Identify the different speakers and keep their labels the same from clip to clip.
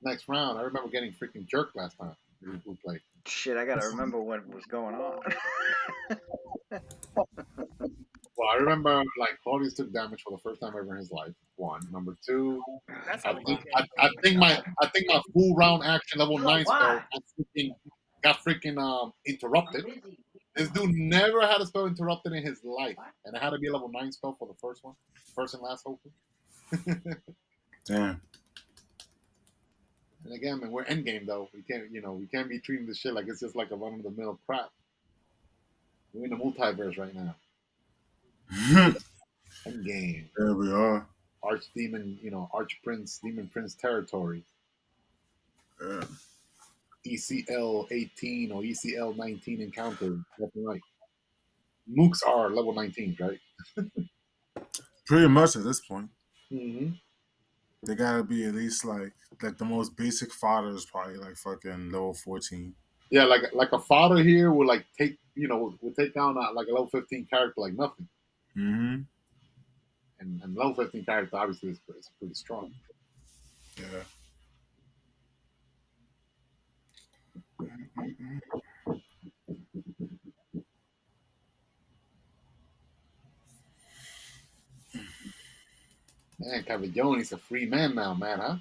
Speaker 1: next round. I remember getting freaking jerked last time we played.
Speaker 2: Shit, I gotta remember what was going on.
Speaker 1: Well, I remember like Claudius took damage for the first time ever in his life. One, number two.
Speaker 3: That's
Speaker 1: I
Speaker 3: how we
Speaker 1: think
Speaker 3: became
Speaker 1: I think my full round action level
Speaker 2: Hello,
Speaker 1: 9 spell
Speaker 2: why?
Speaker 1: got freaking interrupted. This dude never had a spell interrupted in his life, and it had to be a level 9 spell for the first one, first and last hopefully.
Speaker 4: Damn.
Speaker 1: And again, man, we're endgame though. We can't be treating this shit like it's just like a run of the mill crap. We're in the multiverse right now. Endgame,
Speaker 4: There we are.
Speaker 1: archdemon, archprince, demon prince territory.
Speaker 4: Yeah.
Speaker 1: ECL 18 or ECL 19 encounter. Left and right. Mooks are level 19, right?
Speaker 4: Pretty much at this point.
Speaker 1: Mm-hmm.
Speaker 4: They gotta be at least like the most basic fodder is probably like fucking level 14.
Speaker 1: Yeah, like a fodder here will like will take down like a level 15 character like nothing,
Speaker 4: Mm-hmm.
Speaker 1: and level 15 character obviously is pretty strong.
Speaker 4: Yeah.
Speaker 1: Man, Cavaglioni's a free man now, man, huh?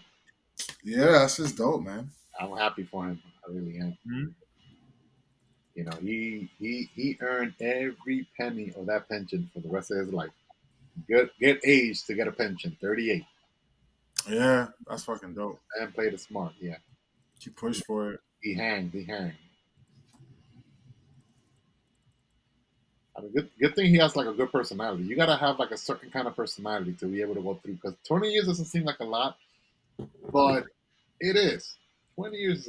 Speaker 4: Yeah, that's just dope, man.
Speaker 1: I'm happy for him. I really am.
Speaker 4: Mm-hmm.
Speaker 1: He earned every penny of that pension for the rest of his life. Good age to get a pension, 38,
Speaker 4: Yeah, that's fucking dope.
Speaker 1: and played it smart. Yeah,
Speaker 4: You push for it.
Speaker 1: he hanged. He hanged. I mean, good thing he has like a good personality. You gotta have like a certain kind of personality to be able to go through. Because 20 years doesn't seem like a lot, but it is. 20 years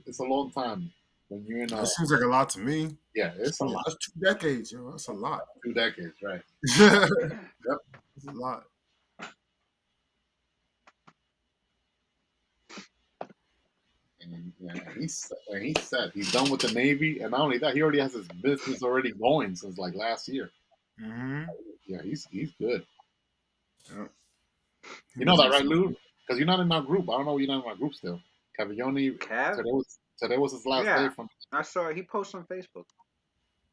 Speaker 1: it's a long time when you're in
Speaker 4: That seems like a lot to me.
Speaker 1: yeah, it's a lot.
Speaker 4: That's 2 decades, yo. That's a lot.
Speaker 1: 2 decades, right?
Speaker 4: That's
Speaker 1: Yep.
Speaker 4: a lot.
Speaker 1: He's set. He's done with the Navy, and not only that, he already has his business already going since like last year.
Speaker 4: Mm-hmm.
Speaker 1: Yeah, he's good.
Speaker 4: Yeah.
Speaker 1: You know that, right, Lou? Because you're not in our group. I don't know. You're not in our group still. Cavaglioni.
Speaker 2: Cav?
Speaker 1: Today was his last day
Speaker 2: Yeah,
Speaker 1: from.
Speaker 2: I saw he posts on Facebook.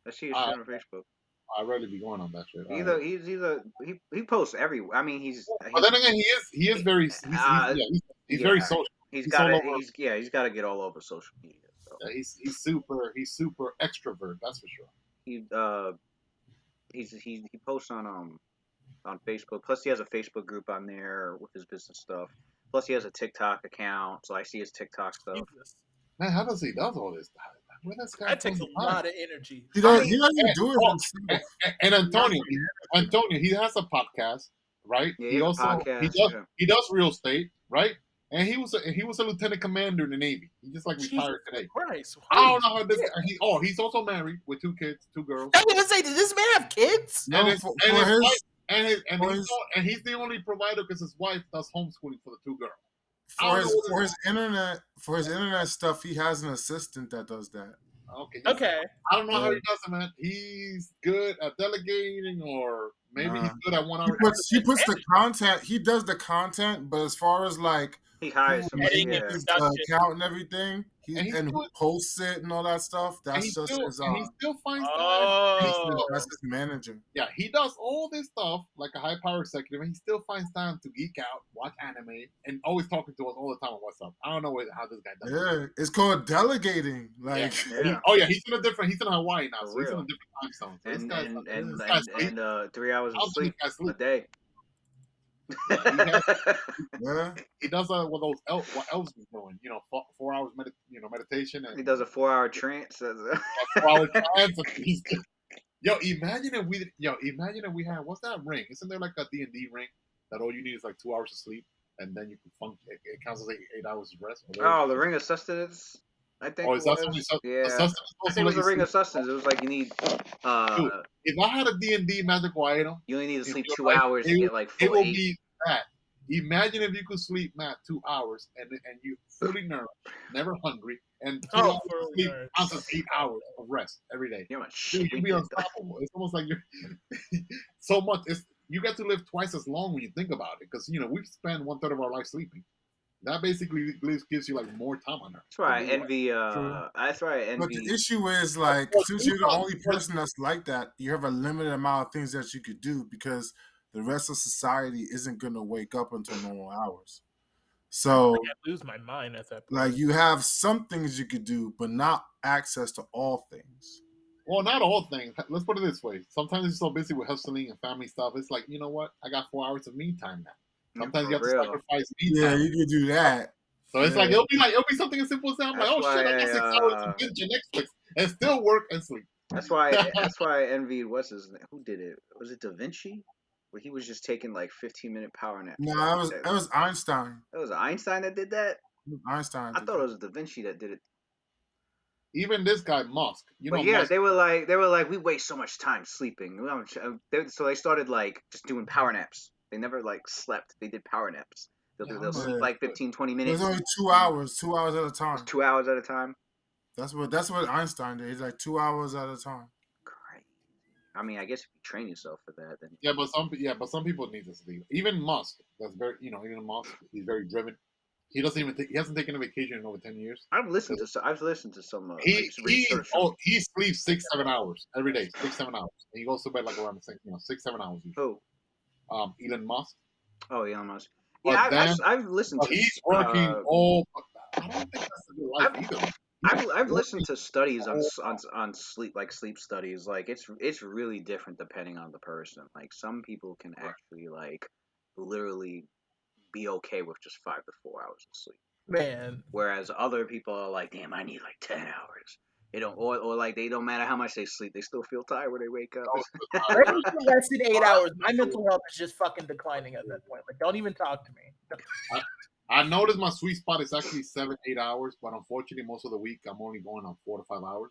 Speaker 2: I see his
Speaker 1: I
Speaker 2: shit on Facebook.
Speaker 1: I rarely be going on that shit. All
Speaker 2: Either
Speaker 1: right.
Speaker 2: he's either he posts every. I mean,
Speaker 1: But then again, he is very
Speaker 2: uh
Speaker 1: he's very
Speaker 2: yeah.
Speaker 1: social.
Speaker 2: He's
Speaker 1: He's all
Speaker 2: gotta
Speaker 1: over.
Speaker 2: he's gotta get all over social media. So
Speaker 1: Yeah, he's super extrovert. That's for sure.
Speaker 2: he he posts on Facebook. Plus, he has a Facebook group on there with his business stuff. Plus, he has a TikTok account, so I see his TikTok stuff.
Speaker 3: useless.
Speaker 1: Man, how does he does all this? Where this guy
Speaker 3: That
Speaker 1: comes
Speaker 3: takes a
Speaker 1: the time?
Speaker 3: lot of energy.
Speaker 4: He
Speaker 2: I
Speaker 4: doesn't.
Speaker 2: mean,
Speaker 4: He doesn't
Speaker 1: And,
Speaker 4: do it
Speaker 1: oh,
Speaker 4: himself.
Speaker 1: and Antonio, he has a podcast, right?
Speaker 2: Yeah, he
Speaker 1: He
Speaker 2: has a
Speaker 1: also
Speaker 2: podcast. Yeah.
Speaker 1: he does real estate, right? And he was a lieutenant commander in the Navy. He just like
Speaker 3: Jesus
Speaker 1: retired today.
Speaker 3: Christ.
Speaker 1: I don't know how this guy. He's also married with 2 kids, 2 girls.
Speaker 3: I was gonna say, did this man have kids?
Speaker 4: No,
Speaker 1: And his,
Speaker 4: for
Speaker 1: and his
Speaker 4: his
Speaker 1: wife,
Speaker 4: for his
Speaker 1: and he's the only provider because his wife does homeschooling for the 2 girls.
Speaker 4: for his internet stuff, he has an assistant that does that.
Speaker 1: Okay.
Speaker 3: Okay.
Speaker 1: I don't know how he does it, man. He's good at delegating, or maybe he's good at 1 hour.
Speaker 4: He puts the content. He does the content, but as far as like
Speaker 2: He hires somebody.
Speaker 3: Editing and
Speaker 2: Yeah.
Speaker 4: his
Speaker 3: production.
Speaker 4: account and everything,
Speaker 1: And he's
Speaker 4: and who
Speaker 1: doing-
Speaker 4: posts it and all that stuff,
Speaker 1: and
Speaker 4: that's
Speaker 1: he
Speaker 4: just
Speaker 1: still,
Speaker 4: his.
Speaker 1: and he still finds time.
Speaker 3: Oh.
Speaker 4: That's his manager.
Speaker 1: Yeah, he does all this stuff like a high power executive, and he still finds time to geek out, watch anime, and always talking to us all the time on WhatsApp. I don't know how this guy does it.
Speaker 4: Yeah, it's called delegating. Like,
Speaker 2: Yeah.
Speaker 1: He's in Hawaii now,
Speaker 2: For
Speaker 1: so he's in a
Speaker 2: real.
Speaker 1: different time zone. So
Speaker 2: And
Speaker 1: this guy's sleep.
Speaker 2: 3 hours
Speaker 1: I'll
Speaker 2: of sleep
Speaker 1: this guy
Speaker 2: a
Speaker 1: sleep.
Speaker 2: day.
Speaker 4: yeah,
Speaker 1: He does what those what elves be doing. 4 hours meditation, and
Speaker 2: He does a 4-hour trance.
Speaker 1: 4 hour trance. Imagine if we had, what's that ring? Isn't there like a D&D ring that all you need is like 2 hours of sleep, and then you can function? It counts as 8 hours of rest.
Speaker 2: Oh, the ring of sustenance. I think.
Speaker 1: Oh,
Speaker 2: it
Speaker 1: is that
Speaker 2: was.
Speaker 1: something?
Speaker 2: Yeah. I think it was a ring of sustenance. It was like you need.
Speaker 1: Dude, if I had a D&D magical item,
Speaker 2: You only need to
Speaker 1: in
Speaker 2: sleep
Speaker 1: your
Speaker 2: 2
Speaker 1: life,
Speaker 2: hours to get like
Speaker 1: it
Speaker 2: full
Speaker 1: will
Speaker 2: 8.
Speaker 1: be that. Imagine if you could sleep, Matt, 2 hours, and you fully nourished, never hungry, and 2
Speaker 3: Oh,
Speaker 1: hours
Speaker 3: for
Speaker 1: of sleep
Speaker 3: nerds.
Speaker 1: counts as 8 hours of rest every day.
Speaker 2: You know how much
Speaker 1: Dude,
Speaker 2: shit
Speaker 1: you'd
Speaker 2: we
Speaker 1: be
Speaker 2: did.
Speaker 1: unstoppable. It's almost like you're so much. You get to live twice as long when you think about it, because we spend 1/3 of our life sleeping. That basically gives you like more time on her.
Speaker 2: That's why I
Speaker 1: to do it.
Speaker 2: envy.
Speaker 4: True.
Speaker 2: That's why I
Speaker 4: But
Speaker 2: envy.
Speaker 4: the issue is like,
Speaker 3: Well,
Speaker 4: since
Speaker 3: you
Speaker 4: you're the
Speaker 3: know,
Speaker 4: only person that's like that, you have a limited amount of things that you could do because the rest of society isn't gonna wake up until normal hours. So,
Speaker 3: I lose my mind at that point.
Speaker 4: like, you have some things you could do, but not access to all things.
Speaker 1: Well, not all things. Let's put it this way. Sometimes you're so busy with hustling and family stuff. It's like, you know what? I got 4 hours of me time now. Sometimes
Speaker 2: For
Speaker 1: you have to
Speaker 2: real.
Speaker 1: sacrifice me
Speaker 4: Yeah,
Speaker 1: time.
Speaker 4: you could do that.
Speaker 1: So it's
Speaker 4: Yeah.
Speaker 1: like it'll be something as simple as that. I'm like,
Speaker 2: That's
Speaker 1: oh shit,
Speaker 2: why
Speaker 1: I got 6 hours to binge on Netflix and still work and sleep.
Speaker 2: That's why I envied what's his name? Who did it? Was it Da Vinci? Where he was just taking like 15-minute power naps.
Speaker 4: No,
Speaker 2: every day.
Speaker 4: that was Einstein.
Speaker 2: It was Einstein that did that.
Speaker 4: Einstein.
Speaker 2: I
Speaker 4: Did
Speaker 2: thought it
Speaker 4: that.
Speaker 2: was Da Vinci that did it.
Speaker 1: Even this guy Musk,
Speaker 2: But yeah,
Speaker 1: Musk.
Speaker 2: they were like we waste so much time sleeping. So they started like just doing power naps. They never like slept. They did power naps. They'll sleep
Speaker 4: Yeah.
Speaker 2: like 15, 20
Speaker 4: It
Speaker 2: minutes.
Speaker 4: was only 2 hours, 2 hours at a time.
Speaker 2: 2 hours at a time.
Speaker 4: That's what Einstein did. He's like 2 hours at a time.
Speaker 2: Crazy. I mean, I guess if you train yourself for that, then
Speaker 1: Yeah, but some people need to sleep. Even Musk, that's very even Musk, he's very driven. He doesn't even he hasn't taken a vacation in over 10 years.
Speaker 2: I've listened to some like,
Speaker 1: He
Speaker 2: research. On,
Speaker 1: he sleeps 6-7 hours every day, 6-7 hours. And he goes to bed like around the same, 6-7 hours usually.
Speaker 2: oh,
Speaker 1: Elon Musk.
Speaker 2: oh, Elon Musk.
Speaker 1: But
Speaker 2: Yeah,
Speaker 1: then
Speaker 2: I've listened to.
Speaker 1: he's working all. I don't think that's a good life either.
Speaker 2: I've listened
Speaker 1: Working
Speaker 2: to studies on
Speaker 1: all-
Speaker 2: on sleep, like sleep studies. Like it's really different depending on the person. Like some people can actually like literally be okay with just 5 to 4 hours of sleep,
Speaker 3: Man,
Speaker 2: whereas other people are like, damn, I need like 10 hours. They don't, or like they don't matter how much they sleep, they still feel tired when they wake up.
Speaker 3: let me for less than 8 hours. My mental health is just fucking declining at that point. Like, don't even talk to me.
Speaker 1: I noticed my sweet spot is actually 7-8 hours, but unfortunately, most of the week I'm only going on 4 to 5 hours.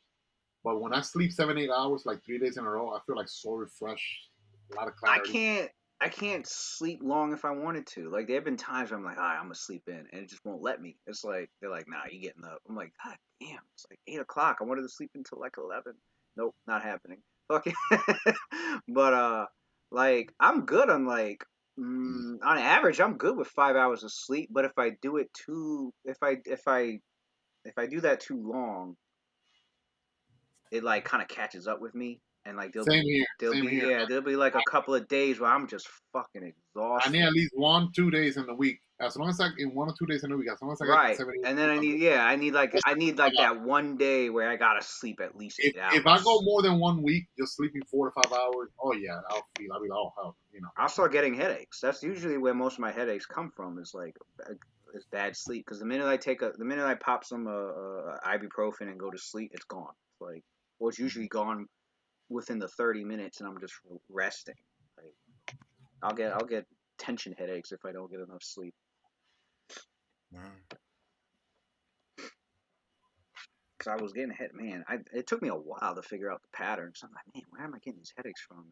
Speaker 1: But when I sleep 7-8 hours, like 3 days in a row, I feel like so refreshed, a lot of clarity.
Speaker 2: I can't sleep long if I wanted to. Like there have been times where I'm like, all right, I'm gonna sleep in, and it just won't let me. It's like they're like, nah, you getting up. I'm like, God damn, it's like 8 o'clock. I wanted to sleep until like 11. Nope, not happening. Fucking. But like I'm good on like on average, I'm good with 5 hours of sleep. But if I do it too, if I do that too long, it like kind of catches up with me, and like
Speaker 1: Same here. Same here.
Speaker 2: there'll be like a couple of days where I'm just fucking
Speaker 1: I need
Speaker 2: exhausted.
Speaker 1: at least 1-2 days in the week. As long as in 1 or 2 days in the week, as long as I get
Speaker 2: Right,
Speaker 1: 7 8
Speaker 2: and then
Speaker 1: I'm good.
Speaker 2: I need like that one day where I gotta sleep at least
Speaker 1: If
Speaker 2: 8 hours.
Speaker 1: if I go more than 1 week just sleeping 4 to 5 hours, oh yeah, I'll be like, oh hell.
Speaker 2: I'll start getting headaches. That's usually where most of my headaches come from. Is like is bad sleep. Because the minute I pop some ibuprofen and go to sleep, it's gone. It's like, well, it's usually gone within the 30 minutes, and I'm just resting. Like I'll get tension headaches if I don't get enough sleep. Because I was getting man. It took me a while to figure out the patterns. I'm like, man, where am I getting these headaches from?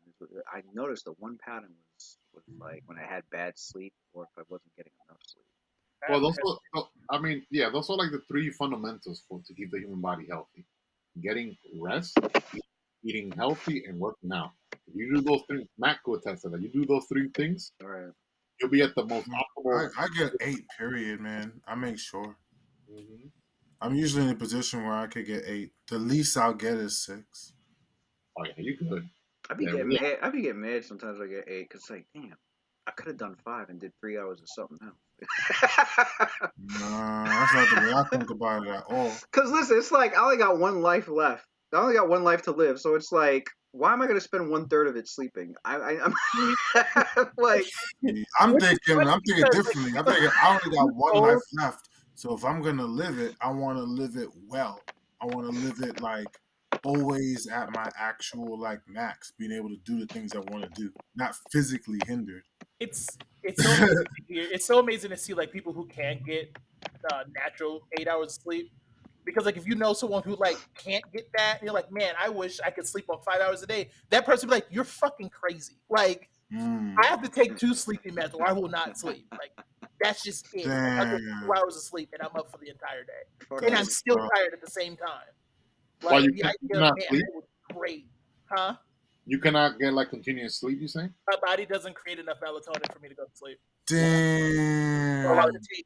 Speaker 2: I noticed the one pattern was like when I had bad sleep or if I wasn't getting enough sleep.
Speaker 1: Well, those are like the three fundamentals to keep the human body healthy: getting rest, eating healthy, and working out. If you do those things, Matt could attest to that. You do those three things,
Speaker 2: All right.
Speaker 1: you'll be at the most optimal.
Speaker 4: I get 8, period, man. I make sure.
Speaker 1: Mhm.
Speaker 4: I'm usually in a position where I could get 8. The least I'll get is 6.
Speaker 1: Oh yeah, you good.
Speaker 2: I be
Speaker 1: Yeah,
Speaker 2: getting mad. I be getting mad sometimes. I get 8 because like, damn, I could have done 5 and did 3 hours of something else.
Speaker 4: Nah, that's not the way I think about it at all.
Speaker 2: Because listen, it's like I only got one life left. I only got one life to live, so it's like, why am I going to spend 1/3 of it sleeping? I'm like,
Speaker 4: I'm thinking differently. I'm thinking I only got one life left. So if I'm gonna live it, I want to live it well. I want to live it like always at my actual like max, being able to do the things I want to do, not physically hindered.
Speaker 3: It's so amazing to hear. It's so amazing to see like people who can't get natural 8 hours of sleep. Because like if you know someone who like can't get that, you're like, man, I wish I could sleep on 5 hours a day. That person be like, you're fucking crazy. Like I have to take 2 sleeping meds or I will not sleep. Like that's just it. Like, I'll get 2 hours of sleep and I'm up for the entire day, and I'm still tired at the same time.
Speaker 1: Well,
Speaker 3: Like
Speaker 1: you
Speaker 3: the idea of
Speaker 1: cannot
Speaker 3: man,
Speaker 1: sleep.
Speaker 3: that was great, huh?
Speaker 1: You cannot get like continuous sleep. You say?
Speaker 3: My body doesn't create enough melatonin for me to go to sleep.
Speaker 4: Damn.
Speaker 3: So hard to take.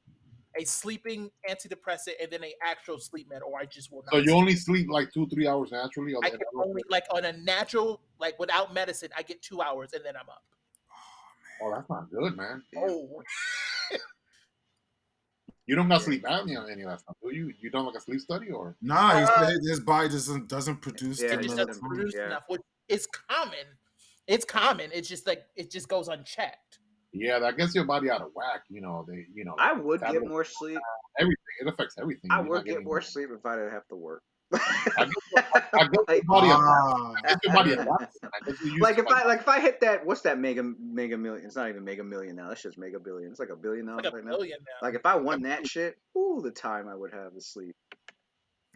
Speaker 3: a sleeping antidepressant, and then an actual sleep med, or I just will not.
Speaker 1: So you
Speaker 3: sleep.
Speaker 1: only sleep like 2-3 hours naturally? Or
Speaker 3: I can only like on a natural, like without medicine, I get 2 hours and then I'm up.
Speaker 1: Oh, that's not good, man.
Speaker 3: Oh,
Speaker 1: You don't got sleep apnea or any of that stuff, do you? You don't like a sleep study or?
Speaker 4: Nah, he said his body doesn't produce
Speaker 2: Yeah,
Speaker 3: it
Speaker 4: the
Speaker 3: just doesn't produce
Speaker 4: melatonin.
Speaker 3: enough, which is common. It's common. It's just like it just goes unchecked.
Speaker 1: Yeah, that gets your body out of whack.
Speaker 2: I
Speaker 1: Like
Speaker 2: would get
Speaker 1: tablet,
Speaker 2: more sleep.
Speaker 1: everything. It affects everything.
Speaker 2: I
Speaker 1: You're not
Speaker 2: would get
Speaker 1: getting
Speaker 2: more sleep if I didn't have to work.
Speaker 1: I guess your body adapts. I guess your body adapts. I guess you're used
Speaker 2: Like
Speaker 1: to
Speaker 2: if I hit that, what's that mega million? It's not even mega million now. That's just mega billion. It's like $1 billion
Speaker 3: It's like
Speaker 2: right
Speaker 3: $1
Speaker 2: now.
Speaker 3: billion now.
Speaker 2: Like if I won that shit, ooh, the time I would have to sleep.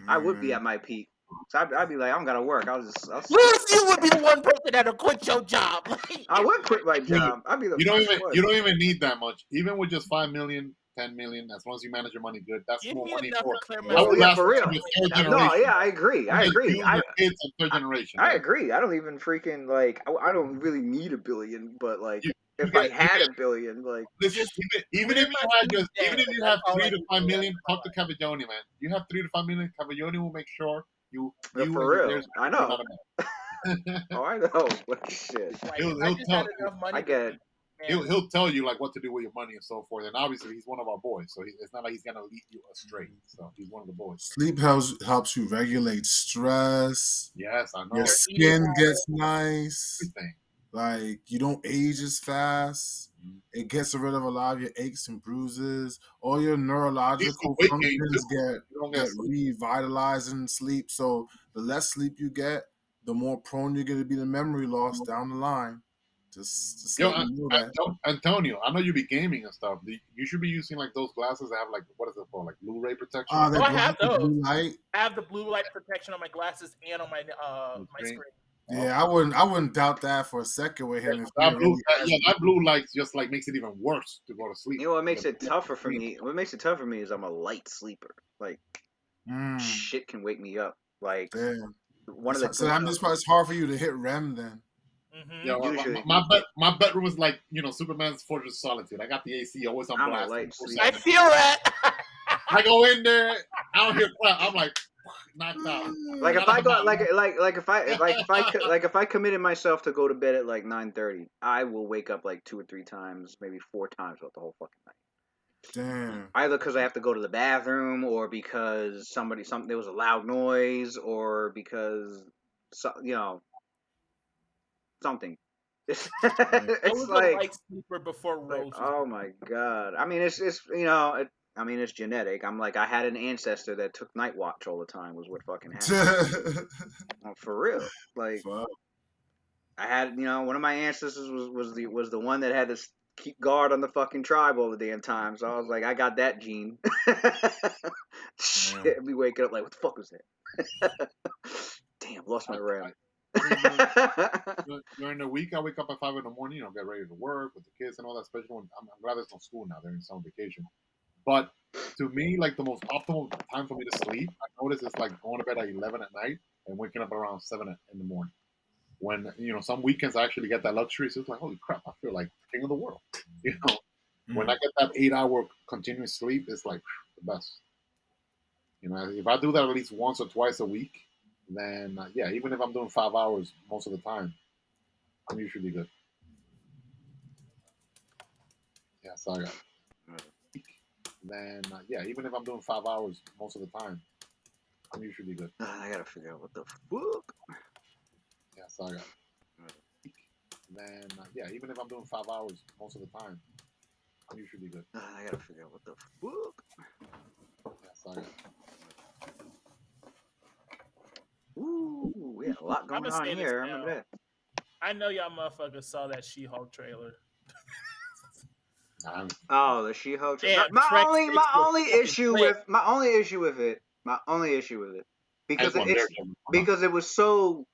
Speaker 2: I would be at my peak. So I'd be like, I don't gotta work. I'll
Speaker 3: Lewis, you would be the one person that'll quit your job.
Speaker 2: I would quit my job. I'd be the first one.
Speaker 1: you don't even need that much. Even with just 5 million, 10 million, as long as you manage your money good, that's
Speaker 3: Give
Speaker 1: more
Speaker 3: me
Speaker 1: money
Speaker 3: enough
Speaker 1: for
Speaker 3: to clear my
Speaker 1: that would
Speaker 2: Yeah,
Speaker 1: last
Speaker 2: for real.
Speaker 1: your third
Speaker 2: No,
Speaker 1: generation.
Speaker 2: yeah, I agree. I agree.
Speaker 1: You and your kids and third generation.
Speaker 2: I
Speaker 1: yeah.
Speaker 2: agree. I don't even freaking like. I don't really need $1 billion, but like,
Speaker 1: You
Speaker 2: if I
Speaker 1: get-
Speaker 2: had $1 billion, like,
Speaker 1: Listen, even if you have
Speaker 3: That's all
Speaker 1: 3
Speaker 3: I
Speaker 1: to
Speaker 3: need
Speaker 1: 5
Speaker 3: for the
Speaker 1: million,
Speaker 3: rest of my
Speaker 1: talk to Cavaglione, man. You have 3 to 5 million. Cavaglione will make sure you
Speaker 2: for
Speaker 1: and your
Speaker 2: real.
Speaker 1: heirs
Speaker 2: I
Speaker 1: are
Speaker 2: know.
Speaker 1: not a man.
Speaker 2: Oh, I know. But shit,
Speaker 3: life.
Speaker 1: he'll
Speaker 3: I just
Speaker 1: tell
Speaker 3: had enough money.
Speaker 2: I get.
Speaker 1: he'll tell you like what to do with your money and so forth. And obviously, he's one of our boys, so it's not like he's gonna lead you astray. So he's one of the boys.
Speaker 4: Sleep helps you regulate stress.
Speaker 1: Yes, I know.
Speaker 4: Your skin gets nice.
Speaker 1: Everything.
Speaker 4: Like you don't age as fast.
Speaker 1: Mhm.
Speaker 4: It gets rid of a lot of your aches and bruises. All your neurological
Speaker 1: weight gain,
Speaker 4: functions
Speaker 1: You don't
Speaker 4: get
Speaker 1: sleep.
Speaker 4: revitalized in sleep. So the less sleep you get, the more prone you're going to be to memory loss down the line. Just
Speaker 1: Yo,
Speaker 4: let you know that.
Speaker 1: Antonio, I know you be gaming and stuff. You should be using like those glasses that have like what is it called, like Blu-ray protection.
Speaker 4: They
Speaker 3: I have
Speaker 4: block the
Speaker 3: those.
Speaker 4: blue light.
Speaker 3: I have the blue light protection on my glasses and on my my screen.
Speaker 4: Yeah, I wouldn't doubt that for a second with him. If
Speaker 1: That blue light just like makes it even worse to go to sleep.
Speaker 2: You know what makes it tougher for me? What makes it tougher for me is I'm a light sleeper. Like shit can wake me up. Like
Speaker 4: damn.
Speaker 2: one of the.
Speaker 4: So I'm just it's hard for you to hit REM then.
Speaker 3: Mm-hmm.
Speaker 1: Yeah,
Speaker 2: Usually.
Speaker 1: my bedroom is like Superman's Fortress of Solitude. I got the AC always on
Speaker 2: I'm a
Speaker 1: blast.
Speaker 2: light sleeper.
Speaker 3: I feel that.
Speaker 1: I go in there, I don't hear clap. I'm like knocked out.
Speaker 2: Like if I go if I committed myself to go to bed at like 9:30, I will wake up like 2 or 3 times, maybe 4 times throughout the whole fucking night.
Speaker 4: Damn.
Speaker 2: Either because I have to go to the bathroom, or because there was a loud noise, or because something. It's
Speaker 3: I was
Speaker 2: like
Speaker 3: a light sleeper before Rose.
Speaker 2: oh my god. I mean, it's it's genetic. I'm like, I had an ancestor that took night watch all the time. Was what fucking happened. For real. Like,
Speaker 4: Fuck.
Speaker 2: I had, one of my ancestors was the one that had to keep guard on the fucking tribe all the damn time. So I was like, I got that gene. Shit, me waking up like, what the fuck was that? Damn, lost my RAM.
Speaker 1: During the week, I wake up at 5 in the morning, get ready to work with the kids and all that. Especially when I'm glad there's no school now; they're in summer vacation. But to me, like the most optimal time for me to sleep, I notice it's like going to bed at 11 at night and waking up around 7 in the morning. When some weekends I actually get that luxury, so it's like, holy crap, I feel like the king of the world. When I get that 8-hour continuous sleep, it's like the best. If I do that at least once or twice a week, then even if I'm doing 5 hours most of the time, I'm usually good. Yeah, so I got. Then even if I'm doing 5 hours most of the time, I'm usually good.
Speaker 2: I gotta figure out what the fuck.
Speaker 1: Yeah, so I got. Then even if I'm doing 5 hours most of the time, I'm usually good.
Speaker 2: I gotta figure out what the fuck.
Speaker 1: Yeah, so I got.
Speaker 2: Ooh, we had a lot going on here. I remember that.
Speaker 3: I know y'all motherfuckers saw that She-Hulk trailer.
Speaker 2: Oh, the She-Hulk trailer.
Speaker 3: Damn,
Speaker 2: My
Speaker 3: Shrek
Speaker 2: only
Speaker 3: 6 was
Speaker 2: issue
Speaker 3: fucking
Speaker 2: with my only issue with it because it was so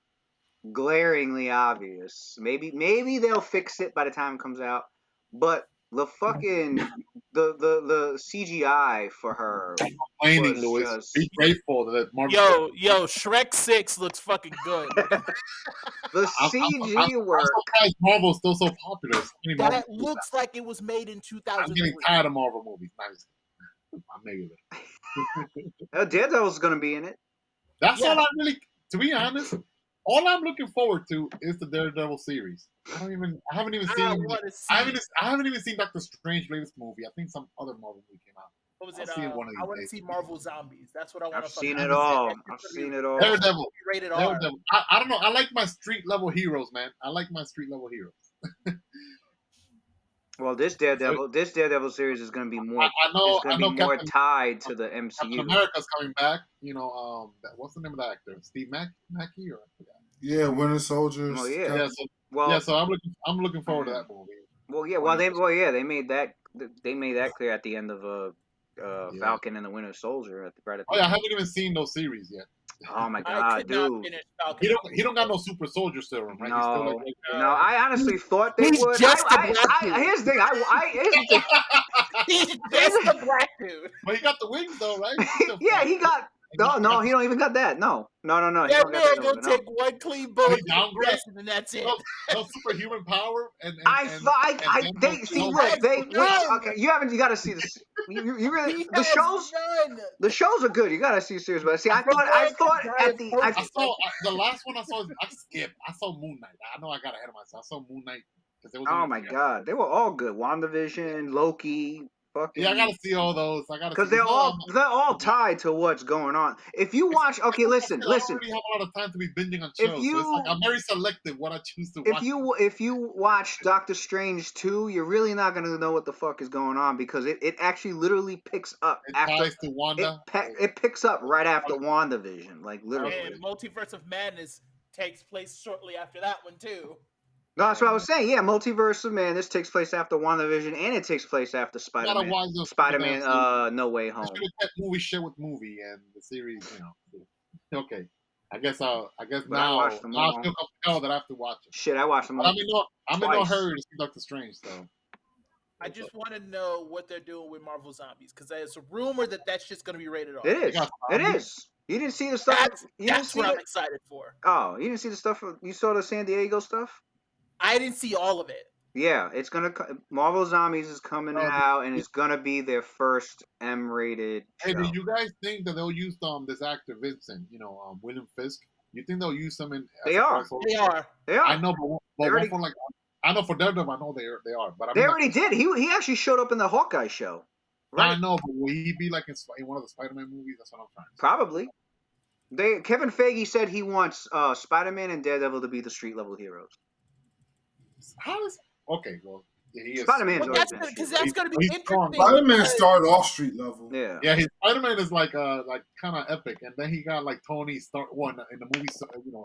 Speaker 2: glaringly obvious. Maybe they'll fix it by the time it comes out, but the fucking the CGI for her
Speaker 1: Complaining,
Speaker 2: was
Speaker 1: Louis.
Speaker 2: just
Speaker 1: Be grateful that Marvel.
Speaker 3: Yo, Shrek 6 looks fucking good.
Speaker 2: the CG work.
Speaker 1: I'm surprised Marvel's still so popular.
Speaker 3: That looks like it was made in
Speaker 1: I'm
Speaker 3: 2003.
Speaker 1: getting tired of Marvel movies. Nice. Maybe.
Speaker 2: Daredevil's gonna be in it.
Speaker 1: That's all I really. To be honest, all I'm looking forward to is the Daredevil series. I haven't even seen. I haven't even seen Doctor Strange latest movie. I think some other Marvel movie came out.
Speaker 3: What was
Speaker 1: I'll
Speaker 3: it?
Speaker 1: see it one of
Speaker 3: I
Speaker 1: these
Speaker 3: want to
Speaker 1: days.
Speaker 3: see Marvel Zombies. That's what I want
Speaker 2: I've
Speaker 3: to.
Speaker 2: seen it all. I've seen it all.
Speaker 1: Daredevil.
Speaker 3: Rated R.
Speaker 1: Daredevil. I don't know. I like my street level heroes, man. I like my street level heroes.
Speaker 2: Well, this Daredevil series is going to be more.
Speaker 1: I know
Speaker 2: more
Speaker 1: Captain,
Speaker 2: tied to the MCU.
Speaker 1: Captain America's coming back. You know, what's the name of the actor? Steve Mackey or I forgot.
Speaker 4: Yeah, Winter Soldiers.
Speaker 2: Oh yeah.
Speaker 1: So I'm looking forward to that movie.
Speaker 2: Well, yeah. They made that clear at the end of Falcon and the Winter Soldier right at the end.
Speaker 1: I haven't even seen those series yet.
Speaker 2: Oh my god, dude!
Speaker 1: He don't got no super soldier serum, right?
Speaker 2: No,
Speaker 1: He's still
Speaker 2: no. I honestly thought they would.
Speaker 3: Just
Speaker 2: here's the thing.
Speaker 3: He's just a black dude.
Speaker 1: But he got the wings though, right?
Speaker 2: Yeah, he got. No, he don't even got that. No.
Speaker 3: That man gonna take one clean bullet and that's it.
Speaker 1: No superhuman power. And
Speaker 2: okay. You got to see this. You really the shows are good. You got to see the series. But see, I thought
Speaker 1: the last one I saw. I skipped. I saw Moon Knight. I know I got ahead of myself. I saw Moon Knight.
Speaker 2: Oh my god, they were all good. WandaVision, Loki.
Speaker 1: Yeah, I gotta see all those.
Speaker 2: Because they're all tied to what's going on. If you watch, okay, listen.
Speaker 1: I don't really have a lot of time to be binging on shows. So I'm very selective what I choose to watch.
Speaker 2: If you watch Doctor Strange 2, you're really not gonna know what the fuck is going on because it actually literally picks up after
Speaker 1: to Wanda.
Speaker 2: It picks up right after WandaVision, like literally.
Speaker 3: And Multiverse of Madness takes place shortly after that one too.
Speaker 2: No, that's what I was saying. Yeah, Multiverse of Madness takes place after WandaVision, and it takes place after Spider-Man. Spider-Man, No Way Home.
Speaker 1: I should have kept movie shit with movie and the series. Okay. I guess now I feel comfortable that I have to watch it.
Speaker 2: Shit, I watched them all.
Speaker 1: I'm in no hurry to see Doctor Strange though.
Speaker 3: I just want to know what they're doing with Marvel Zombies because there's a rumor that that's just going to be rated R.
Speaker 2: It is. It is. You didn't see the stuff.
Speaker 3: That's what I'm excited for.
Speaker 2: Oh, you didn't see the stuff. You saw the San Diego stuff.
Speaker 3: I didn't see all of it.
Speaker 2: Yeah, it's gonna. Marvel Zombies is coming out, and it's gonna be their first M-rated show.
Speaker 1: Hey, do you guys think that they'll use this actor Vincent, William Fisk? You think they'll use him in?
Speaker 2: They are.
Speaker 1: I know, but I know for Daredevil, I know they are. But
Speaker 2: they already did. He actually showed up in the Hawkeye show.
Speaker 1: Right? I know, but will he be like in one of the Spider-Man movies? That's what I'm trying to say.
Speaker 2: Probably. Kevin Feige said he wants Spider-Man and Daredevil to be the street level heroes.
Speaker 1: How is he is.
Speaker 2: Spider-Man's
Speaker 3: because that's going to be interesting.
Speaker 4: Spider-Man started off street level.
Speaker 2: Yeah.
Speaker 1: His Spider-Man is like kind of epic, and then he got like Tony Stark in the movie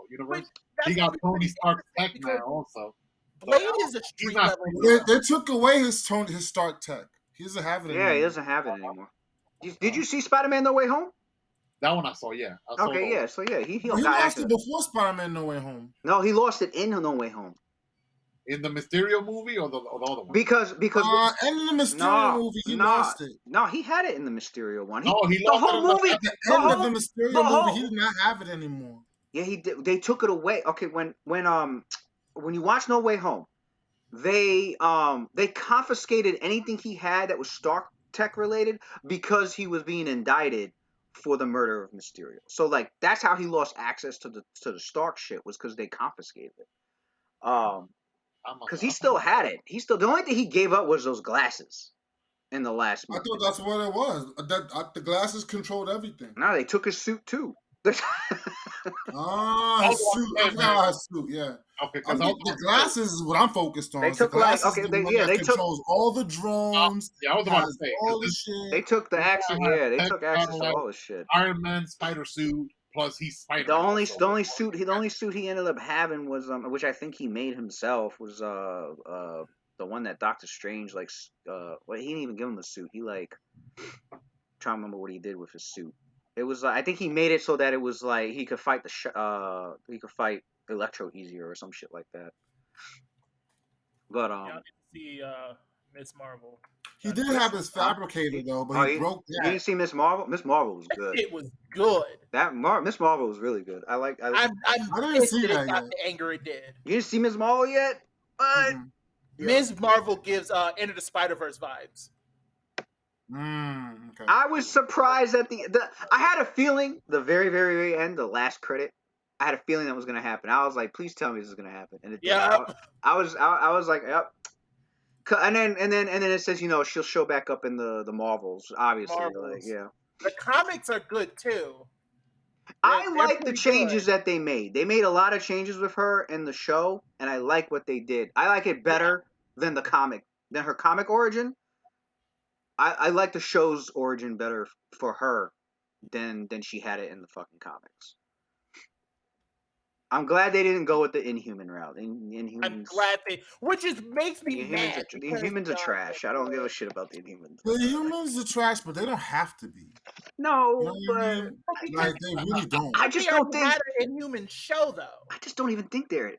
Speaker 1: universe. He got Tony Stark tech now also.
Speaker 3: Blade is a street level.
Speaker 4: They took away his Stark tech. He doesn't have it anymore.
Speaker 2: Yeah, he doesn't have it anymore. Did you see Spider-Man No Way Home?
Speaker 1: That one I saw, yeah.
Speaker 2: He
Speaker 4: lost it before Spider-Man No Way Home.
Speaker 2: No, he lost it in No Way Home.
Speaker 1: In the Mysterio movie or the other one?
Speaker 2: Because
Speaker 4: in the Mysterio movie he lost it.
Speaker 2: No, he had it in the Mysterio one.
Speaker 1: He lost
Speaker 2: the whole movie.
Speaker 4: At the end of the Mysterio movie, he did not have it anymore.
Speaker 2: Yeah, he did. They took it away. Okay, when you watch No Way Home, they confiscated anything he had that was Stark tech related because he was being indicted for the murder of Mysterio. So like that's how he lost access to the Stark shit was because they confiscated it. Because he still had it. The only thing he gave up was those glasses in the last movie.
Speaker 4: I thought that's what it was. The glasses controlled everything.
Speaker 2: No, they took his suit too.
Speaker 4: His suit. I forgot his suit. Yeah.
Speaker 1: Okay.
Speaker 4: The glasses is what I'm focused on.
Speaker 2: They took
Speaker 4: they controls all the drones.
Speaker 1: I was about to say
Speaker 4: all the shit.
Speaker 2: They took the access. Yeah, they took access to all the shit.
Speaker 1: Iron Man spider suit. Plus, he's Spider-Man.
Speaker 2: The only suit he ended up having was which I think he made himself was the one that Doctor Strange he didn't even give him the suit. He trying to remember what he did with his suit. It was I think he made it so that it was like he could fight he could fight Electro easier or some shit like that. But
Speaker 3: I didn't see Miss Marvel.
Speaker 2: He
Speaker 4: did have his fabricator though, but he broke that.
Speaker 2: You didn't see Miss Marvel? Miss Marvel was good.
Speaker 3: It was good.
Speaker 2: Miss Marvel was really good. I
Speaker 4: didn't see that yet.
Speaker 3: The anger it did.
Speaker 2: You didn't see Miss Marvel yet? What?
Speaker 3: Ms. Marvel gives Into the Spider-Verse vibes.
Speaker 4: Okay.
Speaker 2: I was surprised at the. I had a feeling the very, very, very end, the last credit. I had a feeling that was gonna happen. I was like, please tell me this is gonna happen, and it did.
Speaker 3: Yeah.
Speaker 2: I was like, yep. And then it says, she'll show back up in the Marvels, obviously. Like,
Speaker 3: Marvels.
Speaker 2: yeah.
Speaker 3: The comics are good too.
Speaker 2: I
Speaker 3: They're
Speaker 2: like the
Speaker 3: pretty
Speaker 2: changes
Speaker 3: good.
Speaker 2: that they made. They made a lot of changes with her in the show, and I like what they did. I like it better than than her comic origin. I like the show's origin better for her than she had it in the fucking comics. I'm glad they didn't go with the Inhuman route.
Speaker 3: I'm
Speaker 2: Inhumans,
Speaker 3: glad they, which is makes me mad
Speaker 2: The
Speaker 3: because
Speaker 2: Inhumans are trash. I don't give a shit about the Inhumans.
Speaker 4: The humans are trash, but they don't have to be. You know
Speaker 2: No,
Speaker 4: what I
Speaker 2: but
Speaker 4: mean?
Speaker 3: because
Speaker 4: Like they really don't.
Speaker 2: I
Speaker 3: they
Speaker 2: just don't
Speaker 3: already
Speaker 2: think
Speaker 3: had an Inhuman show though.
Speaker 2: I just don't even think they're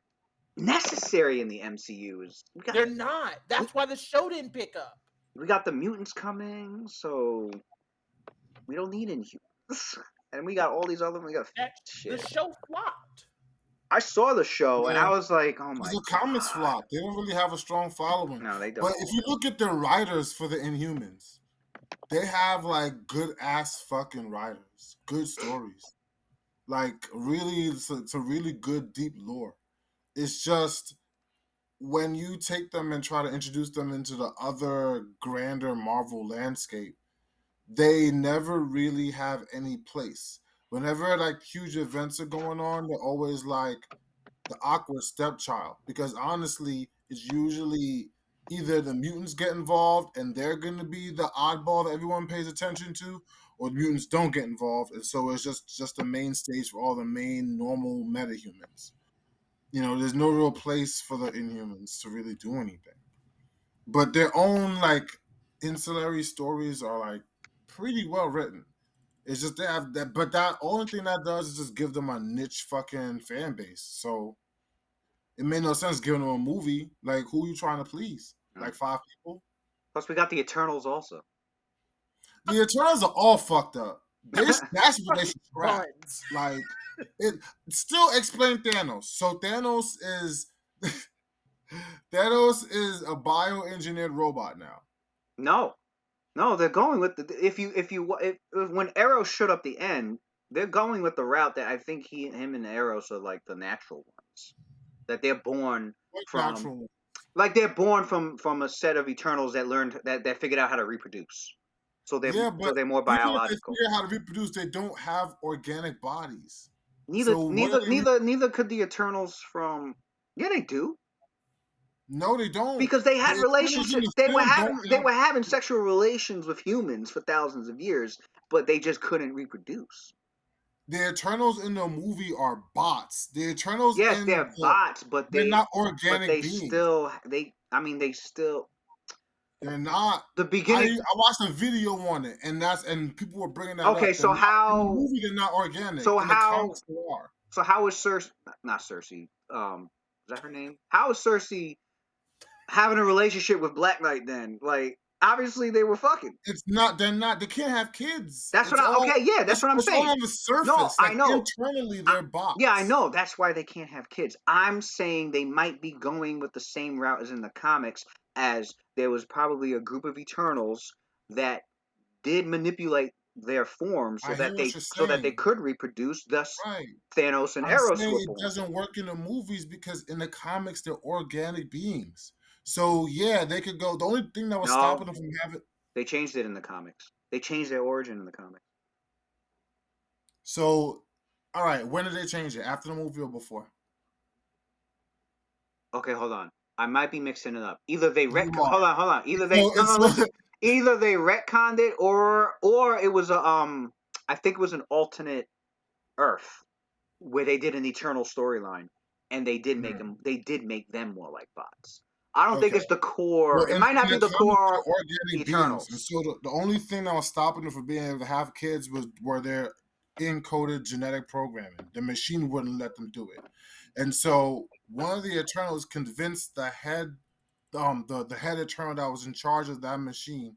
Speaker 2: necessary in the MCU.
Speaker 3: They're not.
Speaker 2: We,
Speaker 3: That's why the show didn't pick up.
Speaker 2: we got the mutants coming, so we don't need Inhumans. And we got all these other. We got
Speaker 3: That the
Speaker 2: shit.
Speaker 3: show flopped.
Speaker 2: I saw the show and
Speaker 4: Yeah.
Speaker 2: I was like, oh
Speaker 4: Because
Speaker 2: my
Speaker 4: the comics
Speaker 2: god.
Speaker 4: flop. They don't really have a strong following.
Speaker 2: No, they
Speaker 4: But
Speaker 2: don't.
Speaker 4: if you look at the writers for the Inhumans, they have like good ass fucking writers, good stories, like really, it's a really good deep lore. It's just when you take them and try to introduce them into the other grander Marvel landscape, they never really have any place. Whenever like huge events are going on, they're always like the awkward stepchild, because honestly, it's usually either the mutants get involved and they're going to be the oddball that everyone pays attention to, or the mutants don't get involved, and so it's just the main stage for all the main normal metahumans. There's no real place for the Inhumans to really do anything. But their own like ancillary stories are like pretty well written. It's just they have that, but that only thing that does is just give them a niche fucking fan base. So it made no sense giving them a movie. Like, who are you trying to please? Like 5 people?
Speaker 2: Plus, we got the Eternals also.
Speaker 4: The Eternals are all fucked up. That's what they should scrap.
Speaker 3: Buns.
Speaker 4: Like, it still explain Thanos. So Thanos is a bioengineered robot now.
Speaker 2: No, they're going with when Arrow showed up the end, they're going with the route that I think him and Eros are like the natural ones. That they're born from,
Speaker 4: Natural.
Speaker 2: like they're born from a set of Eternals that learned that figured out how to reproduce. So
Speaker 4: Yeah, but
Speaker 2: they're more
Speaker 4: even if they
Speaker 2: biological.
Speaker 4: figure out how to reproduce, they don't have organic bodies.
Speaker 2: Neither
Speaker 4: So what
Speaker 2: neither
Speaker 4: are they?
Speaker 2: neither could the Eternals from. Yeah, they do.
Speaker 4: No, they don't.
Speaker 2: Because they had
Speaker 4: The Eternals in
Speaker 2: relationships.
Speaker 4: the film don't
Speaker 2: They
Speaker 4: have.
Speaker 2: were having sexual relations with humans for thousands of years, but they just couldn't reproduce.
Speaker 4: The Eternals in the movie are bots. The Eternals
Speaker 2: Yes,
Speaker 4: in
Speaker 2: they're bots, but
Speaker 4: they're not
Speaker 2: but
Speaker 4: organic
Speaker 2: they
Speaker 4: beings.
Speaker 2: still they I mean they still
Speaker 4: They're not.
Speaker 2: the
Speaker 4: I
Speaker 2: beginning.
Speaker 4: watched a video on it, and people were bringing that
Speaker 2: Okay,
Speaker 4: up. They're
Speaker 2: so
Speaker 4: not in the
Speaker 2: how
Speaker 4: movie. They're not organic.
Speaker 2: so
Speaker 4: In the
Speaker 2: how
Speaker 4: comics, they are.
Speaker 2: so how is Cersei, not Cersei, is that her name? How is Cersei having a relationship with Black Knight then? Like, obviously they were fucking.
Speaker 4: It's not. They're not. They can't have kids.
Speaker 2: That's what
Speaker 4: It's
Speaker 2: I
Speaker 4: all.
Speaker 2: okay, yeah, that's what I'm
Speaker 4: It's all
Speaker 2: saying.
Speaker 4: on the
Speaker 2: No,
Speaker 4: surface.
Speaker 2: I
Speaker 4: Like
Speaker 2: know.
Speaker 4: internally, they're
Speaker 2: Yeah, I
Speaker 4: bots.
Speaker 2: know. That's why they can't have kids. I'm saying they might be going with the same route as in the comics, as there was probably a group of Eternals that did manipulate their form
Speaker 4: I hear what you're
Speaker 2: so that they
Speaker 4: saying.
Speaker 2: could reproduce. Thus,
Speaker 4: Right.
Speaker 2: Thanos and
Speaker 4: I'm
Speaker 2: Eros
Speaker 4: saying
Speaker 2: were
Speaker 4: it
Speaker 2: born.
Speaker 4: doesn't work in the movies because in the comics they're organic beings. So yeah, they could go. The only thing that was
Speaker 2: No,
Speaker 4: stopping them from having.
Speaker 2: they changed it in the comics. They changed their origin in the comics.
Speaker 4: So, all right, when did they change it? After the movie or before?
Speaker 2: Okay, hold on. I might be mixing it up. Either they
Speaker 4: You
Speaker 2: hold
Speaker 4: are.
Speaker 2: on. Either they
Speaker 4: So
Speaker 2: no,
Speaker 4: it's
Speaker 2: listen. Either they retconned it, or it was a I think it was an alternate Earth where they did an Eternal storyline, and they did make them. They did make them more like bots. I don't think
Speaker 4: okay.
Speaker 2: it's the
Speaker 4: Well,
Speaker 2: core. It
Speaker 4: in
Speaker 2: might not be
Speaker 4: the
Speaker 2: the
Speaker 4: comics,
Speaker 2: core
Speaker 4: they're organic beings, and
Speaker 2: Eternals.
Speaker 4: so the only thing that was stopping them from being able to have kids were their encoded genetic programming. The machine wouldn't let them do it, and so one of the Eternals convinced the head, the head Eternal that was in charge of that machine,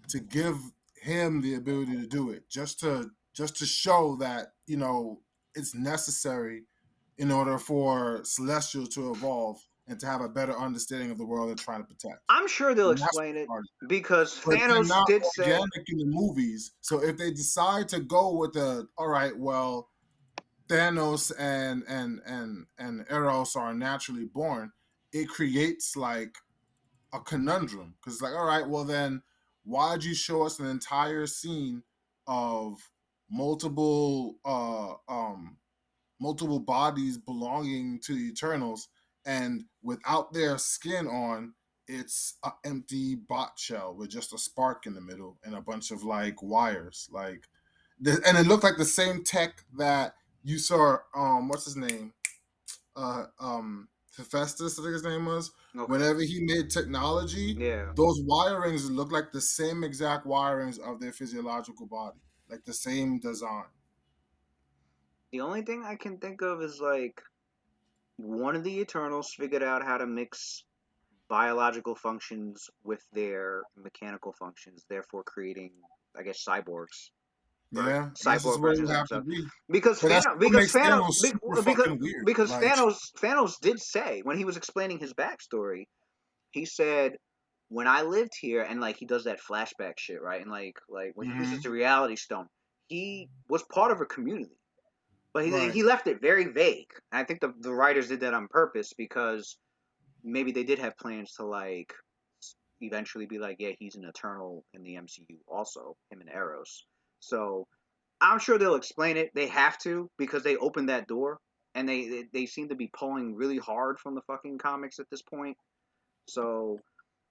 Speaker 4: to give him the ability to do it, just to show that it's necessary in order for Celestials to evolve. and to have a better understanding of the world they're trying to protect.
Speaker 2: I'm sure they'll
Speaker 4: And that's
Speaker 2: explain it
Speaker 4: what
Speaker 2: because
Speaker 4: but they're
Speaker 2: Thanos
Speaker 4: not
Speaker 2: did say.
Speaker 4: organic in the movies. So if they decide to go with the all right, well, Thanos and Eros are naturally born, it creates like a conundrum because like all right, well then why'd you show us an entire scene of multiple multiple bodies belonging to the Eternals, and without their skin on, it's an empty bot shell with just a spark in the middle and a bunch of like wires, like, and it looked like the same tech that you saw. What's his name? Hephaestus, I think his name was.
Speaker 2: Okay.
Speaker 4: Whenever he made technology,
Speaker 2: Yeah.
Speaker 4: those wirings look like the same exact wirings of their physiological body, like the same design.
Speaker 2: The only thing I can think of is like one of the Eternals figured out how to mix biological functions with their mechanical functions, therefore creating, I guess, cyborgs or
Speaker 4: Yeah, this is
Speaker 2: cyborg
Speaker 4: where
Speaker 2: versions
Speaker 4: you
Speaker 2: of
Speaker 4: have to
Speaker 2: themselves.
Speaker 4: be.
Speaker 2: Because
Speaker 4: But that's
Speaker 2: Thanos,
Speaker 4: what
Speaker 2: because
Speaker 4: makes
Speaker 2: Thanos,
Speaker 4: Thanos
Speaker 2: be-
Speaker 4: super
Speaker 2: because
Speaker 4: fucking weird.
Speaker 2: because
Speaker 4: Like,
Speaker 2: Thanos did say when he was explaining his backstory, he said, "When I lived here," and like he does that flashback shit, right? And like when he uses the Reality Stone, he was part of a community. But
Speaker 4: right.
Speaker 2: he left it very vague. And I think the writers did that on purpose because maybe they did have plans to like eventually be like, yeah, he's an Eternal in the MCU also, him and Eros. So I'm sure they'll explain it. They have to because they opened that door and they seem to be pulling really hard from the fucking comics at this point. So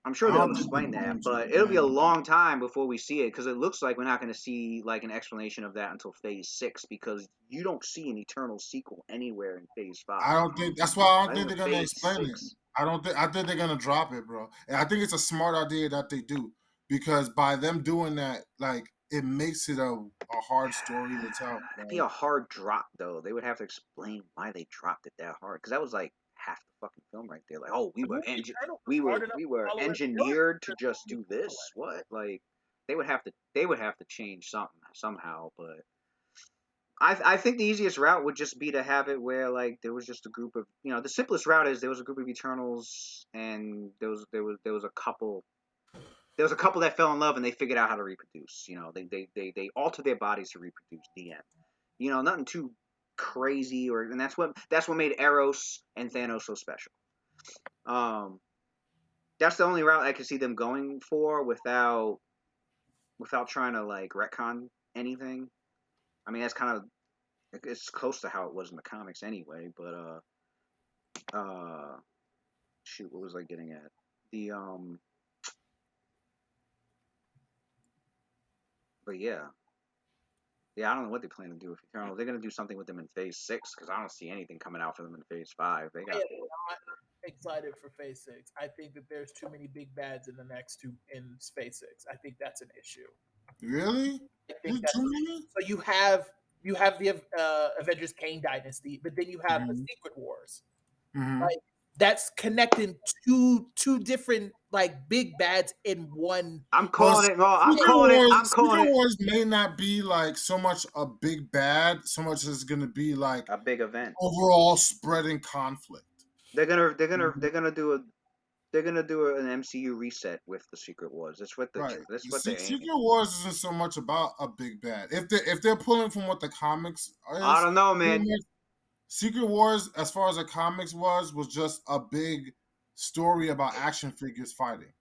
Speaker 2: I'm sure
Speaker 4: I
Speaker 2: they'll
Speaker 4: don't think
Speaker 2: explain
Speaker 4: they're
Speaker 2: that,
Speaker 4: going to,
Speaker 2: but it'll be a
Speaker 4: man.
Speaker 2: long time before we see it because it looks like we're not going to see like an explanation of that until Phase 6 because you don't see an Eternal sequel anywhere in Phase 5.
Speaker 4: I don't think that's why I don't
Speaker 2: Not
Speaker 4: think
Speaker 2: even
Speaker 4: they're gonna
Speaker 2: Phase
Speaker 4: explain it.
Speaker 2: 6.
Speaker 4: I don't think I think they're gonna drop it, bro. And I think it's a smart idea that they do because by them doing that, like it makes it a hard story to tell.
Speaker 2: That'd be a hard drop though. They would have to explain why they dropped it that hard because that was like half the fucking film right there. Like, oh,
Speaker 3: Eternal was hard enough
Speaker 2: we
Speaker 3: to
Speaker 2: were
Speaker 3: follow every villain.
Speaker 2: engineered to just do this. What? Like, they would have to change something somehow. But I think the easiest route would just be to have it where like there was just a group of the simplest route is there was a group of Eternals and there was a couple. There was a couple that fell in love and they figured out how to reproduce. They altered their bodies to reproduce. The end. Nothing too crazy and that's what made Eros and Thanos so special. Um, that's the only route I could see them going for without trying to like retcon anything. I mean, that's kind of it's close to how it was in the comics anyway. But shoot, what was I getting at? The but yeah, I don't know what they plan to do with Eternals. They're gonna do something with them in Phase 6 because I don't see anything coming out for them in Phase 5. They
Speaker 3: I
Speaker 2: got
Speaker 3: am not excited for Phase 6. I think that there's too many big bads in the next two in Phase 6. I think that's an issue.
Speaker 4: Really?
Speaker 3: I
Speaker 4: There's
Speaker 3: think that's
Speaker 4: too many?
Speaker 3: so you have the Avengers Kane Dynasty, but then you have the
Speaker 4: Mm-hmm.
Speaker 3: Secret Wars.
Speaker 4: Mm-hmm.
Speaker 3: Like that's connecting two different like big bads in one.
Speaker 2: I'm
Speaker 4: Well,
Speaker 2: calling it. Well, I'm calling it. I'm calling
Speaker 4: Secret
Speaker 2: it
Speaker 4: Wars may not be like so much a big bad, so much as gonna be like
Speaker 2: a big event.
Speaker 4: overall spreading conflict.
Speaker 2: They're gonna they're gonna
Speaker 4: Mhm.
Speaker 2: they're gonna do a they're gonna do an MCU reset with the Secret Wars.
Speaker 4: Right.
Speaker 2: That's
Speaker 4: The
Speaker 2: what they're
Speaker 4: Secret
Speaker 2: aiming.
Speaker 4: Wars isn't so much about a big bad. If they're pulling from what the comics
Speaker 2: I
Speaker 4: is,
Speaker 2: don't know,
Speaker 4: pretty
Speaker 2: man.
Speaker 4: much Secret Wars, as far as the comics was just a big story about action figures fighting.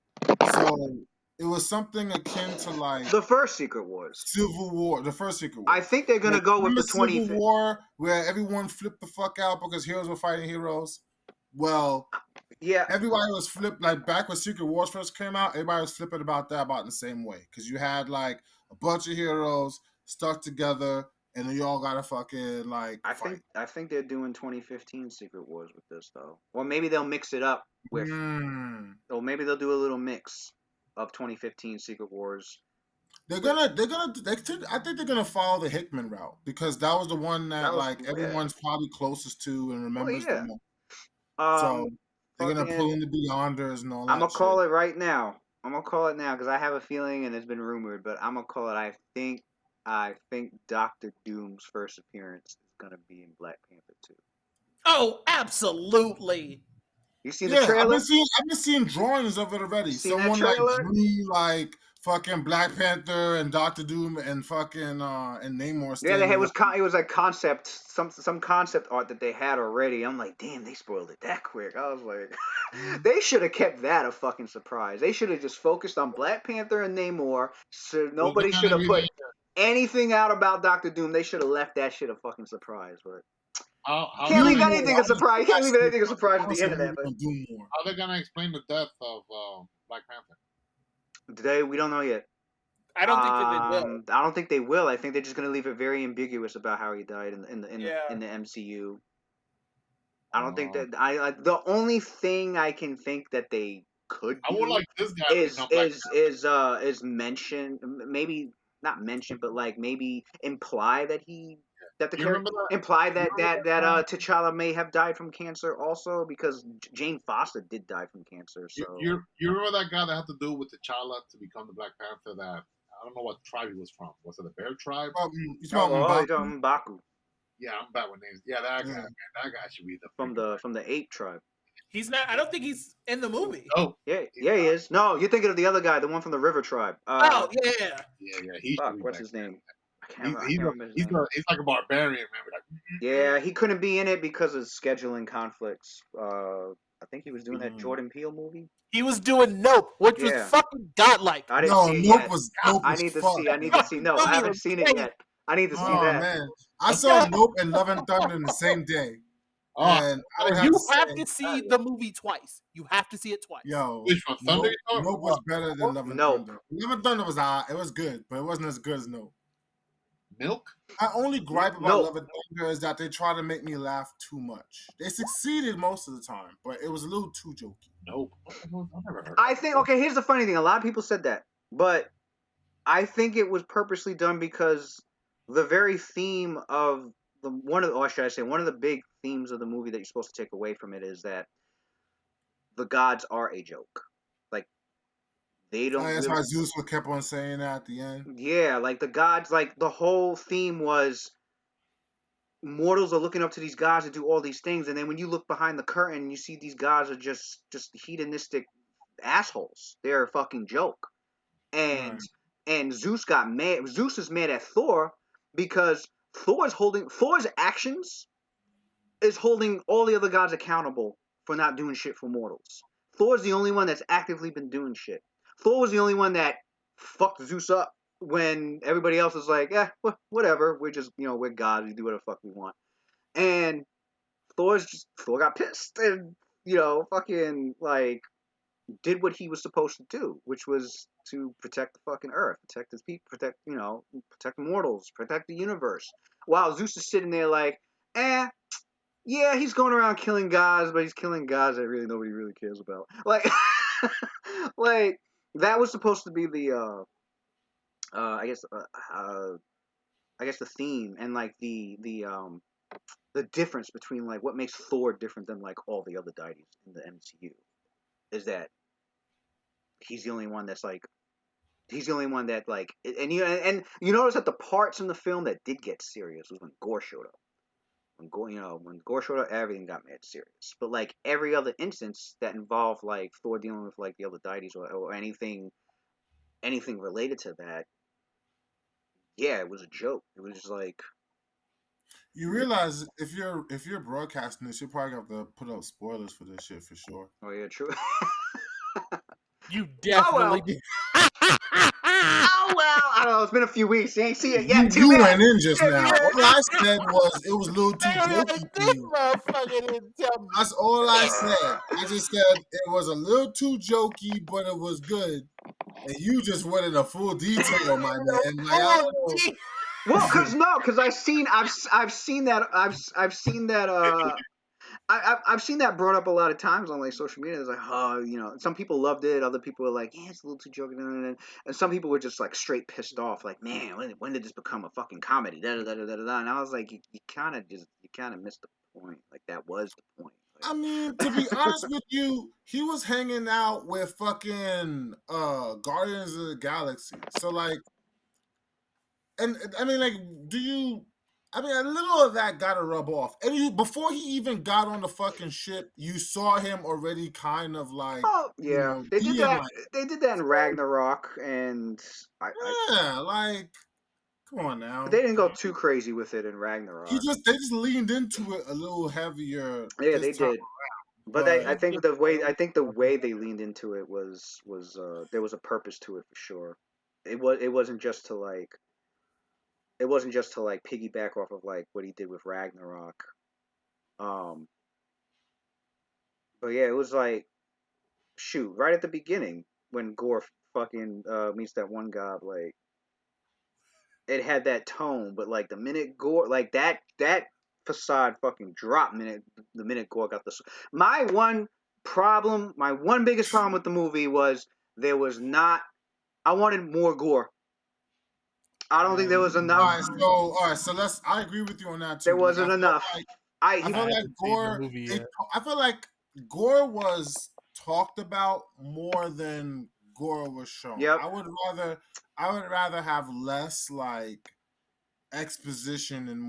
Speaker 4: So it was something akin to like
Speaker 2: The first Secret Wars.
Speaker 4: Civil War, the first Secret
Speaker 2: I
Speaker 4: Wars.
Speaker 2: think they're gonna
Speaker 4: Like
Speaker 2: go with
Speaker 4: remember
Speaker 2: the
Speaker 4: Civil
Speaker 2: 25th.
Speaker 4: War where everyone flipped the fuck out because heroes were fighting heroes? Well,
Speaker 2: Yeah,
Speaker 4: everybody was flipped like back when Secret Wars first came out. Everybody was flipping about that about in the same way because you had like a bunch of heroes stuck together, and then you all gotta fucking like fight.
Speaker 2: I think they're doing 2015 Secret Wars with this though, or maybe they'll mix it up with,
Speaker 4: Mm.
Speaker 2: or maybe they'll do a little mix of 2015 Secret Wars
Speaker 4: They're
Speaker 2: with
Speaker 4: gonna I think they're gonna follow the Hickman route because that was the one
Speaker 2: that
Speaker 4: that
Speaker 2: was
Speaker 4: like
Speaker 2: yeah.
Speaker 4: everyone's probably closest to and
Speaker 2: Well,
Speaker 4: remembers the
Speaker 2: yeah.
Speaker 4: most. So
Speaker 2: Um,
Speaker 4: they're gonna pull
Speaker 2: fucking.
Speaker 4: in the Beyonders and all
Speaker 2: I'm gonna
Speaker 4: that shit.
Speaker 2: call it right now. I'm gonna call it now because I have a feeling and it's been rumored, but I'm gonna call it. I think Doctor Doom's first appearance is gonna be in Black Panther 2.
Speaker 3: Oh, absolutely.
Speaker 2: You seen the
Speaker 4: Yeah,
Speaker 2: trailer?
Speaker 4: I've been seeing drawings of it already.
Speaker 2: You seen that
Speaker 4: Someone like
Speaker 2: trailer?
Speaker 4: drew like fucking Black Panther and Doctor Doom and fucking and Namor
Speaker 2: Yeah,
Speaker 4: standing up.
Speaker 2: it was like concept some concept art that they had already. I'm like, damn, they spoiled it that quick. I was like, they should have kept that a fucking surprise. They should have just focused on Black Panther and Namor. So
Speaker 1: Was it
Speaker 2: nobody should
Speaker 1: gonna
Speaker 2: have
Speaker 1: be
Speaker 2: put
Speaker 1: the
Speaker 2: anything out about Doctor Doom. They should have left that shit a fucking surprise. But
Speaker 1: how
Speaker 2: can't
Speaker 1: they
Speaker 2: leave
Speaker 1: gonna
Speaker 2: anything a
Speaker 1: explain
Speaker 2: surprise. You can't leave anything a surprise
Speaker 4: I
Speaker 2: at
Speaker 4: want
Speaker 2: the
Speaker 4: to
Speaker 2: end
Speaker 4: see
Speaker 2: of
Speaker 4: what
Speaker 2: that.
Speaker 4: we're
Speaker 2: But
Speaker 4: gonna do more.
Speaker 1: how they gonna explain the death of Black Panther?
Speaker 2: today we don't know yet.
Speaker 3: I don't think that they will.
Speaker 2: I don't think they will. I think they're just gonna leave it very ambiguous about how he died
Speaker 3: Yeah.
Speaker 2: in the MCU. I don't think
Speaker 1: Oh.
Speaker 2: that the only thing I can think that they could
Speaker 1: I would
Speaker 2: do
Speaker 1: like this guy to become Black
Speaker 2: is mention, maybe not mention, but like maybe imply that the
Speaker 1: You
Speaker 2: character
Speaker 1: remember that?
Speaker 2: imply
Speaker 1: You remember that?
Speaker 2: T'Challa may have died from cancer also, because Jane Foster did die from cancer. So
Speaker 1: You remember that guy that had to do with T'Challa to become the Black Panther? That I don't know what tribe he was from. Was it the Bear tribe?
Speaker 4: You talking
Speaker 2: oh,
Speaker 4: about
Speaker 2: you're talking M'Baku
Speaker 1: Yeah, I'm bad with names. Yeah, that guy.
Speaker 4: Yeah.
Speaker 1: Man, that guy should be the
Speaker 2: from
Speaker 1: freaking
Speaker 2: the ape tribe.
Speaker 3: He's not. I don't think he's in the movie.
Speaker 1: Oh,
Speaker 2: Yeah,
Speaker 1: he's
Speaker 2: yeah, he
Speaker 1: not.
Speaker 2: is. No, you're thinking of the other guy, the one from the River tribe.
Speaker 3: Oh yeah.
Speaker 1: Yeah, he should
Speaker 2: Fuck,
Speaker 1: be
Speaker 2: what's
Speaker 1: Black
Speaker 2: his name? I
Speaker 1: He's
Speaker 2: can't remember his name.
Speaker 1: he's like a barbarian, man. We're like,
Speaker 2: Yeah, he couldn't be in it because of scheduling conflicts. I think he was doing that Jordan Peele movie.
Speaker 3: He was doing Nope, which was
Speaker 2: Yeah,
Speaker 3: fucking godlike.
Speaker 2: I didn't
Speaker 4: No,
Speaker 2: see it
Speaker 4: Nope
Speaker 2: yet.
Speaker 4: was Nope
Speaker 2: I
Speaker 4: was
Speaker 2: need to
Speaker 4: fuck.
Speaker 2: see. I need to
Speaker 4: Man.
Speaker 2: see. No, I
Speaker 3: Movie
Speaker 2: haven't
Speaker 3: was
Speaker 2: seen it
Speaker 3: crazy.
Speaker 2: yet. I need to see
Speaker 4: Oh
Speaker 2: that.
Speaker 4: man, I saw Nope and Love and Thunder in the same day,
Speaker 1: oh,
Speaker 4: and I would have
Speaker 3: You
Speaker 4: to say,
Speaker 3: have to see the movie twice. You have to see it twice.
Speaker 4: yo,
Speaker 1: which one? Thunder?
Speaker 4: Nope was better than Love and
Speaker 2: Nope.
Speaker 4: Thunder. Love and Thunder was it was good, but it wasn't as good as Nope.
Speaker 1: Milk?
Speaker 4: My only gripe about
Speaker 2: Nope.
Speaker 4: Love and Thunder is that they try to make me laugh too much. They succeeded most of the time, but it was a little too jokey.
Speaker 1: Nope. I've never heard.
Speaker 2: I think. Okay, here's the funny thing. A lot of people said that, but I think it was purposely done because the very theme of or should I say, one of the big themes of the movie that you're supposed to take away from it is that the gods are a joke. Like they don't.
Speaker 4: That's
Speaker 2: really,
Speaker 4: why Zeus kept on saying that at the end.
Speaker 2: Yeah, like the gods. Like the whole theme was mortals are looking up to these gods to do all these things, and then when you look behind the curtain, you see these gods are just hedonistic assholes. They're a fucking joke. And
Speaker 4: Right.
Speaker 2: and Zeus got mad. Zeus is mad at Thor because Thor's actions is holding all the other gods accountable for not doing shit for mortals. Thor's the only one that's actively been doing shit. Thor was the only one that fucked Zeus up when everybody else is like, whatever. We're just, we're gods. We do whatever the fuck we want. And Thor got pissed and, fucking like did what he was supposed to do, which was to protect the fucking earth, protect his people, protect mortals, protect the universe. While Zeus is sitting there like, yeah, he's going around killing gods, but he's killing gods that really nobody really cares about. Like, like that was supposed to be the, I guess, the theme and like the difference between like what makes Thor different than like all the other deities in the MCU is that he's the only one that's like and you notice that the parts in the film that did get serious was when Gore showed up. When Gore showed up, everything got mad serious. But like every other instance that involved like Thor dealing with like the other deities or anything related to that, yeah, it was a joke. It was just like,
Speaker 4: You realize if you're broadcasting this, you're probably gonna have to put up spoilers for this shit for sure.
Speaker 2: oh yeah, true.
Speaker 3: You definitely
Speaker 2: well.
Speaker 3: did.
Speaker 2: Oh well, I don't know. It's been a few weeks. You ain't seen it yet.
Speaker 4: You
Speaker 2: Too bad.
Speaker 4: went in just now.
Speaker 2: Yeah.
Speaker 4: All I said was it was a little too
Speaker 3: Man,
Speaker 4: jokey for
Speaker 3: this
Speaker 4: me.
Speaker 3: motherfucker didn't tell me.
Speaker 4: That's all I said. I just said it was a little too jokey, but it was good. And you just went in a full detail, my man. Like, I don't know.
Speaker 2: Well, because I've seen that I've seen that brought up a lot of times on like social media. It's like, some people loved it, other people were like, yeah, it's a little too joking, and some people were just like straight pissed off, like, man, when did this become a fucking comedy? Da, da, da, da, da, da. And I was like, you kind of missed the point. Like that was the point. Like,
Speaker 4: I mean, to be honest with you, he was hanging out with fucking Guardians of the Galaxy. So like, and I mean, like, do you I mean, a little of that got to rub off. And before he even got on the fucking ship, you saw him already kind of like,
Speaker 2: Oh yeah, they did
Speaker 4: being
Speaker 2: that.
Speaker 4: like,
Speaker 2: They did that in Ragnarok, and
Speaker 4: yeah, like, come on
Speaker 2: but
Speaker 4: now.
Speaker 2: they didn't go too crazy with it in Ragnarok.
Speaker 4: They just leaned into it a little heavier
Speaker 2: Yeah,
Speaker 4: this
Speaker 2: they
Speaker 4: time.
Speaker 2: did. But
Speaker 4: But
Speaker 2: I think the way they leaned into it was there was a purpose to it for sure. It wasn't just to piggyback off of like what he did with Ragnarok. Um, but yeah, it was like shoot right at the beginning when Gore fucking meets that one god, like it had that tone, but like the minute Gore like that facade fucking dropped the minute Gore got the my one biggest problem with the movie was there was not I wanted more Gore. I don't think there was enough.
Speaker 4: all right, so I agree with you on that
Speaker 2: There
Speaker 4: too. Like
Speaker 2: wasn't enough.
Speaker 4: I
Speaker 2: He,
Speaker 4: feel like Gore. I feel like Gore was talked about more than Gore was shown.
Speaker 2: Yep.
Speaker 4: I would rather have less like exposition and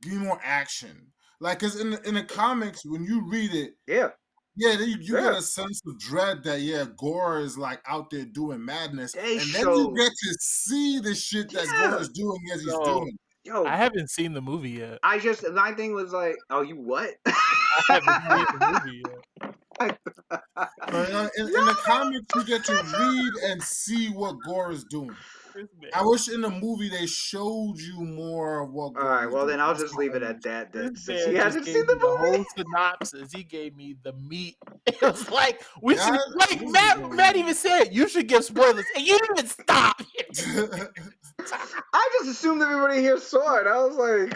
Speaker 4: give me more action. Like, cause in the comics, when you read it,
Speaker 2: yeah,
Speaker 4: you get a sense of dread that Gore is like out there doing madness, and then you get to see the shit that Gore is doing as he's doing.
Speaker 5: Yo, I haven't seen the movie yet.
Speaker 2: My thing was like, oh, you what?
Speaker 5: I haven't seen the movie yet.
Speaker 4: But in the comics, you get to read and see what Gore is doing. I wish in the movie they showed you more of what.
Speaker 2: All right, well then I'll just leave it at that. Then since he hasn't seen
Speaker 5: the whole synopsis, he gave me the meat. It was like we should. Like Matt even said, you should give spoilers, and you didn't even stop.
Speaker 2: I just assumed everybody here saw it. I was like.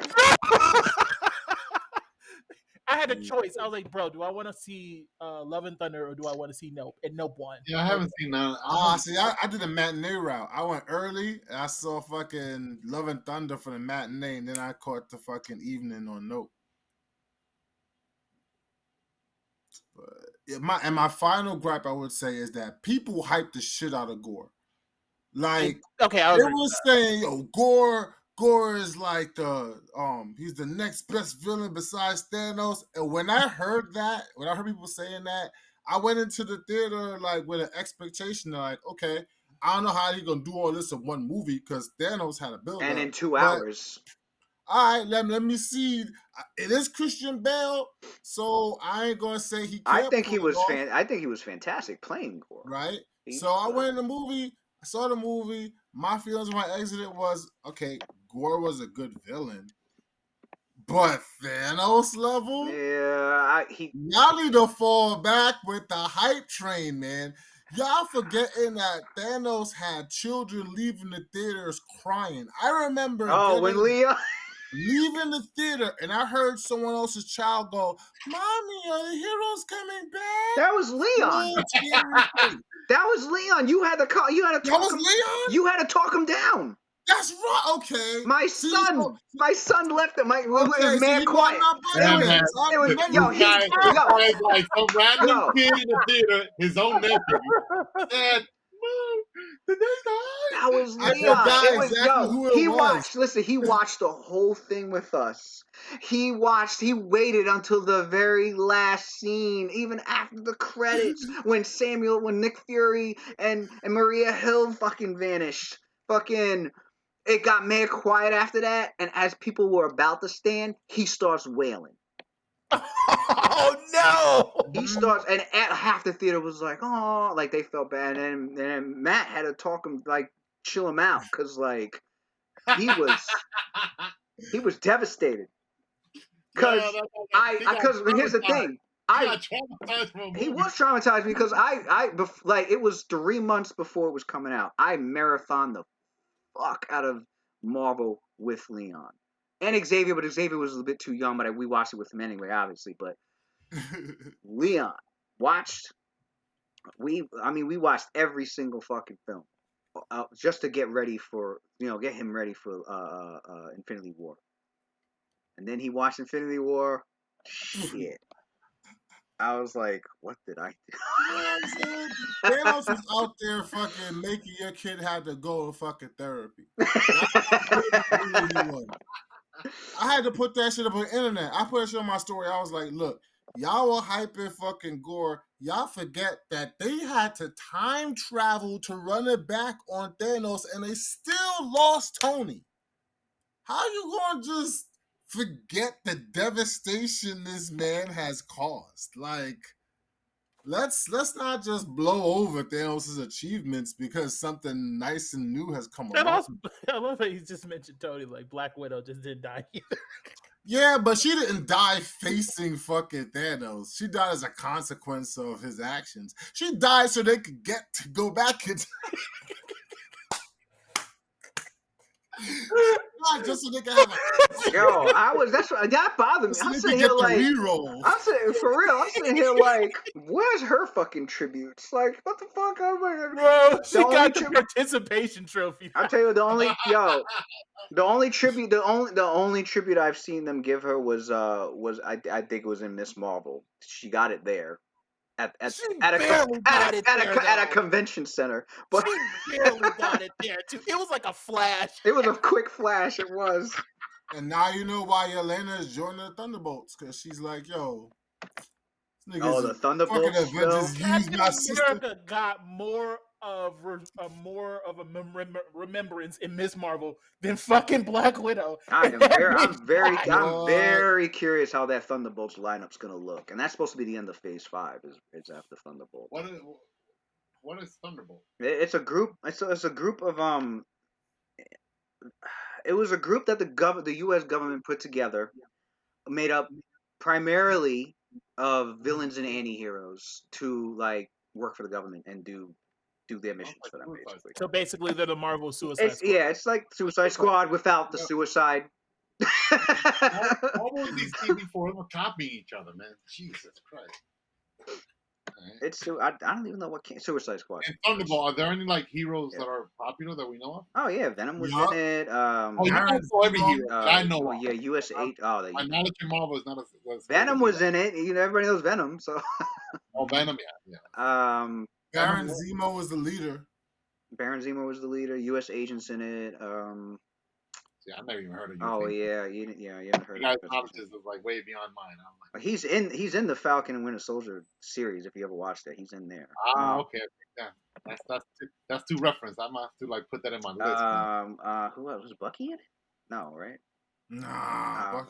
Speaker 3: I had a choice. I was like, bro, do I want to see Love and Thunder or do I want to see Nope? And Nope won.
Speaker 1: Yeah, I haven't seen that.
Speaker 4: See, I did a matinee route. I went early and I saw fucking Love and Thunder for the matinee, and then I caught the fucking evening on Nope. But my final gripe I would say is that people hype the shit out of Gore. Like,
Speaker 3: okay,
Speaker 4: they were saying, yo, Gore is like he's the next best villain besides Thanos. And when I heard people saying that, I went into the theater like with an expectation of like, okay, I don't know how he's gonna do all this in one movie because Thanos had a build
Speaker 2: and in 2 hours.
Speaker 4: All right, let me see. It is Christian Bale, so I ain't gonna say he can't.
Speaker 2: I think he was fantastic playing Gore.
Speaker 4: Right. So I went in the movie. I saw the movie. My feelings when I exited was, okay, Gore was a good villain, but Thanos level, y'all need to fall back with the hype train, man. Y'all forgetting that Thanos had children leaving the theaters crying. I remember.
Speaker 2: When Leon
Speaker 4: leaving the theater, and I heard someone else's child go, "Mommy, are the heroes coming back?"
Speaker 2: That was Leon. That was Leon. You had to talk him.
Speaker 4: Leon?
Speaker 2: You had to talk him down.
Speaker 4: That's right. Okay.
Speaker 2: My son left him. It was mad quiet.
Speaker 1: Like some random kid in the theater, his own nephew, said, "Mom, did they die?"
Speaker 2: That was Leon.
Speaker 4: He watched.
Speaker 2: Listen, he watched the whole thing with us. He waited until the very last scene, even after the credits, when Nick Fury and Maria Hill fucking vanished. Fucking, it got mad quiet after that, and as people were about to stand, he starts wailing.
Speaker 5: Oh no!
Speaker 2: He starts, and at half the theater was like, oh, like they felt bad, and then Matt had to talk him, like, chill him out, because like he was devastated. Because here's the thing, he was traumatized because it was 3 months before it was coming out. I marathoned the fuck out of Marvel with Leon and Xavier, but Xavier was a bit too young, but we watched it with him anyway, obviously. But Leon we watched every single fucking film just to get him ready for Infinity War. And then he watched Infinity War. Shit. I was like, what did I do?
Speaker 4: Thanos was out there fucking making your kid have to go to fucking therapy. he won. I had to put that shit up on the internet. I put that shit on my story. I was like, look, y'all were hyping fucking Gore. Y'all forget that they had to time travel to run it back on Thanos, and they still lost Tony. How you gonna just forget the devastation this man has caused? Like, let's not just blow over Thanos' achievements because something nice and new has come along.
Speaker 5: I love that you just mentioned Tony. Like Black Widow just didn't die either.
Speaker 4: Yeah, but she didn't die facing fucking Thanos. She died as a consequence of his actions. She died so they could get to go back in time. Not just so they could have a
Speaker 2: Yo, that bothered me.
Speaker 4: so
Speaker 2: I'm
Speaker 4: they
Speaker 2: sitting
Speaker 4: could
Speaker 2: here
Speaker 4: get the
Speaker 2: like,
Speaker 4: reroll.
Speaker 2: I'm sitting here like, where's her fucking tributes? Like, what the fuck?
Speaker 5: Bro, she got the participation trophy.
Speaker 2: I'll tell you the only tribute I've seen them give her was I think it was in Miss Marvel. She got it there. At a convention center, but
Speaker 5: she barely got it there too. It was like a flash.
Speaker 2: It was a quick flash. It was.
Speaker 4: And now you know why Yelena is joining the Thunderbolts, because she's like, yo,
Speaker 2: the Thunderbolts.
Speaker 5: Captain America got more of a remembrance in Miss Marvel than fucking Black Widow.
Speaker 2: I'm very curious how that Thunderbolts lineup's gonna look, and that's supposed to be the end of Phase 5. Is after Thunderbolt.
Speaker 1: What is Thunderbolt?
Speaker 2: It's a group. It's a group of It was a group that the U.S. government put together, made up primarily of villains and anti-heroes to like work for the government and do their missions for them. Basically.
Speaker 5: So basically, they're the Marvel Suicide Squad.
Speaker 2: Yeah, it's like Suicide Squad without the suicide.
Speaker 1: All of these TV forums were copying each other, man. Jesus Christ.
Speaker 2: Right. I don't even know what Suicide Squad.
Speaker 1: And Thunderbolt, are there any like heroes that are popular that we know of?
Speaker 2: Oh yeah, Venom was in it.
Speaker 1: You don't know every hero. I know.
Speaker 2: Oh yeah, US 8. Oh,
Speaker 1: my knowledge of Marvel is not as
Speaker 2: Venom was in it. You know, everybody knows Venom. So.
Speaker 1: Venom, yeah.
Speaker 4: Baron Zemo was the leader.
Speaker 2: Baron Zemo was the leader. U.S. agents in it.
Speaker 1: Yeah, I never even heard of you.
Speaker 2: Oh yeah, you haven't heard.
Speaker 1: Guy's knowledge is like way beyond mine. I'm like,
Speaker 2: he's in the Falcon and Winter Soldier series. If you ever watched that, he's in there.
Speaker 1: Okay, yeah, that's too reference. I might have to like put that in my list.
Speaker 2: Who else was Bucky in it? No, right?
Speaker 4: Nah,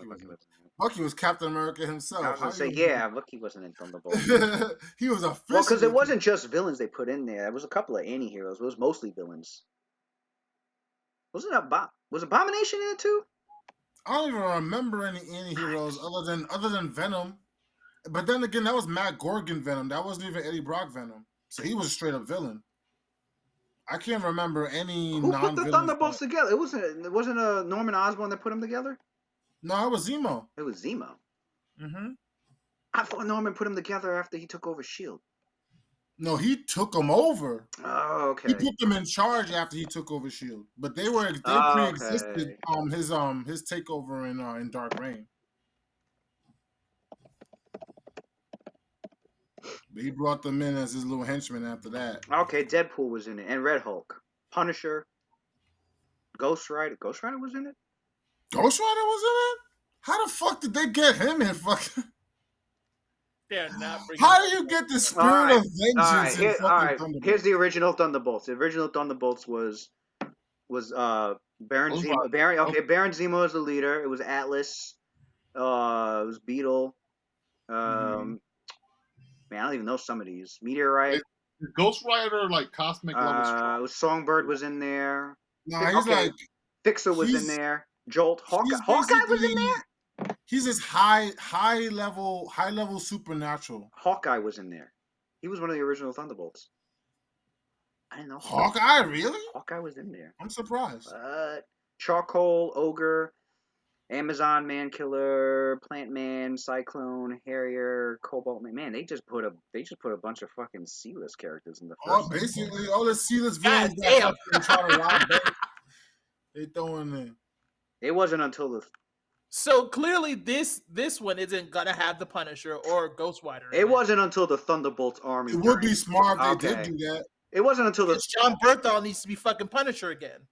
Speaker 4: Bucky was Captain America himself.
Speaker 2: I was gonna say, Bucky wasn't in Thunderbolt.
Speaker 4: He was
Speaker 2: well, because it wasn't just villains they put in there. There was a couple of anti-heroes. It was mostly villains. Was Abomination in it too?
Speaker 4: I don't even remember any anti-heroes other than Venom. But then again, that was Matt Gorgon Venom. That wasn't even Eddie Brock Venom. So he was a straight up villain. I can't remember any.
Speaker 2: Who put the Thunderbolts together? It wasn't a Norman Osborn that put them together.
Speaker 4: No, it was Zemo.
Speaker 2: It was Zemo.
Speaker 5: Mm-hmm.
Speaker 2: I thought Norman put them together after he took over S.H.I.E.L.D.
Speaker 4: No, he took them over.
Speaker 2: Oh, okay.
Speaker 4: He put them in charge after he took over S.H.I.E.L.D. But they pre-existed his takeover in Dark Reign. But he brought them in as his little henchmen after that.
Speaker 2: Okay, Deadpool was in it, and Red Hulk, Punisher, Ghost Rider. Ghost Rider was in it.
Speaker 4: Ghost Rider was in it. How the fuck did they get him in fucking?
Speaker 5: They're not.
Speaker 4: How do you get the spirit of vengeance?
Speaker 2: All right. Here's the original Thunderbolts. The original Thunderbolts was Baron Zemo. Baron Zemo was the leader. It was Atlas. It was Beetle. Man, I don't even know some of these. Meteorite.
Speaker 1: Is Ghost Rider like cosmic level?
Speaker 2: Songbird was in there.
Speaker 4: No, he's like
Speaker 2: Fixer was in there. Jolt. Hawkeye was in there.
Speaker 4: He's this high level supernatural.
Speaker 2: Hawkeye was in there. He was one of the original Thunderbolts. I didn't know.
Speaker 4: Hawkeye, really?
Speaker 2: Hawkeye was in there.
Speaker 4: I'm surprised.
Speaker 2: Charcoal, Ogre, Amazon Man Killer, Plant Man, Cyclone, Harrier, Cobalt Man. Man, they just put a bunch of fucking C-list characters in the first.
Speaker 4: Basically all the C-list villains that try to rob banks, they throw in there.
Speaker 2: It wasn't until the.
Speaker 5: So clearly, this one isn't gonna have the Punisher or Ghost Rider.
Speaker 2: It wasn't until the Thunderbolts army.
Speaker 4: It would be smart if they did do that.
Speaker 2: It wasn't until
Speaker 5: John Berthal needs to be fucking Punisher again.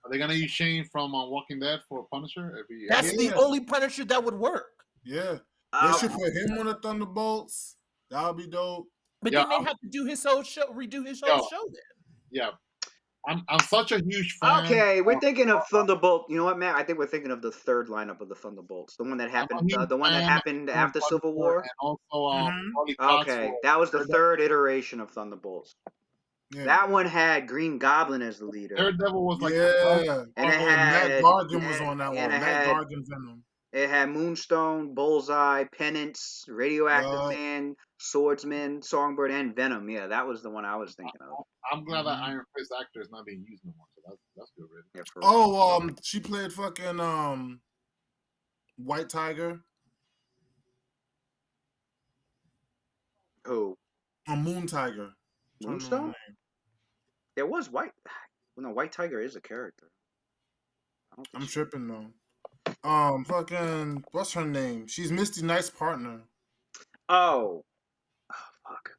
Speaker 1: Are they gonna use Shane from Walking Dead for Punisher?
Speaker 3: That's the
Speaker 4: Yeah.
Speaker 3: only Punisher that would work.
Speaker 4: Yeah. They should put him on the Thunderbolts. That would be dope.
Speaker 3: But
Speaker 1: Yeah,
Speaker 3: then they have to do his whole show, redo his whole
Speaker 1: yo,
Speaker 3: show. Then
Speaker 1: yeah. I'm such a huge fan.
Speaker 2: Okay, we're thinking of Thunderbolt. You know what, Matt? I think we're thinking of the third lineup of the Thunderbolts, the one that
Speaker 1: I'm a
Speaker 2: happened,
Speaker 1: huge
Speaker 2: the one that
Speaker 1: fan of
Speaker 2: happened
Speaker 1: Aaron
Speaker 2: after Civil
Speaker 1: Punisher
Speaker 2: War.
Speaker 1: and also
Speaker 4: Mhm.
Speaker 1: Charlie Cox
Speaker 2: Okay,
Speaker 1: for
Speaker 2: that was the
Speaker 1: Daredevil.
Speaker 2: third iteration of Thunderbolts.
Speaker 4: Yeah.
Speaker 2: That one had Green Goblin as the leader,
Speaker 1: Daredevil was like
Speaker 4: Yeah.
Speaker 2: and it
Speaker 4: Matt
Speaker 2: had
Speaker 4: Gargan was on that
Speaker 2: and
Speaker 4: one. Matt Gargan Venom.
Speaker 2: it had Moonstone, Bullseye, Penance, Radioactive
Speaker 4: Yeah.
Speaker 2: Man, Swordsman, Songbird, and Venom. Yeah, that was the one I was thinking of.
Speaker 1: I'm glad that
Speaker 4: Mhm.
Speaker 1: Iron Fist actor is not being used no more. So that's good, really.
Speaker 2: Yeah, for real.
Speaker 4: Oh, she played fucking White Tiger
Speaker 2: Who?
Speaker 4: or Moon Tiger. Trying to remember
Speaker 2: Moonstone?
Speaker 4: her name.
Speaker 2: There was White. Well, no, White Tiger is a character. I don't think
Speaker 4: I'm
Speaker 2: she.
Speaker 4: tripping though. Fucking what's her name? She's Misty Knight's partner.
Speaker 2: Oh, fuck.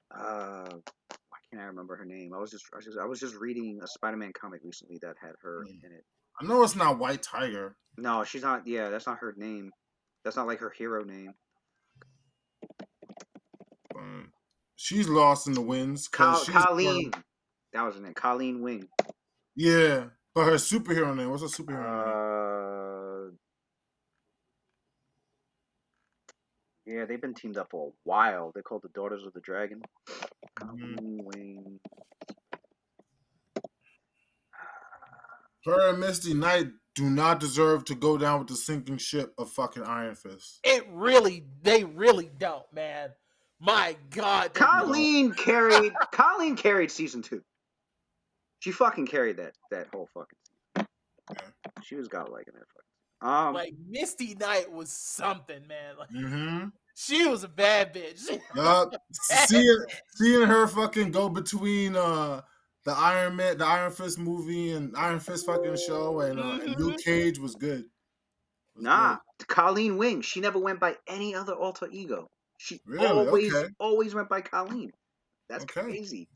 Speaker 2: Why can't I remember her name? I was just reading a Spider-Man comic recently that had her in it.
Speaker 4: I know it's not White Tiger.
Speaker 2: No, she's not. Yeah, that's not her name. That's not like her hero name.
Speaker 4: She's lost in the winds because she's
Speaker 2: Colleen. That was her name. Colleen Wing.
Speaker 4: yeah. But her superhero name, what's her superhero name?
Speaker 2: Yeah, they've been teamed up for a while. They're called the Daughters of the Dragon.
Speaker 4: Mhm.
Speaker 2: Wing.
Speaker 4: Her and Misty Knight do not deserve to go down with the sinking ship of fucking Iron Fist.
Speaker 3: they really don't, man. My God, they don't.
Speaker 2: Colleen carried season 2. She fucking carried that whole fucking season.
Speaker 4: Yeah.
Speaker 2: She was godlike in that fucking.
Speaker 3: Like Misty Knight was something, man. Like
Speaker 4: She
Speaker 3: was a bad bitch.
Speaker 4: Yup. Seeing her fucking go between the Iron Fist movie and Iron Fist fucking show and Luke Cage was good.
Speaker 2: Nah, Colleen Wing. She never went by any other alter ego. She
Speaker 4: Really?
Speaker 2: always went by Colleen. That's
Speaker 4: Okay.
Speaker 2: crazy.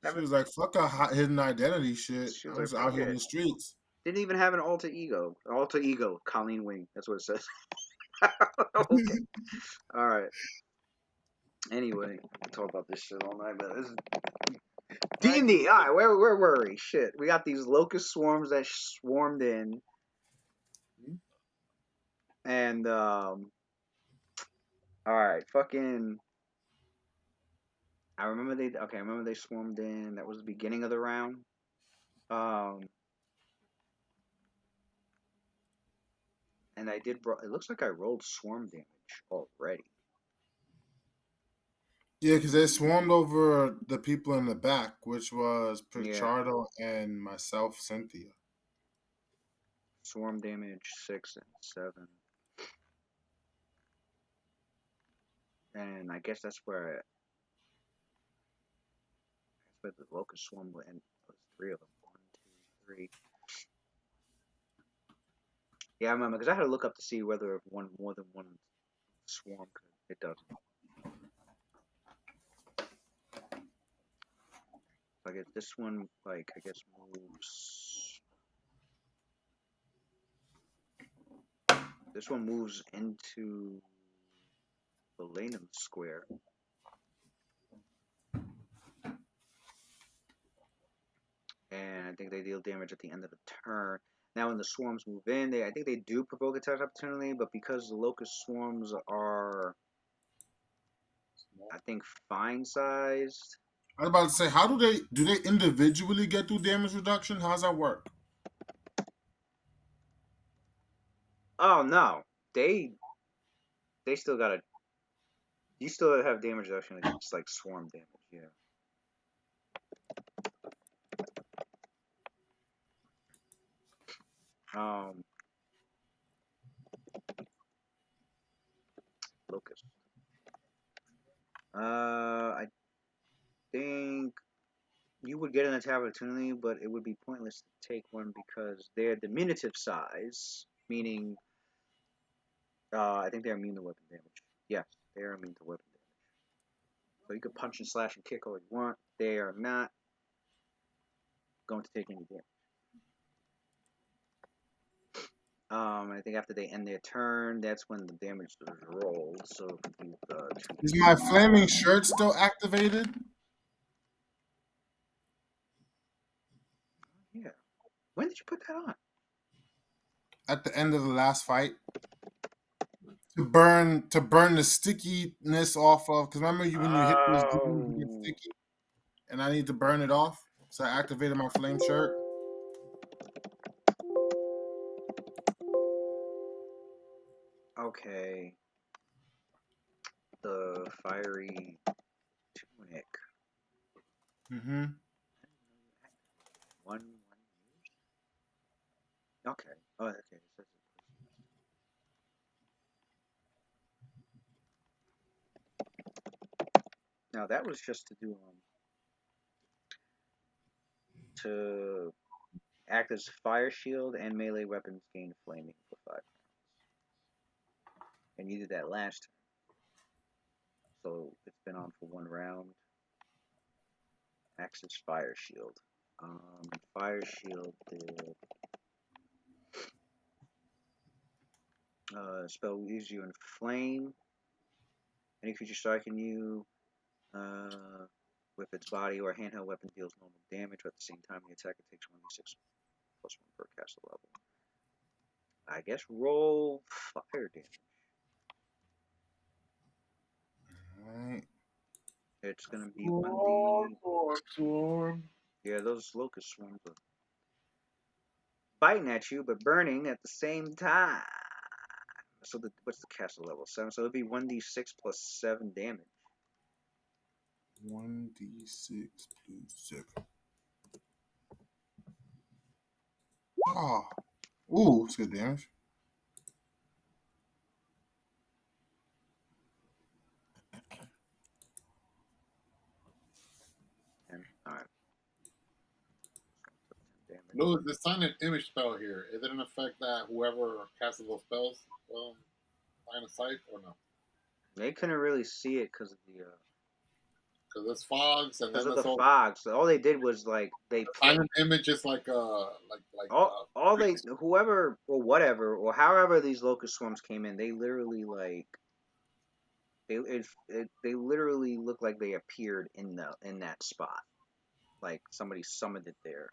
Speaker 4: She was like, fuck a hidden identity shit.
Speaker 2: She was
Speaker 4: I'm just
Speaker 2: like,
Speaker 4: out
Speaker 2: fuck
Speaker 4: here in
Speaker 2: it.
Speaker 4: the streets.
Speaker 2: Didn't even have an alter ego. Alter ego, Colleen Wing. That's what it says. Okay. All right. Anyway, we'll talk about this shit all night, but this is D&D. All right, where were we? Shit, we got these locust swarms that swarmed in, and all right, fucking. I remember they swarmed in. That was the beginning of the round. And I did. It looks like I rolled swarm damage already.
Speaker 4: Yeah, because they swarmed over the people in the back, which was Pichardo and myself, Cynthia.
Speaker 2: Swarm damage 6 and 7. And I guess that's where the locust swarm went. And there's 3 of them. 1, 2, 3. Yeah, I remember because I had to look up to see whether more than one swarm could. It doesn't. I guess this one, moves. This one moves into the Lanham Square. And I think they deal damage at the end of the turn. Now, when the swarms move in, I think they do provoke attack opportunity, but because the locust swarms are, I think, fine-sized.
Speaker 4: I was about to say, how do they individually get through damage reduction? How does that work?
Speaker 2: Oh no, they still gotta. You still have damage reduction against like swarm damage, yeah. Locust. I think you would get an attack opportunity, but it would be pointless to take one because they're diminutive size, meaning I think they're immune to weapon damage. Yes, they are immune to weapon damage. So you could punch and slash and kick all you want. They are not going to take any damage. I think after they end their turn, that's when the damage is rolled. So if you
Speaker 4: Is my flaming shirt still activated?
Speaker 2: yeah. When did you put that on?
Speaker 4: At the end of the last fight. To burn the stickiness off of, because remember when you hit those demons you get sticky, and I need to burn it off, so I activated my flame shirt.
Speaker 2: Okay. The fiery tunic.
Speaker 4: Mm-hmm.
Speaker 2: One use. Okay. Oh, okay. It says it. Now that was just to do to act as fire shield and melee weapons gain flaming for 5 rounds. And you did that last turn. So it's been on for 1 round. Acts as fire shield. Fire shield did spell leaves you in flame. Any creature striking you with its body or handheld weapon deals normal damage, but at the same time the attacker takes 1d6 plus 1 per caster level. I guess roll fire damage.
Speaker 4: Alright.
Speaker 2: It's gonna be 1d.
Speaker 1: Swarm.
Speaker 2: Yeah, those locust swarms are biting at you, but burning at the same time. So what's the caster level? 7. So it'd be 1d6 plus 7 damage.
Speaker 4: 1d6 plus 7. Oh. Ooh, it's good damage.
Speaker 2: And alright.
Speaker 1: Louis, the silent image spell here, is it an effect that whoever casts those spells line of sight or no?
Speaker 2: They couldn't really see it because of the
Speaker 1: Because there's fogs and then
Speaker 2: because of
Speaker 1: there's
Speaker 2: the
Speaker 1: all
Speaker 2: fog. So all they did was like they
Speaker 1: the silent image is like
Speaker 2: all they whoever or whatever or however these locust swarms came in, they literally like they literally look like they appeared in that spot, like somebody summoned it there.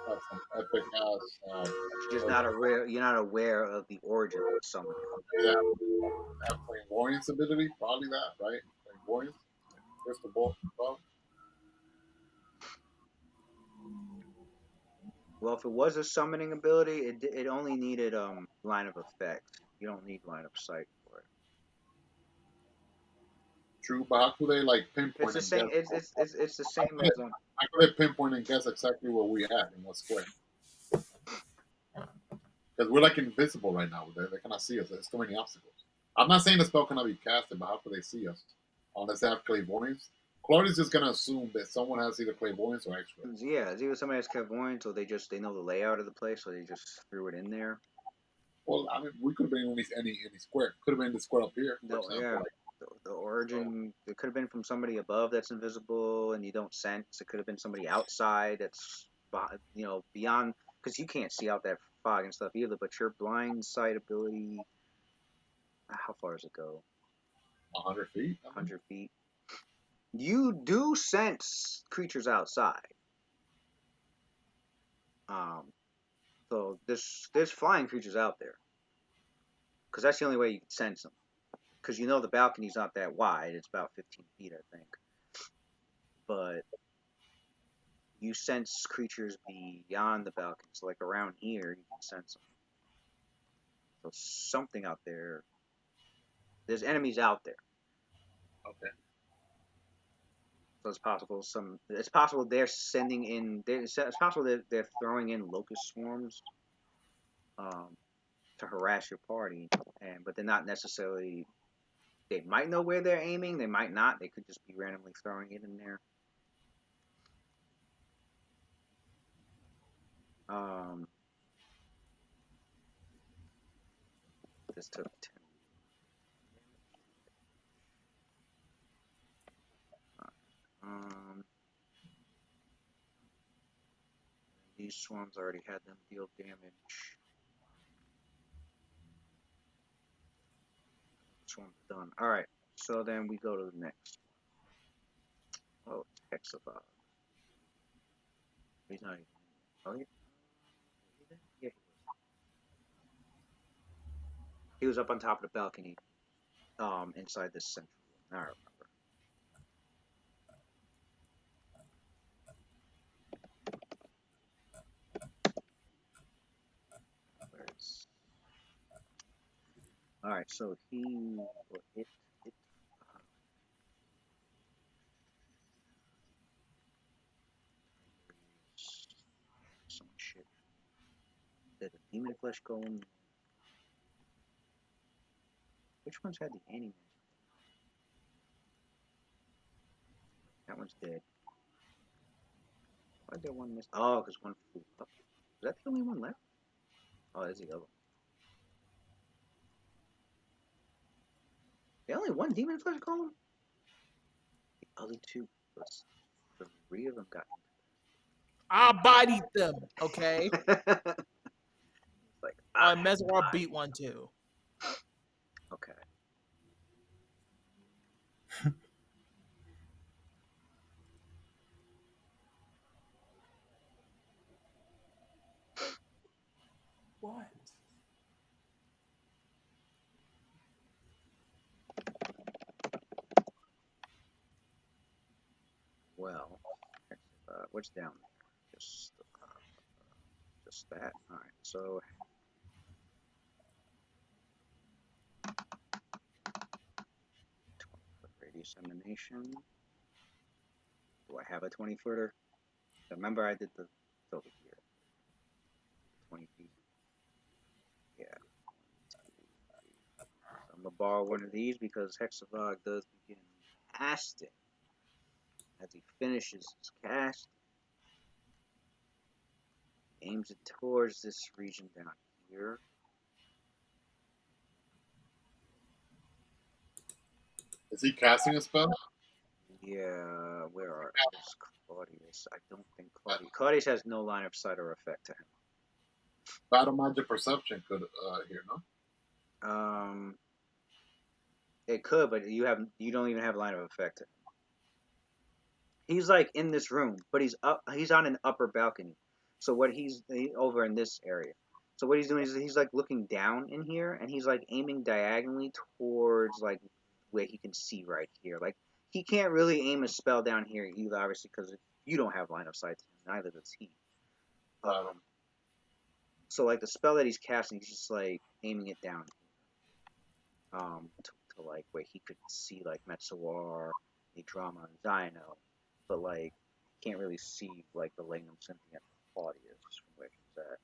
Speaker 1: that's some epic ass.
Speaker 2: You're not aware of the origin of the summoning.
Speaker 1: That clairvoyance ability, probably that, right? Clairvoyance, crystal ball.
Speaker 2: Well, if it was a summoning ability, it only needed line of effect. You don't need line of sight for it.
Speaker 1: True, but how could they like
Speaker 2: It's
Speaker 1: pinpoint
Speaker 2: the
Speaker 1: and
Speaker 2: same.
Speaker 1: guess?
Speaker 2: It's the same
Speaker 1: How
Speaker 2: as
Speaker 1: could they pinpoint and guess exactly where we at in what square? Because we're like invisible right now. They cannot see us. There's too many obstacles. I'm not saying the spell cannot be casted, but how could they see us? Unless they have clairvoyance. Claudia's just gonna assume that someone has either clairvoyance or X-ray.
Speaker 2: Yeah, it's either somebody has clairvoyance or they know the layout of the place, so they just threw it in there.
Speaker 1: Well, I mean, we could have been in any square. Could have been the square up here, for
Speaker 2: No,
Speaker 1: example.
Speaker 2: yeah.
Speaker 1: Like,
Speaker 2: The origin, it could have been from somebody above that's invisible and you don't sense. It could have been somebody outside that's beyond, because you can't see out that fog and stuff either. But your blind sight ability, how far does it go?
Speaker 1: 100 feet.
Speaker 2: 100 feet. You do sense creatures outside. So there's flying creatures out there, because that's the only way you can sense them. Because the balcony's not that wide; it's about 15 feet, I think. But you sense creatures beyond the balcony, so like around here, you can sense them. So something out there. There's enemies out there.
Speaker 1: Okay.
Speaker 2: So it's possible they're sending in. It's possible they're throwing in locust swarms, to harass your party, but they're not necessarily. They might know where they're aiming. They might not. They could just be randomly throwing it in there. This took 10. These swarms already had them deal damage. Swarm's done. Alright, so then we go to the next one. Oh, it's Hexavog. He's not even in there. Oh, yeah. Yeah, he was up on top of the balcony, inside this central room. I remember. Where's... Alright, so he... Or it some shit. Did a demon flesh golem? Which one's had the anti-magic? That one's dead. Why is there one missing? Oh, because one flew up. Is that the only one left? Oh, there's the other one. The only one demon flesh golem? The other two. The three of them got
Speaker 5: I bodied them, okay?
Speaker 2: like,
Speaker 5: I Meswar beat one too.
Speaker 2: okay.
Speaker 3: What?
Speaker 2: Well, what's down there? Just that. All right. So 20-foot radius emanation. Do I have a 20-footer? Remember, I did the over here. 20 feet. Yeah. I'm gonna borrow one of these because Hexavog does begin casting as he finishes his cast. Aims it towards this region down here.
Speaker 1: Is he casting a spell?
Speaker 2: Yeah, where's Claudius? I don't think Claudius has no line of sight or effect to him.
Speaker 1: Battle magic perception could here, no?
Speaker 2: It could, but you don't even have line of effect to him. He's like in this room, but he's on an upper balcony. So what he's over in this area. So what he's doing is he's like looking down in here, and he's like aiming diagonally towards like where he can see right here. Like he can't really aim a spell down here either, obviously, because you don't have line of sight to him. Neither does he. So like the spell that he's casting, he's just like aiming it down, to like where he could see like Metzawar, Drama, and Zino, but like can't really see like the Langham Cynthia Claudius from where he's at.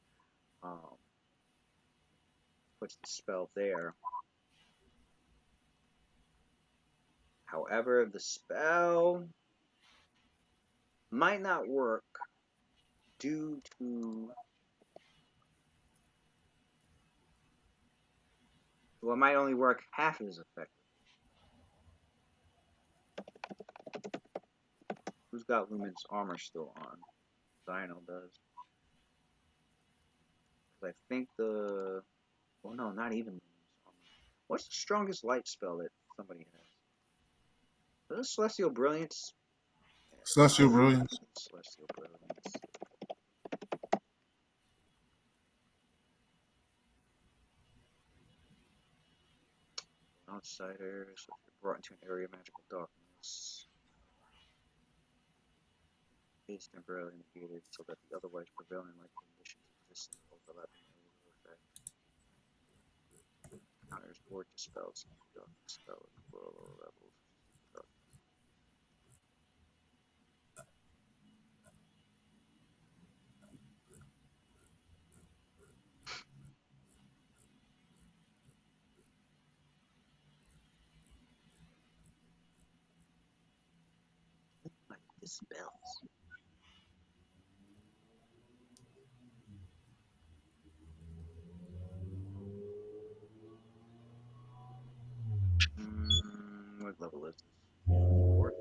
Speaker 2: Puts the spell there. However, the spell might not work due to, well, it might only work half as effective. Who's got Lumen's armor still on? Zino does. Because I think the... Well, no, not even Lumen's armor. What's the strongest light spell that somebody has? Is it Celestial Brilliance?
Speaker 4: Celestial Brilliance.
Speaker 2: Celestial Brilliance. Outsiders, so if you're brought into an area of magical darkness, is temporarily negated so that the otherwise prevailing light conditions exist in the overlapping area of effect. Counters or dispels darkness spell at lower levels. Like dispels. What level is this? 4?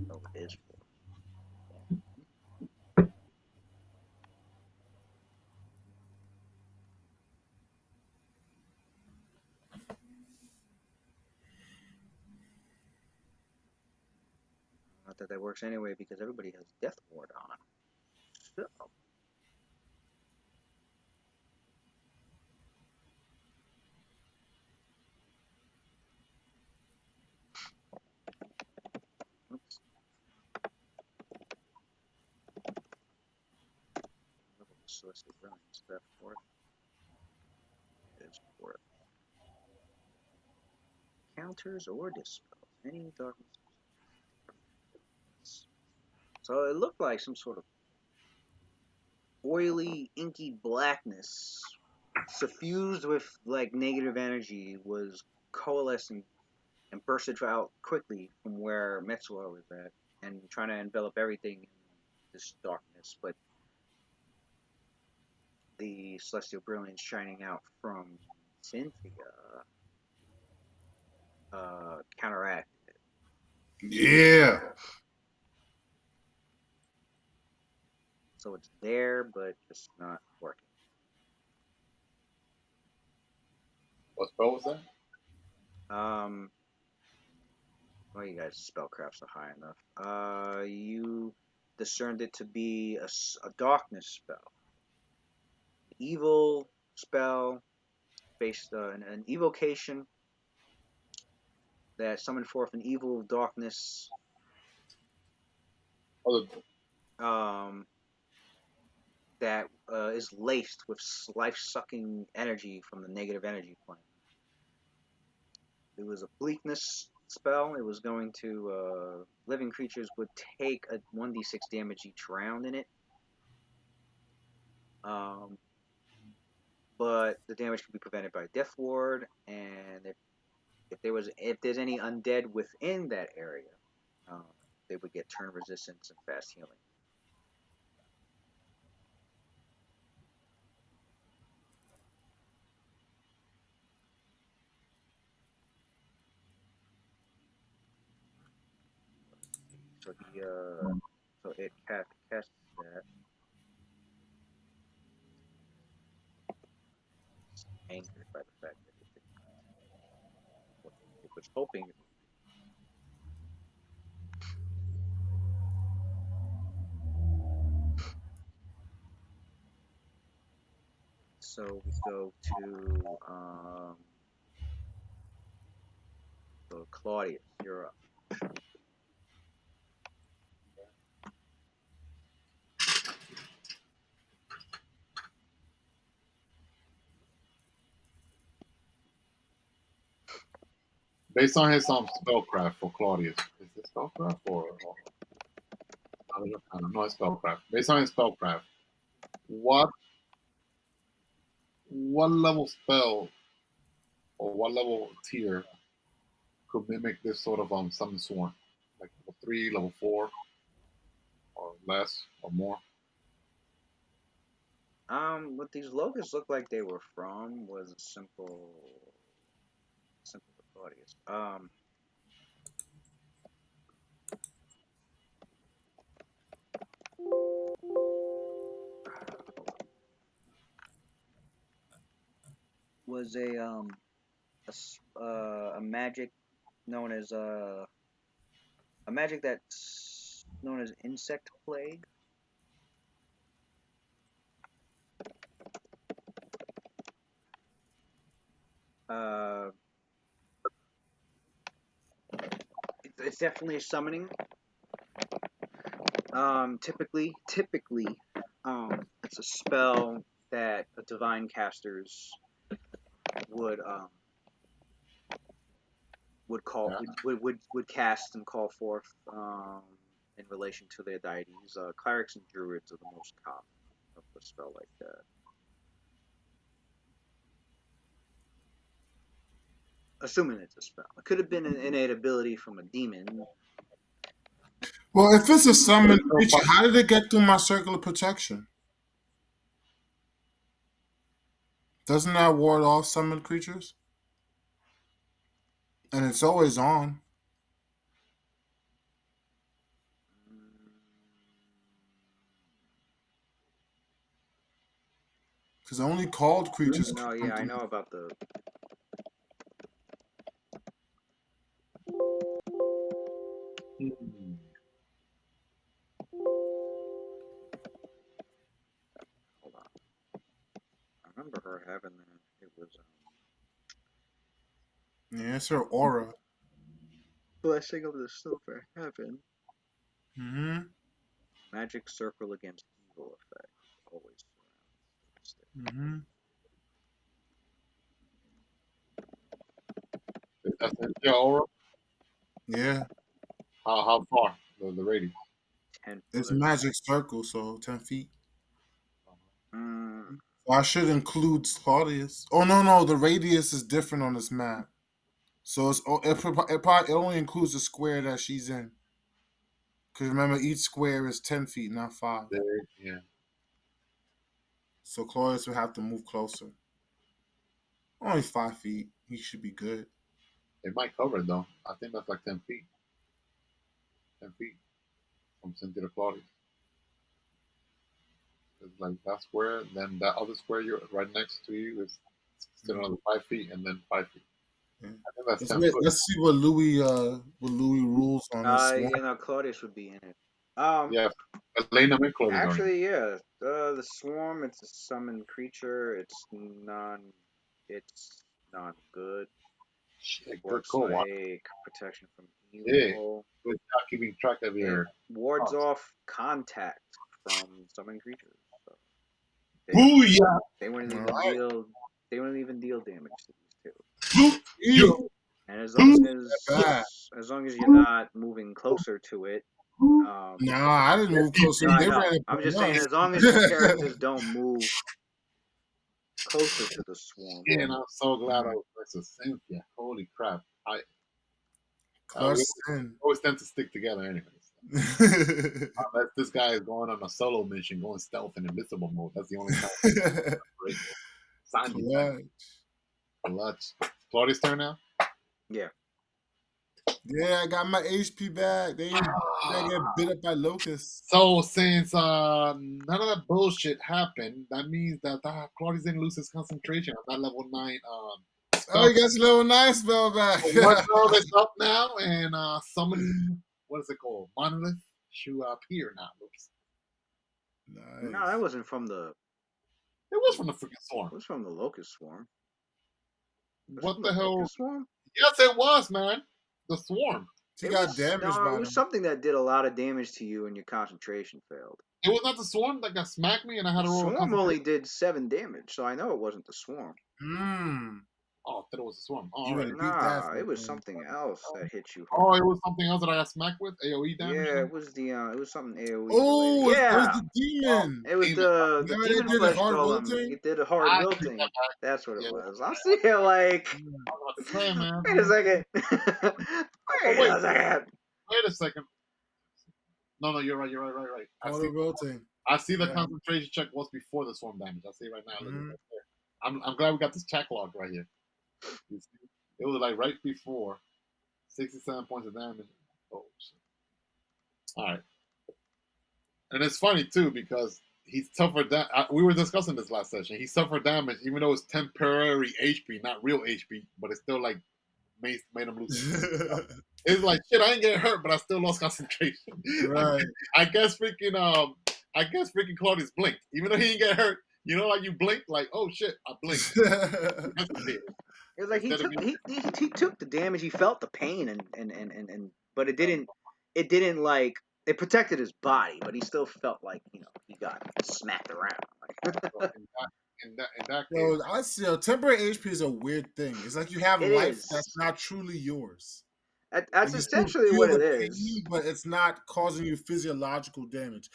Speaker 2: Oh, it is 4. that works anyway because everybody has Death Ward on. So. Oops. Level of Celestial Brilliance. Death Ward is worth counters or dispels any darkness. So it looked like some sort of oily, inky blackness suffused with like negative energy was coalescing and bursted out quickly from where Metsuo was at and trying to envelop everything in this darkness, but the celestial brilliance shining out from Cynthia counteracted it.
Speaker 4: Yeah.
Speaker 2: So it's there, but just not working.
Speaker 1: What spell was that?
Speaker 2: Well, you guys spellcrafts are high enough. You discerned it to be a darkness spell, evil spell based on an evocation that summoned forth an evil darkness.
Speaker 1: Oh,
Speaker 2: That is laced with life-sucking energy from the negative energy plane. It was a bleakness spell. It was going to living creatures would take a 1d6 damage each round in it. But the damage can be prevented by Death Ward, and if there's any undead within that area, they would get turn resistance and fast healing. So it casts that. It's angered by the fact that it was hoping. So we go to Claudius. You're up.
Speaker 1: based on his spellcraft for Claudius. Is it spellcraft or I don't know. It's spellcraft. Based on his spellcraft, what level spell or what level tier could mimic this sort of summon sworn, like level 3, level 4, or less or more?
Speaker 2: What these locusts looked like they were from was a simple Claudius. Was a magic known as a magic that's known as insect plague. It's definitely a summoning. Typically, it's a spell that divine casters would call
Speaker 1: Yeah.
Speaker 2: would cast and call forth in relation to their deities. Clerics and druids are the most common of a spell like that. Assuming it's a spell, it could have been an innate ability from a demon.
Speaker 4: Well, if it's a summoned creature, how did it get through my circle of protection? Doesn't that ward off summoned creatures? And it's always on. Because only called creatures.
Speaker 2: No, yeah, I know about the.
Speaker 1: Hmm.
Speaker 2: Silver Heaven. Then it was
Speaker 4: Yeah, it's her aura.
Speaker 2: Blessing of the Silver Heaven.
Speaker 4: Mm-hmm.
Speaker 2: Magic circle against evil effect. Always surrounds.
Speaker 4: Mm-hmm.
Speaker 1: That's Cynthia aura.
Speaker 4: Yeah.
Speaker 1: How far the radius?
Speaker 2: 10
Speaker 4: It's
Speaker 2: foot.
Speaker 4: magic circle, so 10 feet.
Speaker 2: Mm,
Speaker 4: So I should include Claudius. Oh no, the radius is different on this map. So it only includes the square that she's in. Because remember, each square is 10 feet, not 5.
Speaker 1: Yeah.
Speaker 4: So Claudius would have to move closer. Only 5 feet. He should be good.
Speaker 1: It might cover it though. I think that's like 10 feet. 10 feet from Cynthia to Claudius. It's like that square, then that other square you're right next to you is still another 5 feet, and then 5 feet.
Speaker 4: Yeah.
Speaker 1: I think that's 10 foot.
Speaker 4: Let's see what Louis rules on this one.
Speaker 2: Claudius would be in it.
Speaker 1: Yeah, Elena and Claudius are in it.
Speaker 2: Actually, yeah. The swarm. It's a summoned creature. It's non good.
Speaker 1: Shit, good
Speaker 2: Works
Speaker 1: call. Wow.
Speaker 2: like protection from
Speaker 1: Yeah,
Speaker 2: evil.
Speaker 1: good job keeping track of
Speaker 2: It
Speaker 1: your.
Speaker 2: wards
Speaker 1: Oh.
Speaker 2: off contact from summoned creatures. So
Speaker 1: Booyah!
Speaker 2: they wouldn't even
Speaker 4: Alright.
Speaker 2: deal. They wouldn't even deal damage to these
Speaker 1: Booyah!
Speaker 2: two. And as long as you're not moving closer to it.
Speaker 4: Nah, I didn't move closer.
Speaker 2: No, I
Speaker 4: They
Speaker 2: know.
Speaker 4: ran it
Speaker 2: I'm
Speaker 4: by
Speaker 2: just saying,
Speaker 4: us.
Speaker 2: as long as your characters don't move closer to the swarm.
Speaker 1: Yeah, and I'm so glad I was next to Cynthia. Holy crap! We always tend to stick together, anyways. Unless this guy is going on a solo mission, going stealth and invisible mode. That's the only time. Sandy. Clutch. Claudia's turn now?
Speaker 2: Yeah.
Speaker 4: Yeah, I got my HP back. They get bit up by locusts.
Speaker 1: So since none of that bullshit happened, that means that Claudius didn't lose his concentration on that level 9 spell.
Speaker 4: Oh, he gets level 9 spell back.
Speaker 1: One spell is up now, and summon, what is it called? Monolith should appear now. Oops.
Speaker 4: Nice.
Speaker 2: No, that wasn't from the.
Speaker 1: It was from the freaking swarm.
Speaker 2: It was from the locust swarm.
Speaker 1: What the hell?
Speaker 2: Swarm?
Speaker 1: Yes, it was, man. The swarm.
Speaker 4: He got damaged by
Speaker 2: it was
Speaker 4: them.
Speaker 2: something that did a lot of damage to you and your concentration failed.
Speaker 1: It was not the swarm that got smacked me and I had to roll.
Speaker 2: The swarm only did 7 damage, so I know it wasn't the swarm.
Speaker 1: Oh, I thought it was the swarm.
Speaker 2: Oh, nah, it was something else that hit you.
Speaker 1: Oh, it was something else that I got smacked with? AoE damage?
Speaker 2: Yeah, it was something AoE.
Speaker 4: Oh,
Speaker 2: yeah.
Speaker 4: it was the demon.
Speaker 2: It was the demon flesh golem. It did a hard wilting. That's what it was. I'm sitting like,
Speaker 1: wait
Speaker 2: a second.
Speaker 1: Wait a second. No, you're right. I see the concentration check was before the swarm damage. I see it right now. Look at that there. I'm glad we got this check log right here. It was like right before 67 points of damage. Oh shit. All right. And it's funny too because he suffered that. We were discussing this last session. He suffered damage even though it's temporary HP, not real HP, but it's still like made him lose. It's like shit. I didn't get hurt, but I still lost concentration.
Speaker 4: Right.
Speaker 1: I guess freaking Claudius blinked, even though he didn't get hurt. You know, like you blink, like oh shit, I blinked.
Speaker 2: It was like he took the damage, he felt the pain, and but it didn't like it protected his body, but he still felt like he got smacked around.
Speaker 1: In that case,
Speaker 4: so I see. Temporary HP is a weird thing. It's like you have life that's not truly yours.
Speaker 2: That's essentially what it is.
Speaker 4: But it's not causing you physiological damage.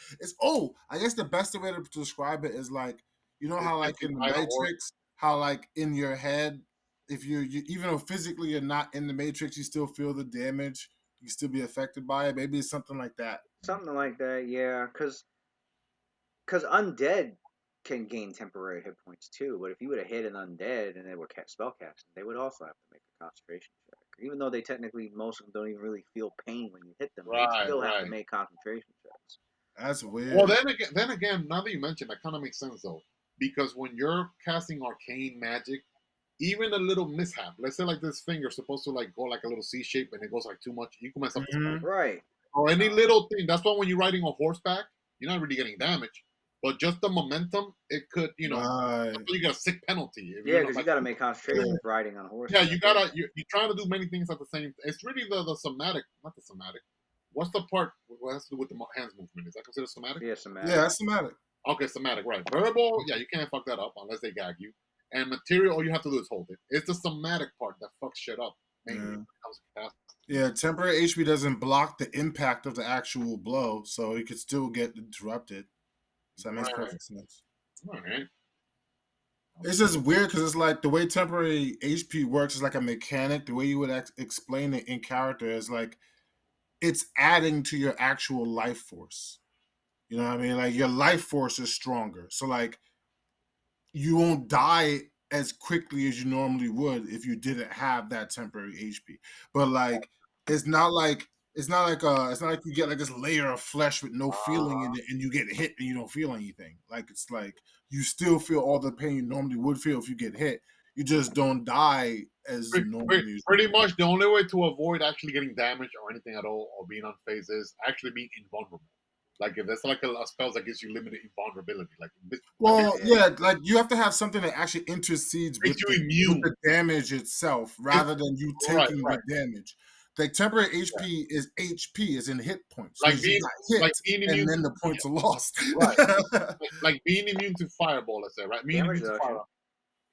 Speaker 4: I guess the best way to describe it is like, you know how like in the Matrix, how like in your head, if you even though physically you're not in the Matrix, you still feel the damage. You still be affected by it. Maybe it's something like that.
Speaker 2: Something like that, yeah. Because undead can gain temporary hit points too. But if you would have hit an undead and they were spellcasting, they would also have to make a concentration check. Even though they technically, most of them don't even really feel pain when you hit them, they still have to make concentration checks.
Speaker 4: That's weird.
Speaker 1: Well, then again, now that you mention, that kind of makes sense though, because when you're casting arcane magic, even a little mishap, let's say like this finger is supposed to like go like a little C shape and it goes like too much, you can mess up the spell.
Speaker 2: Right.
Speaker 1: Or any little thing. That's why when you're riding a horseback, you're not really getting damage. but just the momentum, it could,
Speaker 4: Right.
Speaker 1: you got a sick penalty if
Speaker 2: Yeah,
Speaker 1: you're
Speaker 2: because you
Speaker 1: like,
Speaker 2: got to make concentration with riding on horses.
Speaker 1: yeah, you gotta, you're trying to do many things at the same. It's really the somatic, not the somatic. What's the part what has to do with the hands movement? Is that considered somatic?
Speaker 2: Yeah,
Speaker 4: Yeah,
Speaker 2: somatic.
Speaker 4: that's somatic.
Speaker 1: Okay, somatic, right. Verbal, yeah, you can't fuck that up unless they gag you. And material, all you have to do is hold it. It's the somatic part that fucks shit up mainly when it comes to casting.
Speaker 4: Yeah, temporary HP doesn't block the impact of the actual blow, so it could still get interrupted. So that makes perfect sense.
Speaker 1: All right.
Speaker 4: It's just weird because it's like the way temporary HP works is like a mechanic. The way you would explain it in character is like it's adding to your actual life force. You know what I mean? Like your life force is stronger. So like you won't die as quickly as you normally would if you didn't have that temporary HP. But like it's not like you get like this layer of flesh with no feeling in it and you get hit and you don't feel anything. Like it's like you still feel all the pain you normally would feel if you get hit. You just don't die as normally.
Speaker 1: Pretty much the only way to avoid actually getting damaged or anything at all or being unfazed is actually being invulnerable. Like if there's like a spell that gives you limited invulnerability, like
Speaker 4: like you have to have something that actually intercedes with the damage itself, rather than you taking the damage. Like temporary HP is HP, is in hit points. So
Speaker 1: like being immune,
Speaker 4: and then the points are lost.
Speaker 1: Right. like being immune to fireball, let's say, right?
Speaker 2: Damage reduction.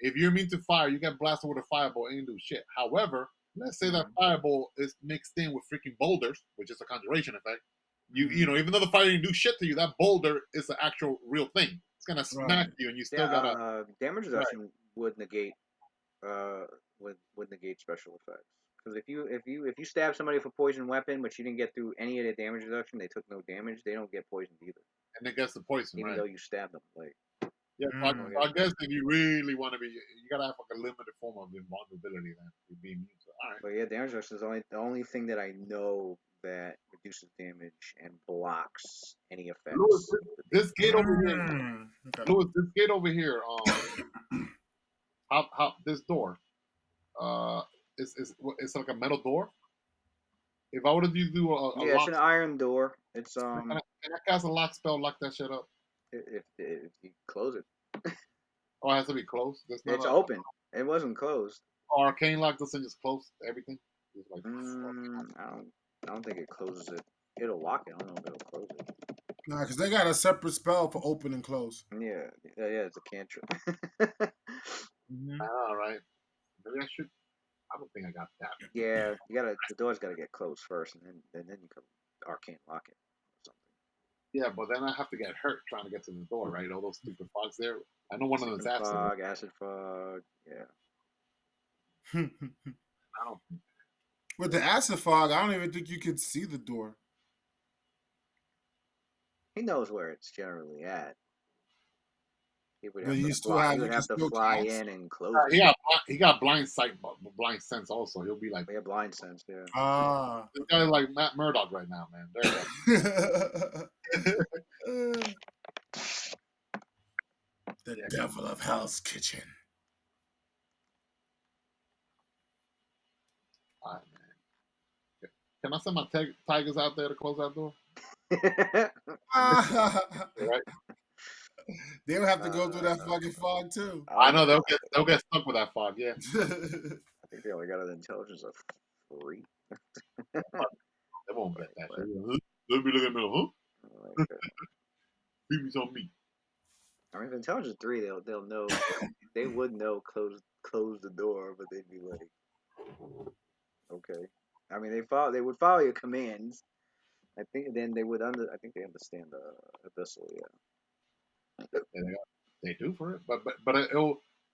Speaker 1: If you're immune to fire, you get blasted with a fireball and you do shit. However, let's say that fireball is mixed in with freaking boulders, which is a conjuration effect. You know, even though the fire didn't do shit to you, that boulder is an actual real thing. It's gonna smack you, and you still gotta.
Speaker 2: Damage reduction would negate would negate special effects. Because if you stab somebody with a poison weapon, but you didn't get through any of the damage reduction, they took no damage. They don't get poisoned either.
Speaker 1: And it gets the poison,
Speaker 2: even though you stabbed them. Like
Speaker 1: yeah, so I guess if you really want to be, you gotta have like a limited form of invulnerability then to be immune to. All right.
Speaker 2: But yeah, damage reduction is the only thing that I know that reduces damage and blocks any effects.
Speaker 1: Louis, this gate over here. Louis, this gate over here. How this door? It's like a metal door. If I were to do a
Speaker 2: yeah, it's an iron door. It's
Speaker 1: Can I cast a lock spell, lock that shit up?
Speaker 2: If you close it.
Speaker 1: Oh, it has to be closed.
Speaker 2: It's open. It wasn't closed.
Speaker 1: Oh, arcane lock doesn't just close everything. It's like,
Speaker 2: I don't think it closes it. It'll lock it. I don't know if it'll close it.
Speaker 4: Nah, because they got a separate spell for open and close.
Speaker 2: Yeah, it's a cantrip.
Speaker 1: All right. Maybe I should. I don't think I got that.
Speaker 2: Yeah, the door's gotta get closed first, and then you can arcane lock it or something.
Speaker 1: Yeah, but then I have to get hurt trying to get to the door, right? All those stupid fogs there. I know one of them is acid.
Speaker 2: Acid fog, yeah.
Speaker 1: I don't.
Speaker 4: With the acid fog, I don't even think you could see the door.
Speaker 2: He knows where it's generally at. He would
Speaker 4: have
Speaker 2: to fly in and close it.
Speaker 1: He got blind sight, blind sense also. He'll be like,
Speaker 2: yeah, blind sense, yeah.
Speaker 1: This guy is like Matt Murdock right now, man.
Speaker 4: The devil of Hell's Kitchen.
Speaker 1: All right, man. Can I send my tigers out there to close that door?
Speaker 4: Right. They'll have to go through that fucking fog too.
Speaker 1: I know they'll get stuck with that fog. Yeah.
Speaker 2: I think they only got an intelligence of 3.
Speaker 1: They won't bet that shit. They'll be looking at me, huh? People's on me.
Speaker 2: I mean, if intelligence 3, they'll know. They would know close the door, but they'd be like, okay. I mean, they would follow your commands. I think then they would I think they understand the abyssal, yeah.
Speaker 1: They do for it, but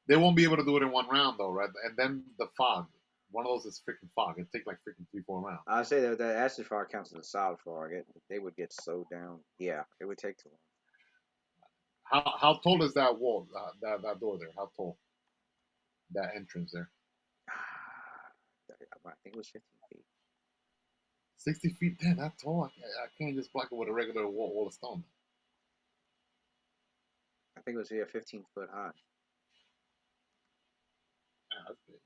Speaker 1: they won't be able to do it in one round though, right? And then the fog, one of those is freaking fog. It take like freaking 3-4 rounds.
Speaker 2: I'd say that acid fog counts as a solid fog. They would get so down. Yeah, it would take too
Speaker 1: long. How tall is that wall? That door there? How tall? That entrance there?
Speaker 2: I think it was 15 feet.
Speaker 1: 60 feet? Damn, that tall. I can't just block it with a regular wall of stone.
Speaker 2: I think it was 15 foot high.
Speaker 1: Yeah, that's big.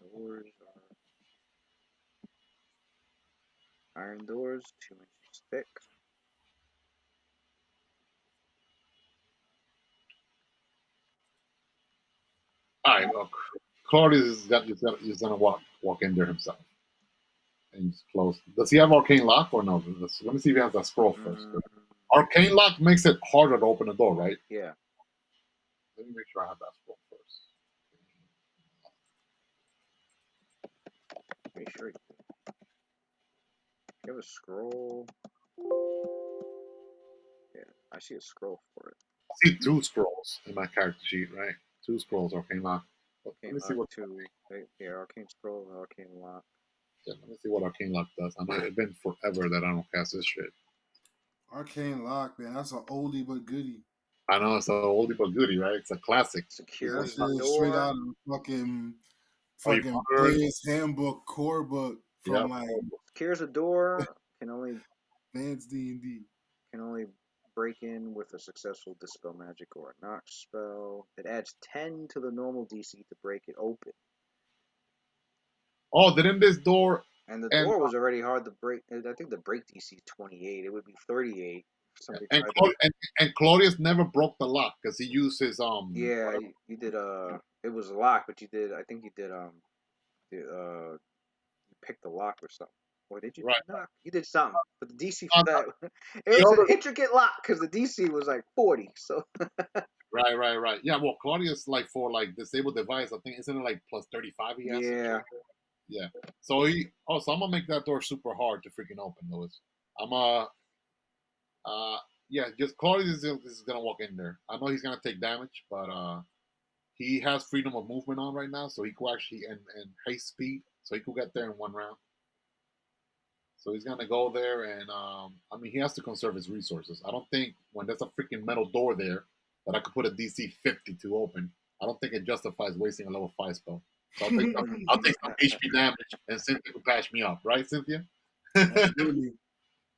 Speaker 2: Doors are iron doors, 2 inches thick.
Speaker 1: All right, look. Claudius is gonna walk in there himself. And he's close. Does he have arcane lock or no? Let me see if he has that scroll first. Arcane lock makes it harder to open the door, right?
Speaker 2: Yeah.
Speaker 1: Let me make sure I have that scroll first.
Speaker 2: Pretty sure you do. You have a scroll. Yeah, I see a scroll for it.
Speaker 1: I see 2 scrolls in my character sheet, right? 2 scrolls, arcane lock. Let me see what
Speaker 2: 2. Yeah, arcane scroll, arcane lock.
Speaker 1: Yeah, let me see what arcane lock does. I know it's been forever that I don't cast this shit.
Speaker 4: Arcane lock, man, that's an oldie but goodie.
Speaker 1: I know it's an oldie but goodie, right? It's a classic.
Speaker 2: Secures
Speaker 4: that
Speaker 2: the
Speaker 4: shit straight
Speaker 2: door.
Speaker 4: out of the
Speaker 1: Oh, you
Speaker 4: fucking
Speaker 1: heard?
Speaker 4: player's handbook core book from like
Speaker 2: Secures the door. Can only
Speaker 4: Advanced D&D.
Speaker 2: can only break in with a successful dispel magic or a knock spell. It adds 10 to the normal DC to break it open.
Speaker 1: Oh, didn't this door
Speaker 2: And the
Speaker 1: and
Speaker 2: door was already hard to break. I think the break DC is 28. It would be 38 if somebody
Speaker 1: and,
Speaker 2: tried
Speaker 1: Claudius, and Claudius never broke the lock because he used his
Speaker 2: Yeah,
Speaker 1: whatever.
Speaker 2: you did it was a lock, but you did I think you did you picked the lock or something. Or did you do
Speaker 1: Right.
Speaker 2: knock? You did something. But the DC
Speaker 1: No,
Speaker 2: for that it
Speaker 1: the
Speaker 2: was an
Speaker 1: other
Speaker 2: intricate lock because the DC was like 40. So
Speaker 1: right. Yeah, well Claudius like for like disabled device, I think isn't it like plus 35 he has some
Speaker 2: yeah.
Speaker 1: shit? Yeah. So I'm gonna make that door super hard to freaking open, Lewis. I'm yeah, just Claudius is gonna walk in there. I know he's gonna take damage, but he has freedom of movement on right now, so he could actually and haste speed, so he could get there in 1 round. So he's gonna go there, and I mean he has to conserve his resources. I don't think when there's a freaking metal door there that I could put a DC 50 to open. I don't think it justifies wasting a level 5 spell. So I'll take some HP damage, and Cynthia can patch me up, right, Cynthia?
Speaker 4: Absolutely.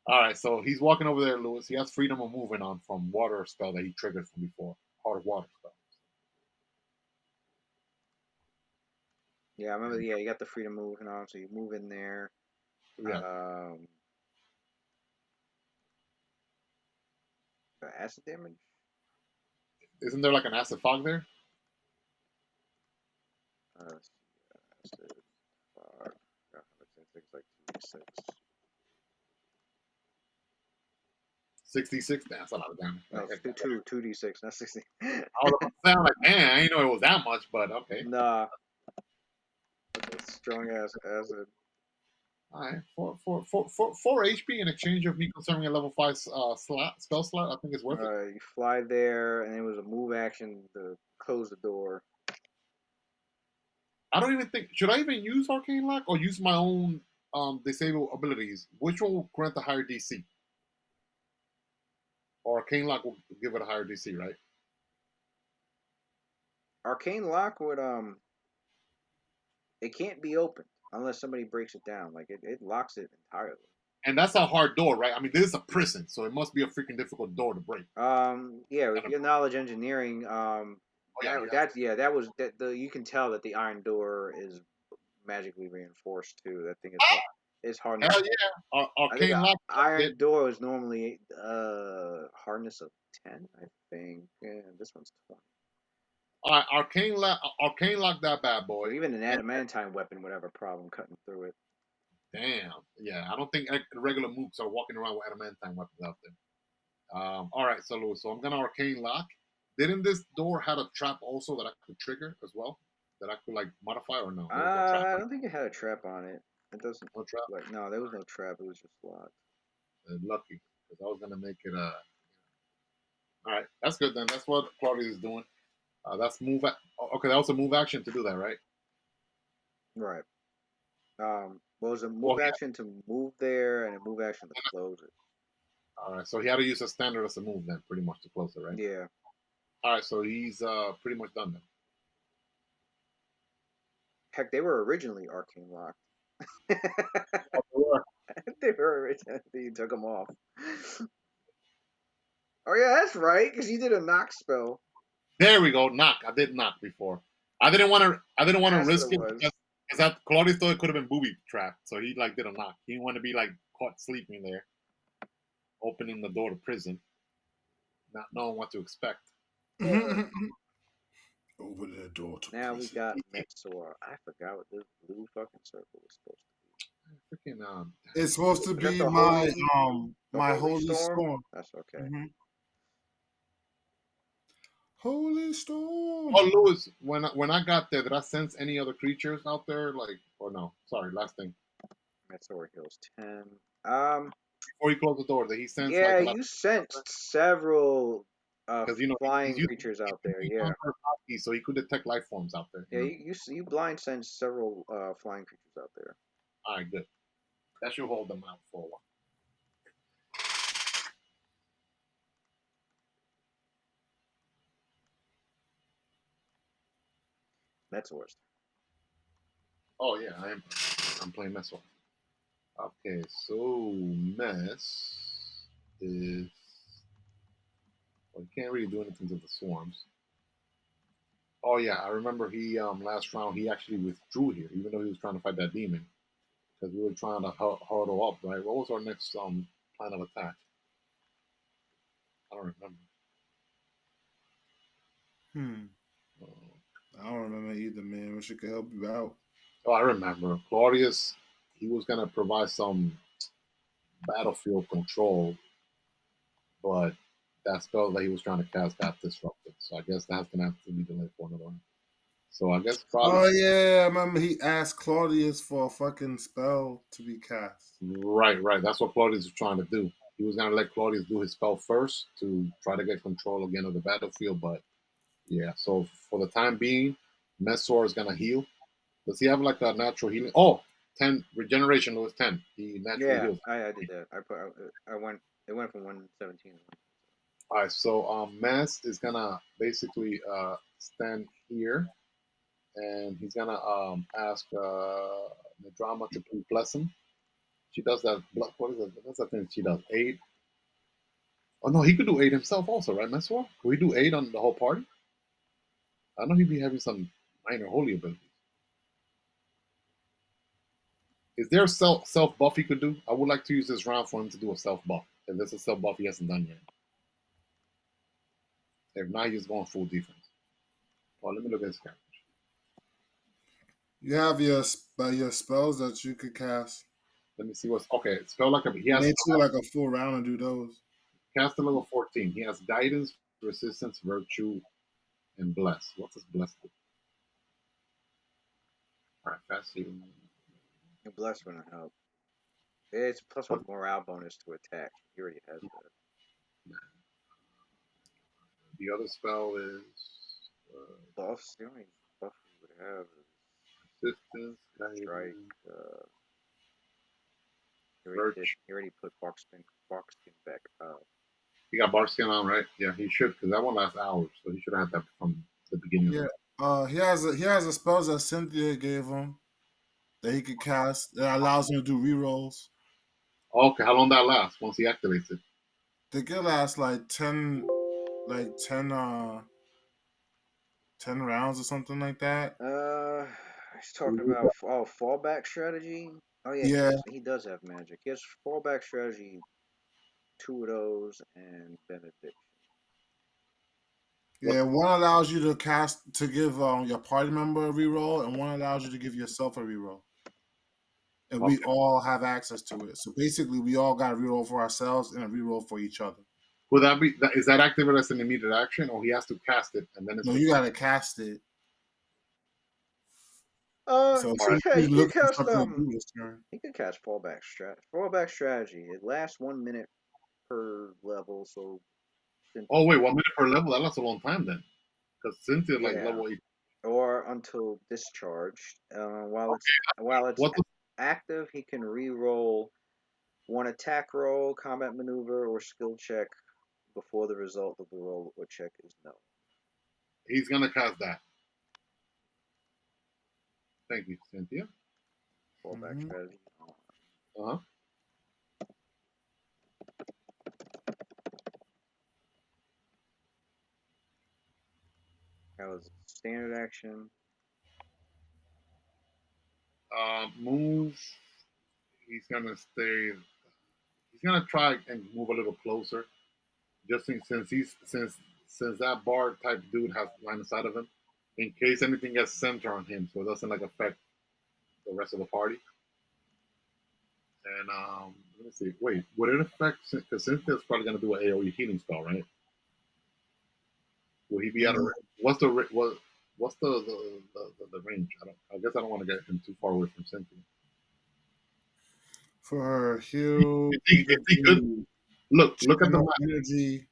Speaker 1: All right, so he's walking over there, Lewis. He has freedom of movement on from water spell that he triggered from before, hard water spell.
Speaker 2: Yeah, I remember you got the freedom moving on, so you move in there.
Speaker 1: Yeah.
Speaker 2: Acid damage?
Speaker 1: Isn't there like an acid fog there?
Speaker 2: Acid fog. I think it's like 2d6.
Speaker 1: 66? That's a lot of damage.
Speaker 2: No, it's 2d6, not 60.
Speaker 1: I was about to sound like, man, I didn't know it was that much, but okay.
Speaker 2: Nah. Strong ass acid.
Speaker 1: All right, four HP in exchange of me conserving a level 5 spell slot. I think it's worth it.
Speaker 2: You fly there, and it was a move action to close the door.
Speaker 1: I don't even think should I even use Arcane Lock or use my own disable abilities. Which one will grant a higher DC? Or Arcane Lock will give it a higher DC, right?
Speaker 2: Arcane Lock would it can't be opened unless somebody breaks it down. Like it locks it entirely.
Speaker 1: And that's a hard door, right? I mean, this is a prison, so it must be a freaking difficult door to break.
Speaker 2: Yeah, with your knowledge engineering, that was you can tell that the iron door is magically reinforced too. That thing is hard.
Speaker 1: Hell yeah! Arcane Lock.
Speaker 2: Iron door is normally hardness of 10, I think. Yeah, this one's 20.
Speaker 1: Arcane Lock that bad boy.
Speaker 2: So even an adamantine weapon would have a problem cutting through it.
Speaker 1: Damn. Yeah, I don't think regular mooks are walking around with adamantine weapons out there. All right, so Louis, so I'm gonna Arcane Lock. Didn't this door have a trap also that I could trigger as well? That I could like modify or no?
Speaker 2: I don't think it had a trap on it. It doesn't.
Speaker 1: No trap.
Speaker 2: Like no, there was no trap. It was just locked.
Speaker 1: Lucky, because I was gonna make it. All right, that's good then. That's what Claudius is doing. That's move. Okay, that was a move action to do that, right?
Speaker 2: Right. What was a move action to move there and a move action to close it?
Speaker 1: All right, so he had to use a standard as a move then, pretty much to close it, right?
Speaker 2: Yeah.
Speaker 1: All right, so he's pretty much done then.
Speaker 2: Heck, they were originally arcane locked.
Speaker 1: Oh,
Speaker 2: They were originally. You took them off. Oh yeah, that's right. Because you did a knock spell.
Speaker 1: there we go. Knock. I did knock before. I didn't want to. I didn't want to
Speaker 2: That's
Speaker 1: risk
Speaker 2: what
Speaker 1: it
Speaker 2: it was.
Speaker 1: because that Claudius thought it could have been booby trapped, so he like did a knock. He didn't want to be like caught sleeping there, opening the door to prison, not knowing what to expect.
Speaker 4: Open the door to
Speaker 2: Now we
Speaker 4: prison.
Speaker 2: got Metsor. I forgot what this blue fucking circle was supposed to be.
Speaker 1: Freaking
Speaker 4: It's supposed to
Speaker 2: Is that
Speaker 4: be
Speaker 2: the
Speaker 4: my
Speaker 2: holy, the
Speaker 4: my
Speaker 2: holy
Speaker 4: holy
Speaker 2: storm?
Speaker 4: storm.
Speaker 2: That's okay.
Speaker 4: Mm-hmm. Holy storm.
Speaker 1: Oh, Lewis, when I got there, did I sense any other creatures out there? Like, or no? Sorry, last thing.
Speaker 2: Metsor heals 10.
Speaker 1: Before he closed the door, did he sense
Speaker 2: Yeah,
Speaker 1: like a lot?
Speaker 2: you sensed several
Speaker 1: Because you know
Speaker 2: flying creatures out there.
Speaker 1: he's
Speaker 2: Yeah.
Speaker 1: on Earth, so he could detect life forms out there.
Speaker 2: Yeah, you blind sense several flying creatures out there.
Speaker 1: All right, good. That should hold them out for a while.
Speaker 2: Metsor's.
Speaker 1: Oh yeah, I'm playing mess one. Okay, so mess is well, you can't really do anything to the swarms. Oh yeah, I remember he last round he actually withdrew here, even though he was trying to fight that demon because we were trying to huddle up. Right? What was our next plan of attack? I don't remember. Uh,
Speaker 4: I don't remember either, man. Wish I could help you out.
Speaker 1: Oh, I remember. Claudius, he was gonna provide some battlefield control, but that spell that he was trying to cast got disrupted. So I guess that's gonna have to be delayed for another one. So I guess probably
Speaker 4: Oh yeah, I remember he asked Claudius for a fucking spell to be cast.
Speaker 1: right. That's what Claudius was trying to do. He was gonna let Claudius do his spell first to try to get control again of the battlefield, but yeah. So for the time being, Messor is gonna heal. Does he have like a natural healing? Oh, 10 regeneration was 10. He naturally
Speaker 2: Yeah,
Speaker 1: heals.
Speaker 2: I did that. I went. It went from 117 to 1.
Speaker 1: All right, so Mass is gonna basically stand here, and he's gonna ask the drama to please bless him. She does that. What is that? That's the thing she does. Aid. Oh no, he could do aid himself also, right, Meswell? Could we do aid on the whole party? I know he'd be having some minor holy abilities. Is there a self buff he could do? I would like to use this round for him to do a self buff. If there's a self buff he hasn't done yet. If not, he's going full defense. Oh, let me look at his character.
Speaker 4: You have your spells that you could cast.
Speaker 1: Let me see what's okay. Spell like he has
Speaker 4: They took like a full round to do those.
Speaker 1: cast level 14. He has guidance, resistance, virtue, and bless. What's his bless do? All right, fast healing.
Speaker 2: The bless wouldn't help. It's plus one morale bonus to attack. He already has that.
Speaker 1: The other spell is
Speaker 2: Buffs. The only buff he would have is
Speaker 1: resistance,
Speaker 2: strike.
Speaker 1: guidance,
Speaker 2: He already put Barkskin back up.
Speaker 1: He got Barskin on, right? Yeah, he should, because that one lasts hours, so he should have had that from the beginning.
Speaker 4: Yeah. He has a spells that Cynthia gave him that he could cast that allows him to do rerolls.
Speaker 1: Okay, how long that lasts once he activates it?
Speaker 4: They could last like 10 rounds or something like that.
Speaker 2: He's talking about fallback strategy. Oh yeah,
Speaker 4: Yeah.
Speaker 2: he does have magic. He has fallback strategy, 2 of those, and benediction.
Speaker 4: Yeah, one allows you to give your party member a reroll, and one allows you to give yourself a reroll. And we all have access to it. So basically, we all got a reroll for ourselves and a reroll for each other.
Speaker 1: Would that be is that activated as an immediate action, or he has to cast it and then it's
Speaker 4: No, you got to cast it. So
Speaker 2: he could cast
Speaker 4: he
Speaker 2: could cast fallback strategy. It lasts 1 minute per level, so.
Speaker 1: Oh wait, 1 minute per level? That lasts a long time then, because Cynthia like level 8.
Speaker 2: Or until discharged. While it's active, he can re-roll one attack roll, combat maneuver, or skill check before the result of the roll or check is known.
Speaker 1: He's gonna cast that. Thank you, Cynthia.
Speaker 2: Fallback strategy.
Speaker 1: Uh huh.
Speaker 2: That was standard action.
Speaker 1: Move. He's gonna stay. He's gonna try and move a little closer, just since that bar type dude has line of sight of him, in case anything gets center on him, so it doesn't like affect the rest of the party. And let me see. Wait, would it affect? Because Cynthia's probably gonna do an AOE healing spell, right? Will he be at a? What's the what's the range? I guess I don't want to get him too far away from Cynthia.
Speaker 4: For her heal,
Speaker 1: Is he good? Look at the map.
Speaker 4: energy.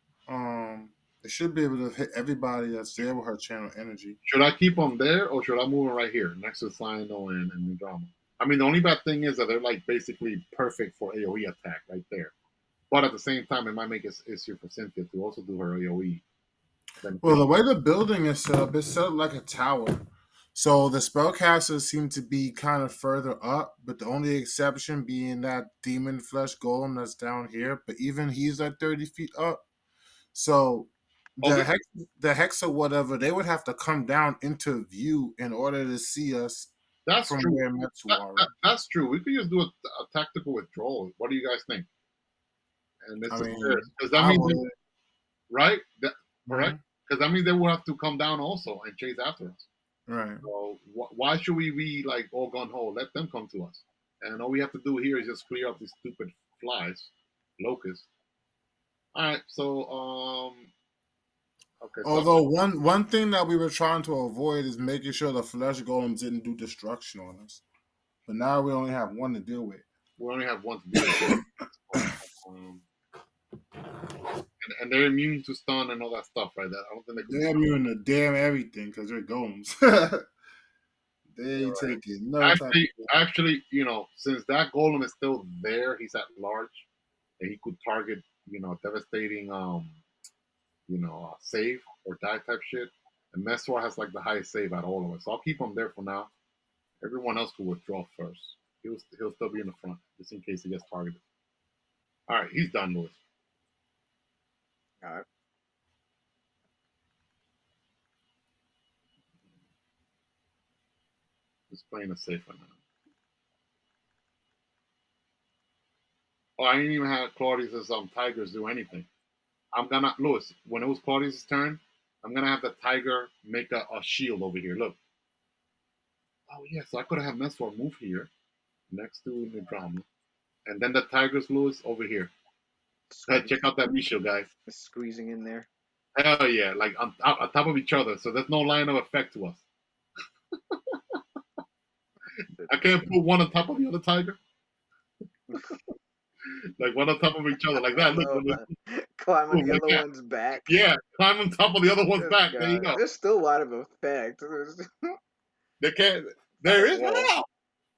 Speaker 4: It should be able to hit everybody that's there with her channel energy.
Speaker 1: Should I keep him there or should I move him right here next to Sino and Drama? I mean, the only bad thing is that they're like basically perfect for AOE attack right there. But at the same time, it might make it easier for Cynthia to also do her AOE.
Speaker 4: Well, the way the building is set up, it's set up like a tower. So the spellcasters seem to be kind of further up, but the only exception being that demon flesh golem that's down here. But even he's like 30 feet up. So the hex or whatever, they would have to come down into view in order to see us.
Speaker 1: That's
Speaker 4: from
Speaker 1: true.
Speaker 4: where
Speaker 1: That's true. We could just do a tactical withdrawal. What do you guys think? And this because that means right, correct? Because that means they will have to come down also and chase after us.
Speaker 4: Right.
Speaker 1: So why should we be like all gun ho? Let them come to us, and all we have to do here is just clear up these stupid flies, locusts. All right, so okay.
Speaker 4: Although one thing that we were trying to avoid is making sure the flesh golems didn't do destruction on us. But now we only have one to deal with.
Speaker 1: We only have one to deal with. And they're immune to stun and all that stuff, right? That I don't think
Speaker 4: they're immune to damn everything because they're golems. They ain't taking no
Speaker 1: actually, since that golem is still there, he's at large, and he could target, devastating, save or die type shit. And Meswar has like the highest save out of all of us, so I'll keep him there for now. Everyone else could withdraw first. He'll still be in the front just in case he gets targeted. All right, he's done, Lewis.
Speaker 2: All right.
Speaker 1: Just playing it safe right now. Oh, I didn't even have Claudius's tigers do anything. I'm gonna Lewis, when it was Claudius's turn, I'm gonna have the tiger make a shield over here. Look. Oh yeah, so I could have Meswar move here next to Nidrama. And then the tigers, Lewis, over here. Check out that shield, guys.
Speaker 2: It's squeezing in there.
Speaker 1: Hell yeah, like on top of each other, so there's no line of effect to us. I can't put one on top of the other tiger. Like one on top of each other, like that. Look,
Speaker 2: climb on the other one's back.
Speaker 1: Yeah, climb on top of the other one's back. There you go.
Speaker 2: There's still a lot of effect.
Speaker 1: They can't. There is now.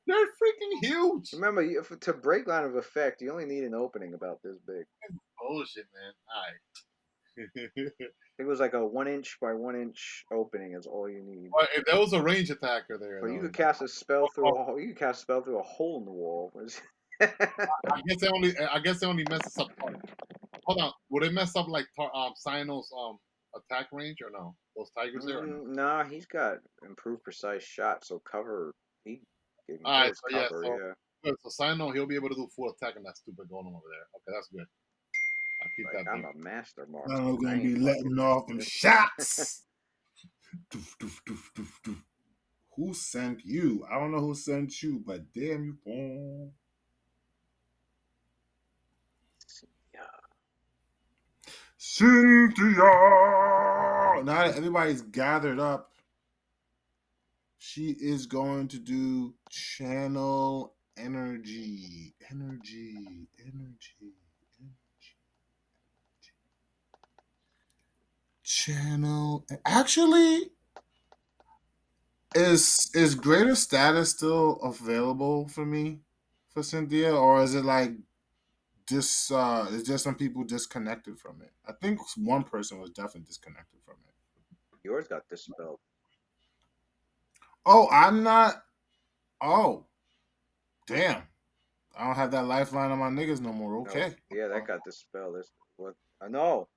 Speaker 1: They're freaking huge.
Speaker 2: Remember, to break line of effect, you only need an opening about this big.
Speaker 1: Bullshit, man. All right.
Speaker 2: It was like a 1 inch by 1 inch opening is all you need.
Speaker 1: Well, if there was a range attacker there,
Speaker 2: but you could cast a spell through a hole. You could cast a spell through a hole in the wall.
Speaker 1: I guess they only messes up. Hold on, would it mess up like Sino's attack range or no? Those tigers there?
Speaker 2: Nah, he's got improved precise shot, so cover. He gave me
Speaker 1: cover. Good. So Sino, he'll be able to do full attack on that stupid golem over there. Okay, that's good. I'll keep that.
Speaker 2: I'm a master mark.
Speaker 4: I'm gonna be letting off them shots. Doof, doof, doof, doof, doof. Who sent you? I don't know who sent you, but damn you, boom. Cynthia. Now that everybody's gathered up, she is going to do channel energy. Channel. Actually, is greater status still available for me for Cynthia, or is it like is there some people disconnected from it? I think one person was definitely disconnected from it.
Speaker 2: Yours got dispelled.
Speaker 4: Oh, I'm not. Oh, damn! I don't have that lifeline on my niggas no more. Okay.
Speaker 2: No, yeah, that got dispelled. That's what I know.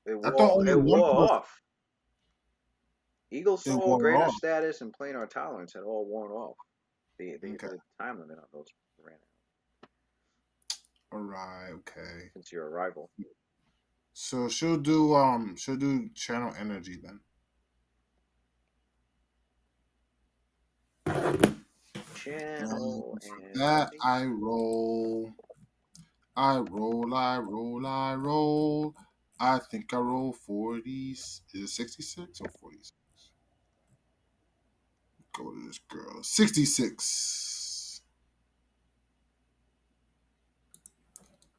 Speaker 2: It
Speaker 4: wore
Speaker 2: off. Eagle Soul, Greater Status, and Planar Tolerance had all worn off. The time limit on those ran out
Speaker 4: All right. Okay.
Speaker 2: since your arrival.
Speaker 4: So she'll do channel energy then.
Speaker 2: Channel
Speaker 4: That
Speaker 2: energy.
Speaker 4: I roll. I roll, I roll, I roll. I think I roll 40s. Is it 66 or 46? Go to this girl. 66.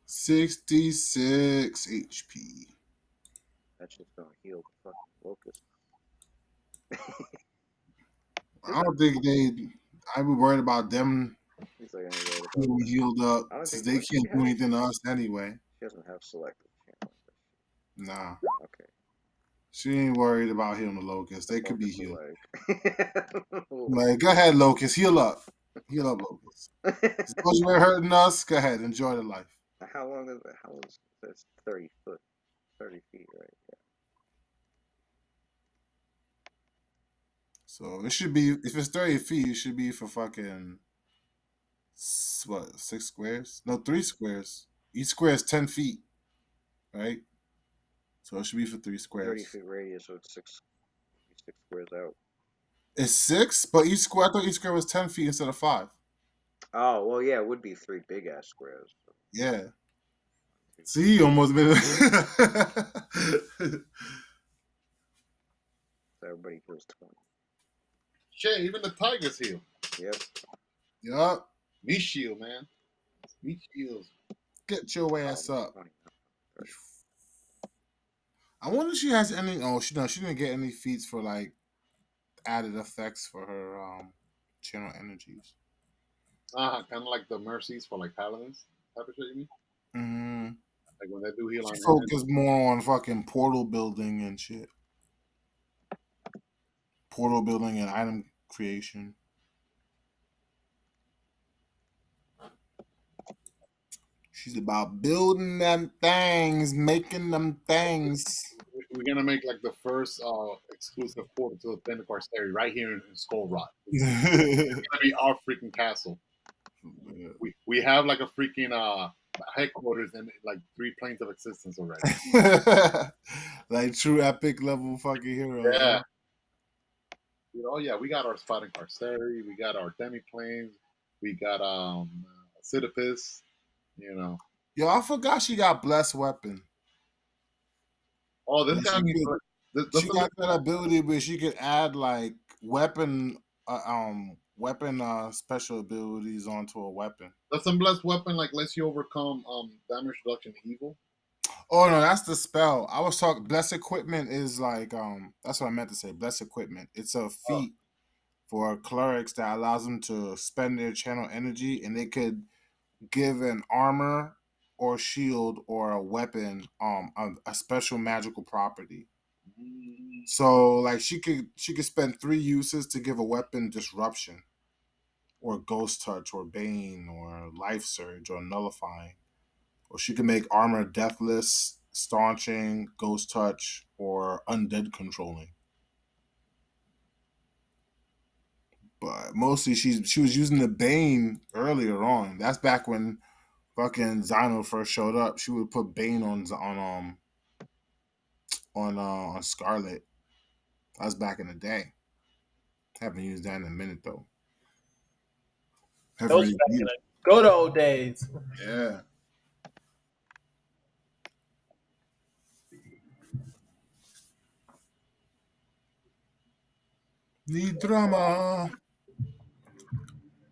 Speaker 4: 66 HP.
Speaker 2: That shit's gonna heal the fucking locust.
Speaker 4: I don't think I be worried about them
Speaker 2: He's like, I ain't worried about
Speaker 4: being
Speaker 2: that.
Speaker 4: healed up
Speaker 2: I don't
Speaker 4: since
Speaker 2: think
Speaker 4: they
Speaker 2: what she
Speaker 4: can't do
Speaker 2: has.
Speaker 4: anything to us anyway.
Speaker 2: She doesn't have selective channel.
Speaker 4: Nah.
Speaker 2: Okay.
Speaker 4: She ain't worried about healing the locusts. They could be
Speaker 2: Locust
Speaker 4: healed.
Speaker 2: are
Speaker 4: Like, go ahead, Locust. Heal up. Heal up, Locust. As long as you ain't hurting us, go ahead. Enjoy the life.
Speaker 2: How long is it? How long is that's 30 foot, 30 feet, right?
Speaker 4: So it should be, if it's 30 feet, it should be for fucking, what, 6 squares? No, 3 squares. Each square is 10 feet, right? So it should be for
Speaker 2: 30
Speaker 4: 3 squares.
Speaker 2: feet radius, so it's six squares out.
Speaker 4: It's 6, but each square, I thought each square was 10 feet instead of 5.
Speaker 2: Oh well, yeah, it would be three big ass squares. So
Speaker 4: Yeah. See, almost been.
Speaker 2: everybody heals 20.
Speaker 1: Shit, even the tigers heal.
Speaker 2: Yep.
Speaker 4: Yup.
Speaker 1: Meat shield, man. Meat shields.
Speaker 4: Get your
Speaker 2: Oh,
Speaker 4: ass up.
Speaker 2: 20, 30.
Speaker 4: I wonder if she has any. Oh, she didn't get any feats for like added effects for her channel energies.
Speaker 1: Kind of like the mercies for like paladins type of shit. You mean?
Speaker 4: Mm-hmm.
Speaker 1: Like when they do heal
Speaker 4: She
Speaker 1: on hand.
Speaker 4: focused more on fucking portal building and shit. Portal building and item creation. She's about building them things, making them things.
Speaker 1: We're gonna make like the first exclusive portal to the Pinnacle Series right here in Skullrot. It's gonna be our freaking castle. We have like a freaking headquarters and like 3 planes of existence already.
Speaker 4: Like true epic level fucking heroes.
Speaker 1: Yeah.
Speaker 4: Huh?
Speaker 1: Oh yeah, we got our spotting Carceri, we got our demi-planes, we got Sidious, you know.
Speaker 4: Yo, I forgot she got blessed weapon.
Speaker 1: Oh, this
Speaker 4: Like
Speaker 1: guy needs
Speaker 4: she got that ability where she could add like weapon special abilities onto a weapon.
Speaker 1: does some blessed weapon like lets you overcome damage reduction evil?
Speaker 4: Oh no, that's the spell. I was talking blessed equipment is like that's what I meant to say. Blessed equipment. It's a
Speaker 1: Oh.
Speaker 4: feat for clerics that allows them to spend their channel energy and they could give an armor or shield or a weapon a special magical property. So like she could spend 3 uses to give a weapon disruption or ghost touch or bane or life surge or nullifying. Or she can make armor deathless, staunching, ghost touch, or undead controlling. But mostly she was using the Bane earlier on. That's back when fucking Xyno first showed up. She would put Bane on Scarlet. That was back in the day. Haven't used that in a minute though. Haven't
Speaker 3: Those
Speaker 4: really
Speaker 3: back in
Speaker 4: used.
Speaker 3: the good old days.
Speaker 4: Yeah. Need drama.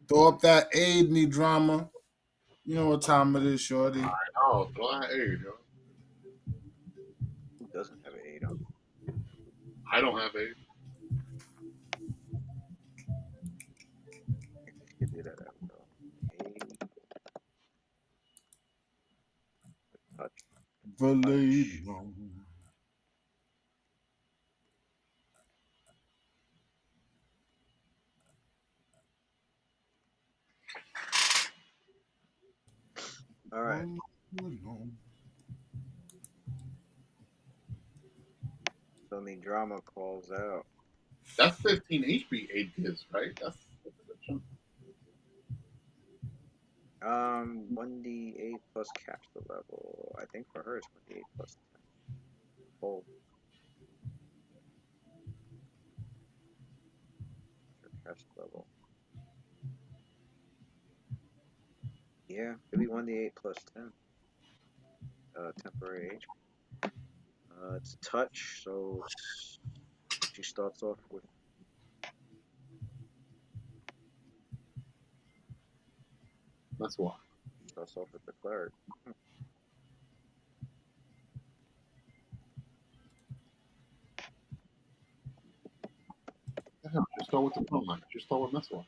Speaker 4: Throw up that aid, need drama. You know what time it is, shorty.
Speaker 1: Oh, go ahead, yo.
Speaker 2: Who doesn't have an 8 on?
Speaker 1: I don't have a.
Speaker 2: You could do that out though. 8 touch.
Speaker 4: Believe.
Speaker 2: All right. So the drama calls out.
Speaker 1: That's 15 HP 8 gives, right? That's a good chunk.
Speaker 2: 1d8 plus caster level. I think for her it's 1d8 plus 10. Oh, her caster level. Yeah, it'd be 1d8 plus 10. Temporary HP. It's a touch, so she starts off with
Speaker 1: That's why.
Speaker 2: the cleric.
Speaker 1: Yeah, just start with the pro line. Just start with this one.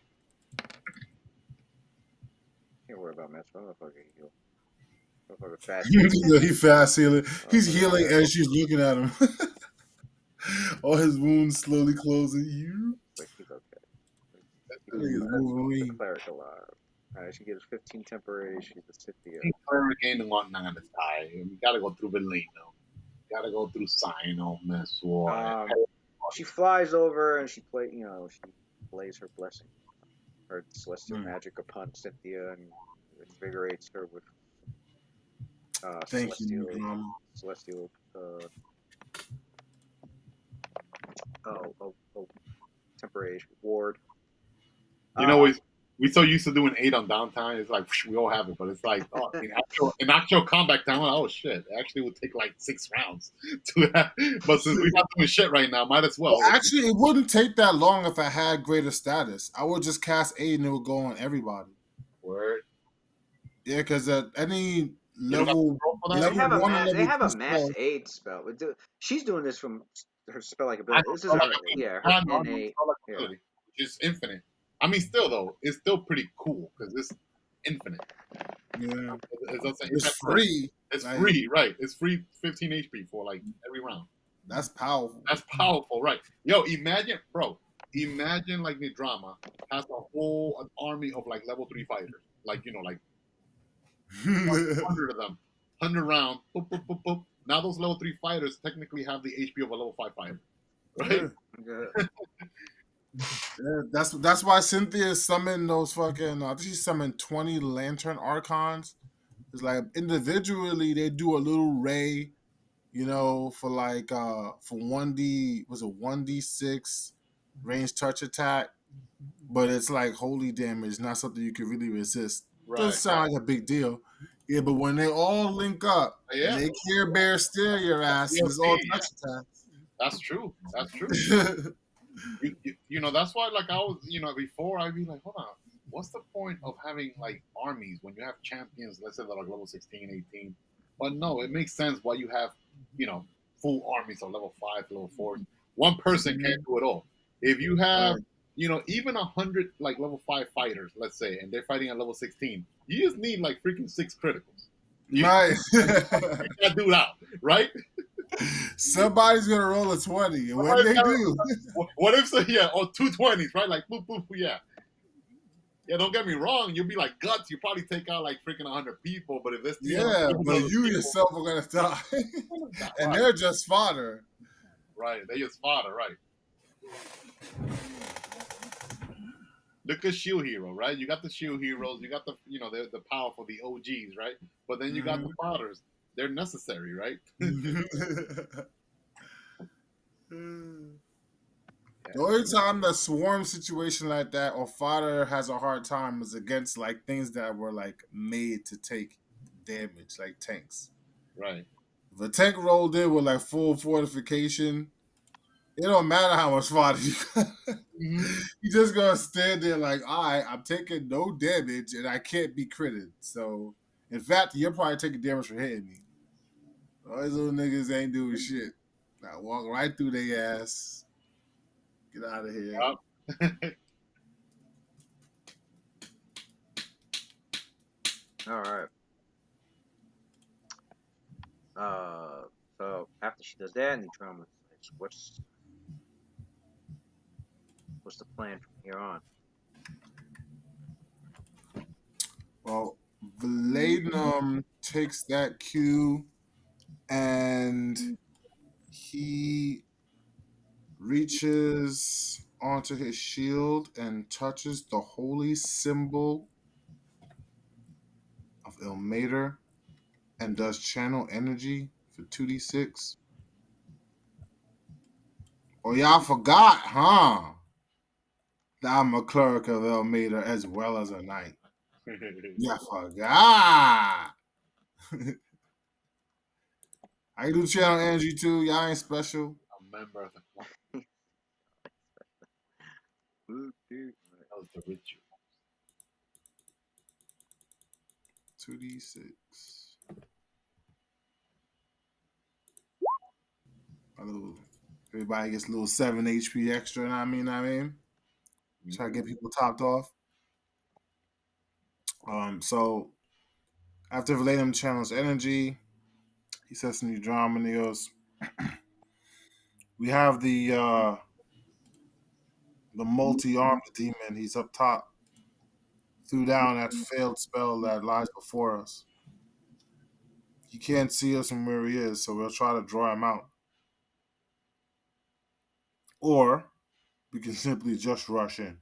Speaker 2: Can't worry about Mets. Motherfucker heal. Motherfucker fast.
Speaker 4: He fast healing. He's healing as she's looking at him. All his wounds slowly closing. You.
Speaker 2: Like he's okay.
Speaker 4: That nigga's moving.
Speaker 2: The cleric alive. Alright, she gets 15 temporary. She's a Scythia.
Speaker 1: Cleric ain't on none of this guy. You gotta go through Bellino. Gotta go through Sino, Meswar.
Speaker 2: She flies over and she plays her blessing, her celestial magic upon Cynthia and invigorates her with
Speaker 4: Thank
Speaker 2: celestial,
Speaker 4: you,
Speaker 2: celestial. Temporary ward.
Speaker 1: You know, we so used to doing 8 on downtime. It's like we all have it, but it's like in actual combat time. Oh shit! It actually would take like 6 rounds to have. But since we're not doing shit right now, might as well.
Speaker 4: Actually, it wouldn't take that long if I had greater status. I would just cast 8 and it would go on everybody.
Speaker 1: Word.
Speaker 4: Yeah, because at any level,
Speaker 2: they have a mass
Speaker 4: spell.
Speaker 2: aid spell. She's doing this from her spell like ability. This is her innate.
Speaker 1: Which is infinite. I mean, still though, it's still pretty cool because it's infinite.
Speaker 4: Yeah,
Speaker 1: it's
Speaker 4: free.
Speaker 1: It's free, right? It's free 15 HP for like every round.
Speaker 4: That's powerful.
Speaker 1: That's powerful, right? Yo, imagine, bro. Imagine like the drama has an army of like level 3 fighters, like 100 of them, 100 rounds. Boop, boop, boop, boop. Now those level 3 fighters technically have the HP of a level 5 fighter, right?
Speaker 4: Yeah, that's why Cynthia summoned those fucking. I think she summoned 20 Lantern Archons. It's like individually they do a little ray, for like for 1D was a 1D6 range touch attack, but it's like holy damage, not something you can really resist. Right. Doesn't sound like a big deal. Yeah, but when they all link up and they Care Bear steer your ass, it's all touch attacks.
Speaker 1: That's true. That's true. That's why, like, I was, before I'd be like, hold on, what's the point of having, like, armies when you have champions, let's say, that are like level 16, 18? But no, it makes sense why you have, full armies of level 5, level 4. One person can't do it all. If you have, even 100, like, level 5 fighters, let's say, and they're fighting at level 16, you just need, like, freaking 6 criticals.
Speaker 4: Nice.
Speaker 1: You can't do that, right?
Speaker 4: Somebody's gonna roll a 20, and what they do?
Speaker 1: What if or 2 20s, right? Like boop boop, yeah. Yeah, don't get me wrong. You'll be like guts. You probably take out like freaking 100 people, but if this,
Speaker 4: but you yourself are gonna die, and they're just fodder.
Speaker 1: Right, they just fodder, right? Look at Shield Hero, right? You got the Shield Heroes. You got the, the powerful, the OGs, right? But then you got the fodders. They're necessary, right?
Speaker 4: The only time the swarm situation like that or fodder has a hard time is against like things that were like made to take damage, like tanks.
Speaker 1: Right.
Speaker 4: If a tank rolled in with like full fortification, it don't matter how much fodder you got. You just gonna stand there like, all right, I'm taking no damage and I can't be critted. So, in fact, you're probably taking damage for hitting me. All these little niggas ain't doing shit. I walk right through their ass. Get out of here.
Speaker 2: All right. So after she does that, and the drama, what's the plan from here on?
Speaker 4: Well, Vladimir takes that cue and he reaches onto his shield and touches the holy symbol Ilmater and does channel energy for 2d6. Oh, y'all forgot, huh? That I'm a cleric of Ilmater as well as a knight. Y'all forgot. I can do channel energy too. Y'all ain't special.
Speaker 1: A member of the club. That was the ritual.
Speaker 4: 2d6. Everybody gets a little 7 HP extra, you know what I mean? Try to get people topped off. So after Valadium channels energy, he says some new drama and he goes, we have the multi-armed demon. He's up top. Threw down that failed spell that lies before us. He can't see us from where he is, so we'll try to draw him out. Or we can simply just rush in.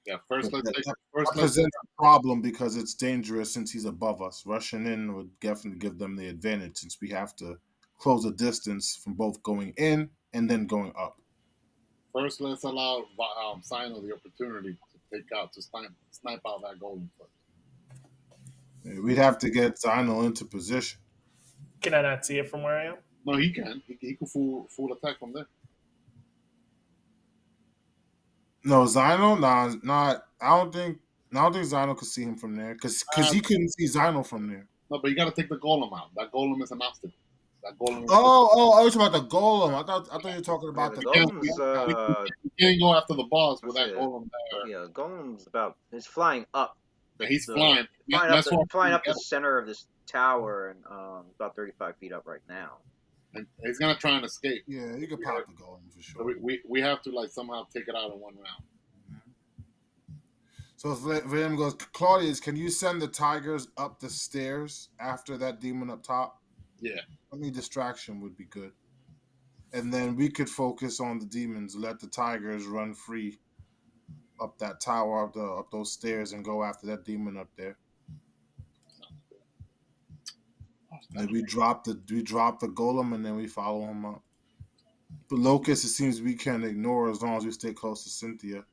Speaker 1: Yeah, first let's
Speaker 4: That
Speaker 1: take
Speaker 4: presents a problem because it's dangerous since he's above us. Rushing in would definitely give them the advantage since we have to close a distance from both going in and then going up.
Speaker 1: First, let's allow Sino the opportunity to take out to snipe out that golem first.
Speaker 4: We'd have to get Zino into position.
Speaker 3: Can I not see it from where I am?
Speaker 1: No, he can. He can full attack from there.
Speaker 4: No, Zino, not. I don't think Zino could see him from there because he couldn't see Zino from there.
Speaker 1: No, but you got to take the golem out. That golem is an obstacle. That golem.
Speaker 4: Oh, it's about the golem. I thought you were talking about the
Speaker 2: golem's.
Speaker 1: You can't go after the boss with that golem there.
Speaker 2: Yeah, golem's it's flying up.
Speaker 1: He's flying.
Speaker 2: Flying up the center of this tower and about 35 feet up right now.
Speaker 1: And he's gonna try and escape.
Speaker 4: Yeah, you could pop the golem for sure.
Speaker 1: So we have to somehow take it out in one round.
Speaker 4: So William goes, Claudius, can you send the tigers up the stairs after that demon up top?
Speaker 1: Yeah.
Speaker 4: Any distraction would be good. And then we could focus on the demons, let the tigers run free up that tower, up those stairs, and go after that demon up there. And we drop the golem, and then we follow him up. The locust, it seems we can ignore as long as we stay close to Cynthia.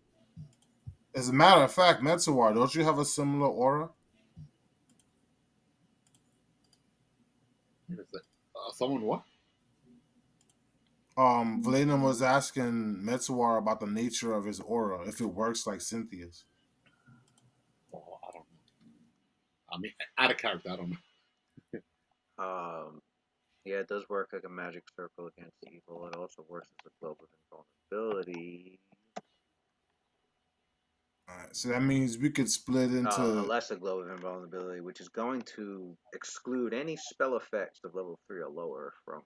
Speaker 4: As a matter of fact, Metsuwar, don't you have a similar aura?
Speaker 1: Someone what?
Speaker 4: Valena was asking Metsuwar about the nature of his aura, if it works like Cynthia's.
Speaker 1: Oh, I don't know. I mean, out of character, I don't know.
Speaker 2: Yeah, it does work like a magic circle against evil. It also works as a globe of invulnerability.
Speaker 4: Alright, so that means we could split into
Speaker 2: a lesser globe of invulnerability, which is going to exclude any spell effects of level 3 or lower from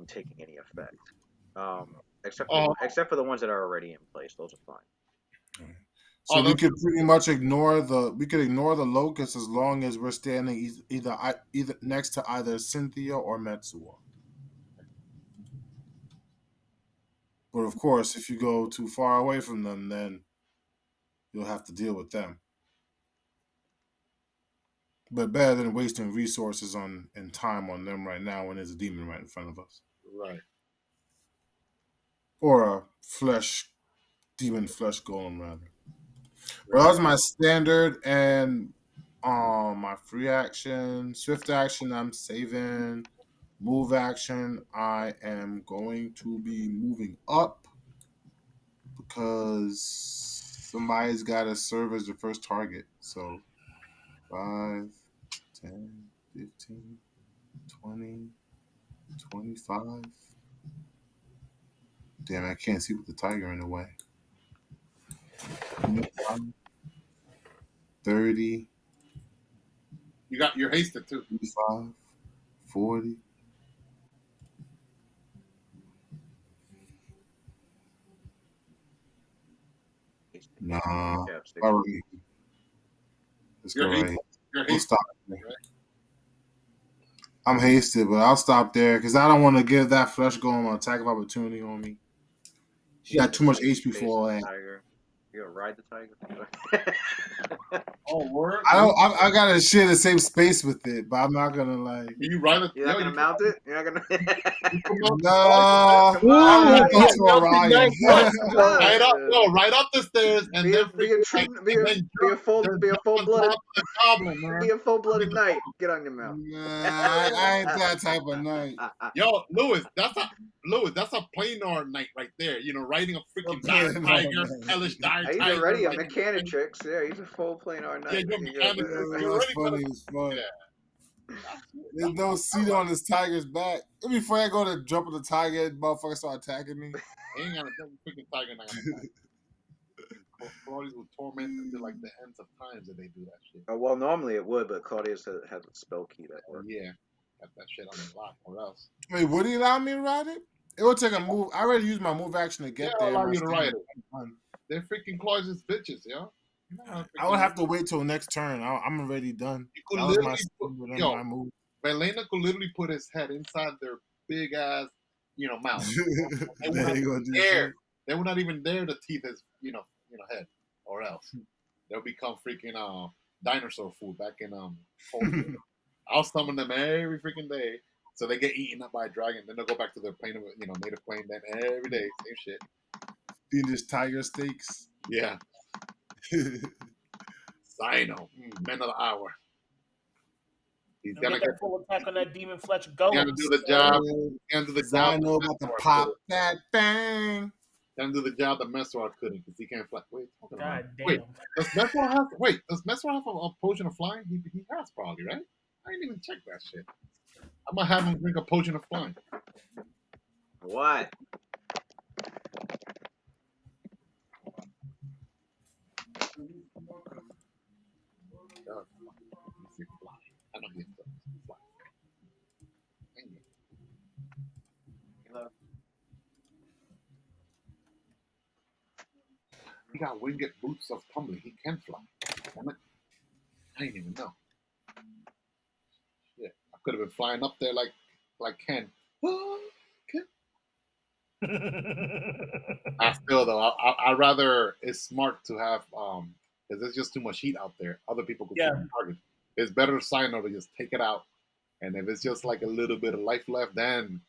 Speaker 2: taking any effect. Except for the ones that are already in place, those are fine.
Speaker 4: So we could pretty much ignore the locust as long as we're standing either next to either Cynthia or Metsuwa. But of course, if you go too far away from them, then you'll have to deal with them. But better than wasting resources and time on them right now when there's a demon right in front of us.
Speaker 1: Right.
Speaker 4: Or a demon flesh golem rather. Well, that was my standard and my free action, swift action. I'm saving. Move action. I am going to be moving up because somebody's got to serve as the first target. So 5, 10, 15, 20, 25. Damn, I can't see with the tiger in the way. 25. 30.
Speaker 1: You're hasted too.
Speaker 4: 35, 40. Nah, already. Let's go right here. We'll stop there. I'm hasted, but I'll stop there because I don't want to give that flesh golem an attack of opportunity on me. He got too much HP for all that.
Speaker 2: You gonna ride the tiger?
Speaker 1: Oh, word.
Speaker 4: I gotta share the same space with it, but I'm not gonna like.
Speaker 1: You ride it.
Speaker 2: You're not gonna mount it. You're not gonna.
Speaker 4: No,
Speaker 2: Come
Speaker 4: I
Speaker 2: on.
Speaker 4: won't go to Orion.
Speaker 1: Right up, no, right up the stairs, and then
Speaker 2: Be a true, be a full blooded,
Speaker 1: goblin, man.
Speaker 2: be a full blooded knight. Get on your mount.
Speaker 4: Nah, I ain't that type of knight.
Speaker 1: Yo, Lewis, that's a planar knight right there. You know, riding a freaking dire tiger, hellish dire
Speaker 2: He's
Speaker 1: tiger.
Speaker 2: already a
Speaker 1: like-
Speaker 2: mechanitrix. Yeah, he's a full planar
Speaker 1: Yeah,
Speaker 2: knight.
Speaker 1: you're mechanic. You're
Speaker 4: That's
Speaker 1: already
Speaker 4: funny as fuck.
Speaker 1: Yeah.
Speaker 4: There's no seat on this tiger's back. Before I go to jump on the tiger, motherfucker start attacking me.
Speaker 1: Ain't gonna freaking tiger not gonna die. Claudius will torment until like the ends of times that they do that shit.
Speaker 2: Well, normally it would, but Claudius has a spell key that works.
Speaker 1: Yeah, got that shit on the lock, or else.
Speaker 4: Wait, would he allow me to ride it? It would take a move. I already used my move action to get there.
Speaker 1: Allow you to ride it. They're freaking Claudius bitches, yo.
Speaker 4: I would have to wait till next turn. I'm already done.
Speaker 1: You could
Speaker 4: That was
Speaker 1: literally
Speaker 4: my move.
Speaker 1: Belena could literally put his head inside their big ass, mouth. They would not even dare to teeth his, head, or else they'll become freaking dinosaur food back in I'll summon them every freaking day, so they get eaten up by a dragon. Then they'll go back to their plane of native plane. Then every day, same shit.
Speaker 4: Fiendish tiger steaks.
Speaker 1: Yeah. Sino, men of the hour. He's gonna
Speaker 3: get full attack on that demon flesh golem.
Speaker 1: Gonna do the job. Gonna do the job.
Speaker 4: I know about to pop that thing.
Speaker 1: Gonna do the job that Mesrod couldn't because he can't fly. Wait,
Speaker 3: God damn.
Speaker 1: Wait, does Mesrod have a potion of flying? He has probably, right? I didn't even check that shit. I'm gonna have him drink a potion of flying.
Speaker 2: What?
Speaker 1: I know he's fly. He got winged boots of tumbling. He can fly. Damn it. I didn't even know. Yeah, I could have been flying up there like Ken. I still though, I rather it's smart to have because there's just too much heat out there. Other people could target. It's better to Sino to just take it out, and if it's just like a little bit of life left, then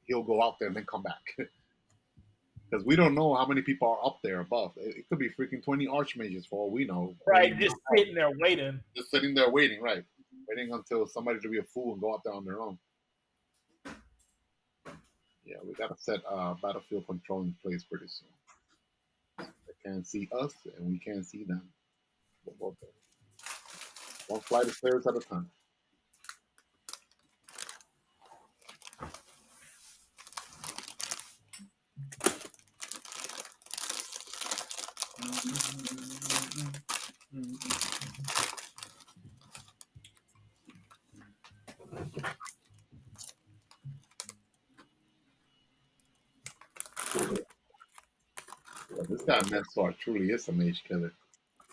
Speaker 1: he'll go out there and then come back. Because we don't know how many people are up there above. It could be freaking 20 archmages for all we know.
Speaker 3: Right, just sitting there waiting.
Speaker 1: Just sitting there waiting, right? Waiting until somebody to be a fool and go out there on their own. Yeah, we gotta set battlefield control in place pretty soon. They can't see us and we can't see them. One flight of stairs at a time. This guy Mensar truly is a mage killer.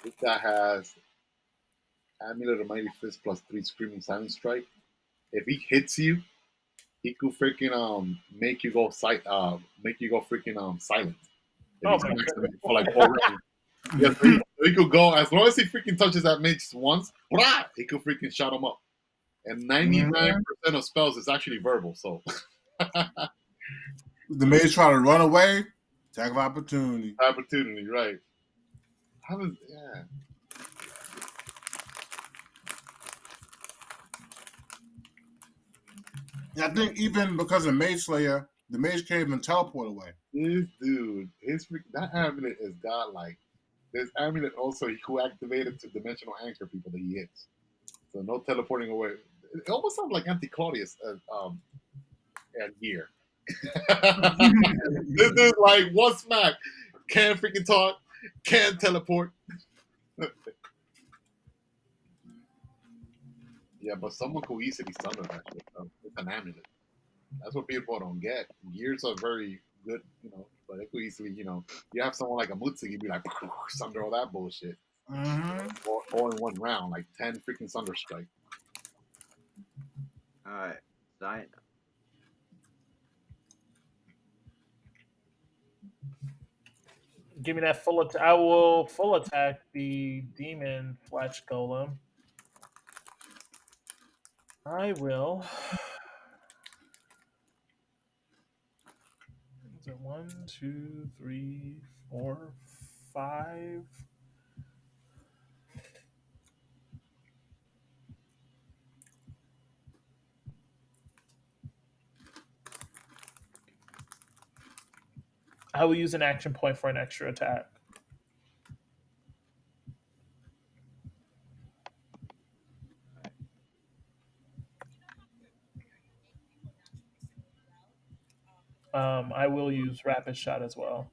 Speaker 1: This guy has Amulet of Mighty Fist plus 3 Screaming Silent Strike. If he hits you, he could freaking make you go freaking silent.
Speaker 3: Oh my God.
Speaker 1: For like 4 rounds. Yeah, so he could go as long as he freaking touches that mage once, he could freaking shut him up. And 99% of spells is actually verbal, so
Speaker 4: the mage try to run away, attack of opportunity.
Speaker 1: Opportunity, right.
Speaker 4: I think even because of Mage Slayer, the mage can't even teleport away.
Speaker 1: This dude, that amulet is godlike. This amulet also he could activate it to dimensional anchor people that he hits. So no teleporting away. It almost sounds like Anti-Claudius gear. This dude's like one smack, can't freaking talk, can't teleport. Yeah, but someone could easily summon that shit. It's an amulet. That's what people don't get. Gears are very good, but it could easily, you have someone like a Mutsugi be like, sunder all that bullshit. All in one round, like 10 freaking Sunder Strike.
Speaker 2: Alright, Zion.
Speaker 3: Give me that full attack. I will full attack the demon flesh golem. I will. Is it 1, 2, 3, 4, 5? I will use an action point for an extra attack. I will use rapid shot as well.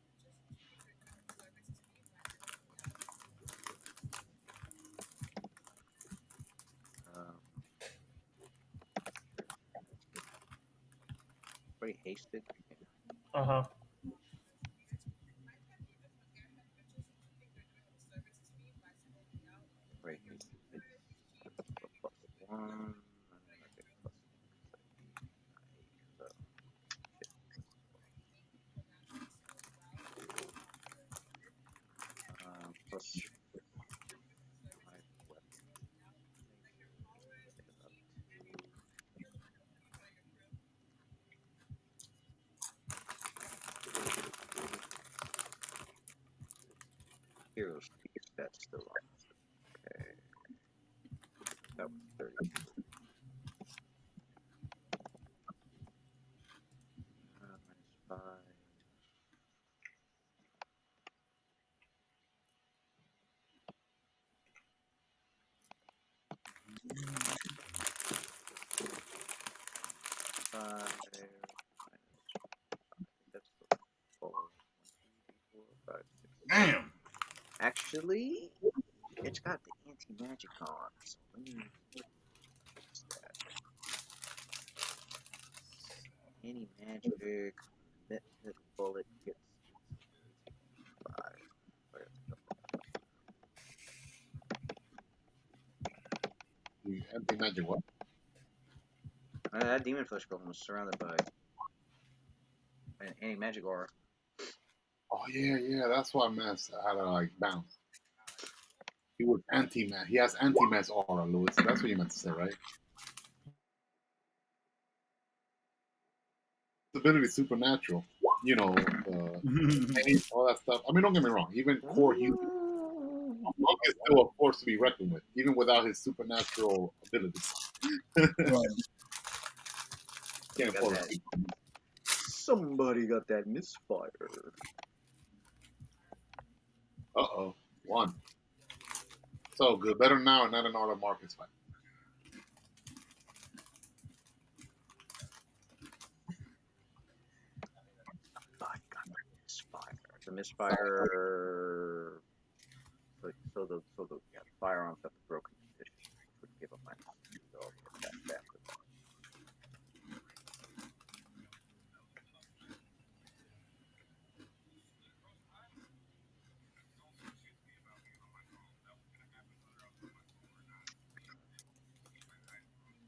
Speaker 2: Pretty hasted.
Speaker 3: Uh huh.
Speaker 2: Pretty hasted. Plus one. Okay, plus so, plus 5 weapon. Heroes piece, that's still on. Okay. That was 30. Minus 5. That's the 4. 1, 2, 3, 4, 5, 6.
Speaker 4: Damn.
Speaker 2: Actually, it's got the anti-magic on, so let me fix that. Anti-magic, hit bullet gets 5.
Speaker 1: The anti-magic what?
Speaker 2: That demon flesh golem was surrounded by an anti-magic aura.
Speaker 1: Oh yeah, that's what I messed. I had to like bounce. He was anti-mass. He has anti-mass aura, Louis. That's what you meant to say, right? His ability is supernatural. You know, all that stuff. I mean, don't get me wrong. Even core human, Monk is still a force to be reckoned with, even without his supernatural abilities. Can't afford it.
Speaker 2: Somebody got that misfire.
Speaker 1: Uh-oh. 1. So good. Better now and not in all the markets fight.
Speaker 2: Somebody got that misfire. The misfire. So the firearms have the broken condition, which would give a minus 2 to all the attacks after that.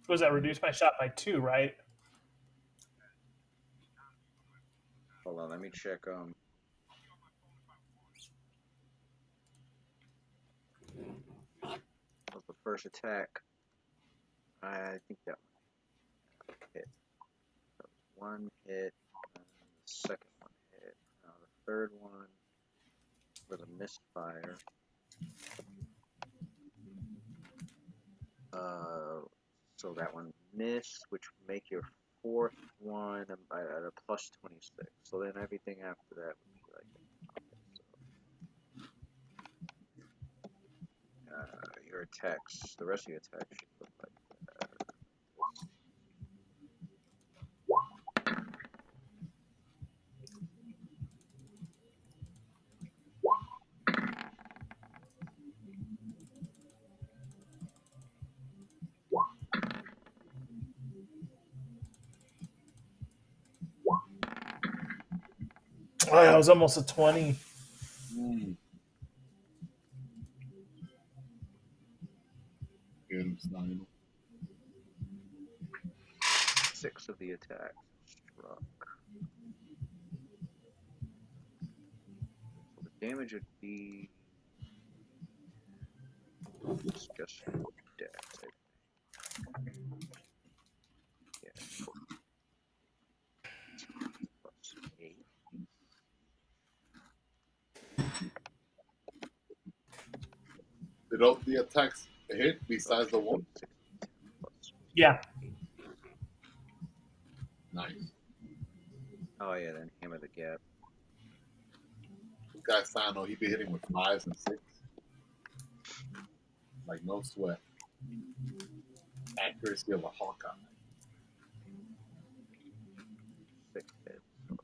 Speaker 3: Was that reduce my shot by 2, right?
Speaker 2: Hold on, let me check. Was the first attack? I think that one hit. That was 1 hit. The second one hit. Now the third one was a misfire. So that one missed, which would make your fourth one at a plus 26. So then everything after that would be like your attacks. The rest of your attacks should look like
Speaker 3: Oh, yeah, I was almost a 20.
Speaker 1: Get him, Stein.
Speaker 2: 6 of the attacks struck. So the Damage would be just dex, I think. Yeah, plus 8.
Speaker 1: Did all the attacks hit besides the one?
Speaker 2: 6, 10 plus
Speaker 3: Yeah.
Speaker 2: 8.
Speaker 1: Nice.
Speaker 2: Oh yeah, then hammer the gap.
Speaker 1: This guy Sano, he be hitting with 5s and 6. Like no sweat. Accuracy of a Hawkeye.
Speaker 2: 6 hits. So,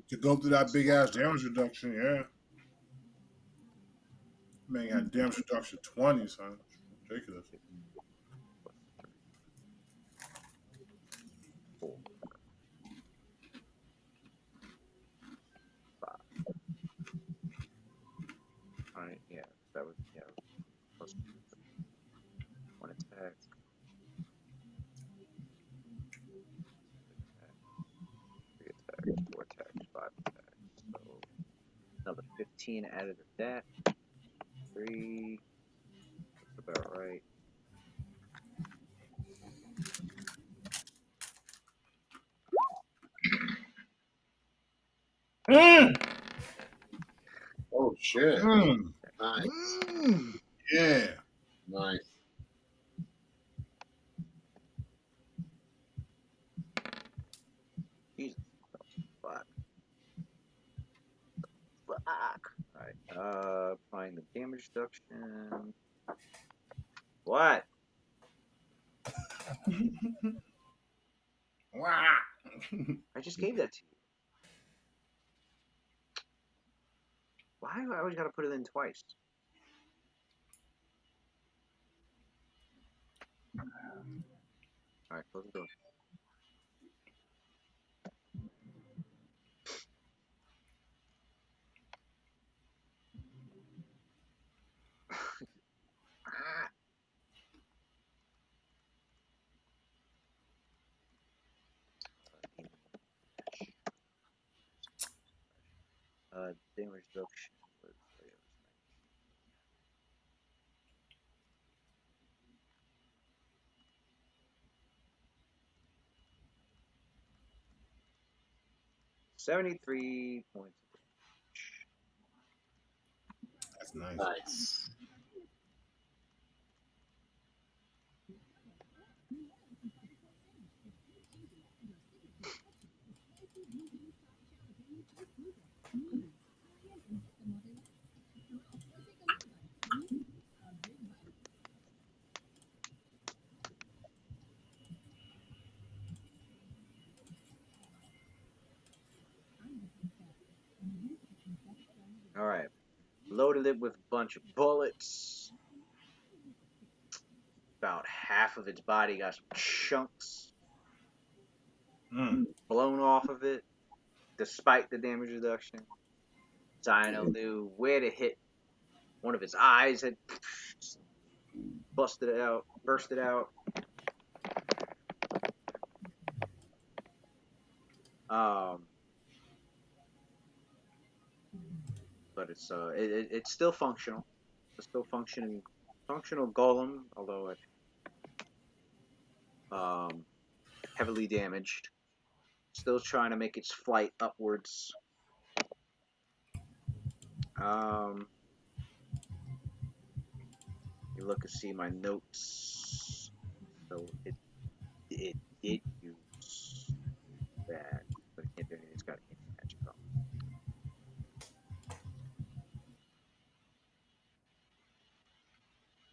Speaker 4: To go through that big ass damage reduction, yeah. Man, got damage reduction 20, son. Ridiculous.
Speaker 2: 6 plus 3, 4, 5. Alright, yeah, that was plus 1 attack, 3 attacks, 4 attacks, 5 attacks. So another 15 added to that. 3. That's about right.
Speaker 1: Oh shit.
Speaker 4: Mm,
Speaker 1: Nice.
Speaker 4: yeah.
Speaker 1: Nice.
Speaker 2: Jesus. Fuck. Fuck. Alright, applying the damage reduction. What?
Speaker 4: Wow.
Speaker 2: I just gave that to you. Why do I always gotta put it in twice? Alright, close the door. Ah. Damage reduction was, oh yeah, it was 73 points of
Speaker 4: That's nice.
Speaker 1: Nice.
Speaker 2: damage. Alright. Loaded it with a bunch of bullets. About half of its body got some chunks blown off of it, despite the damage reduction. Dino knew where to hit. One of his eyes had bursted out. But it's still functional. It's still functional golem, although it heavily damaged. Still trying to make its flight upwards. You look and see my notes. So it did use that, but it can't do anything. It's got anti-magic on.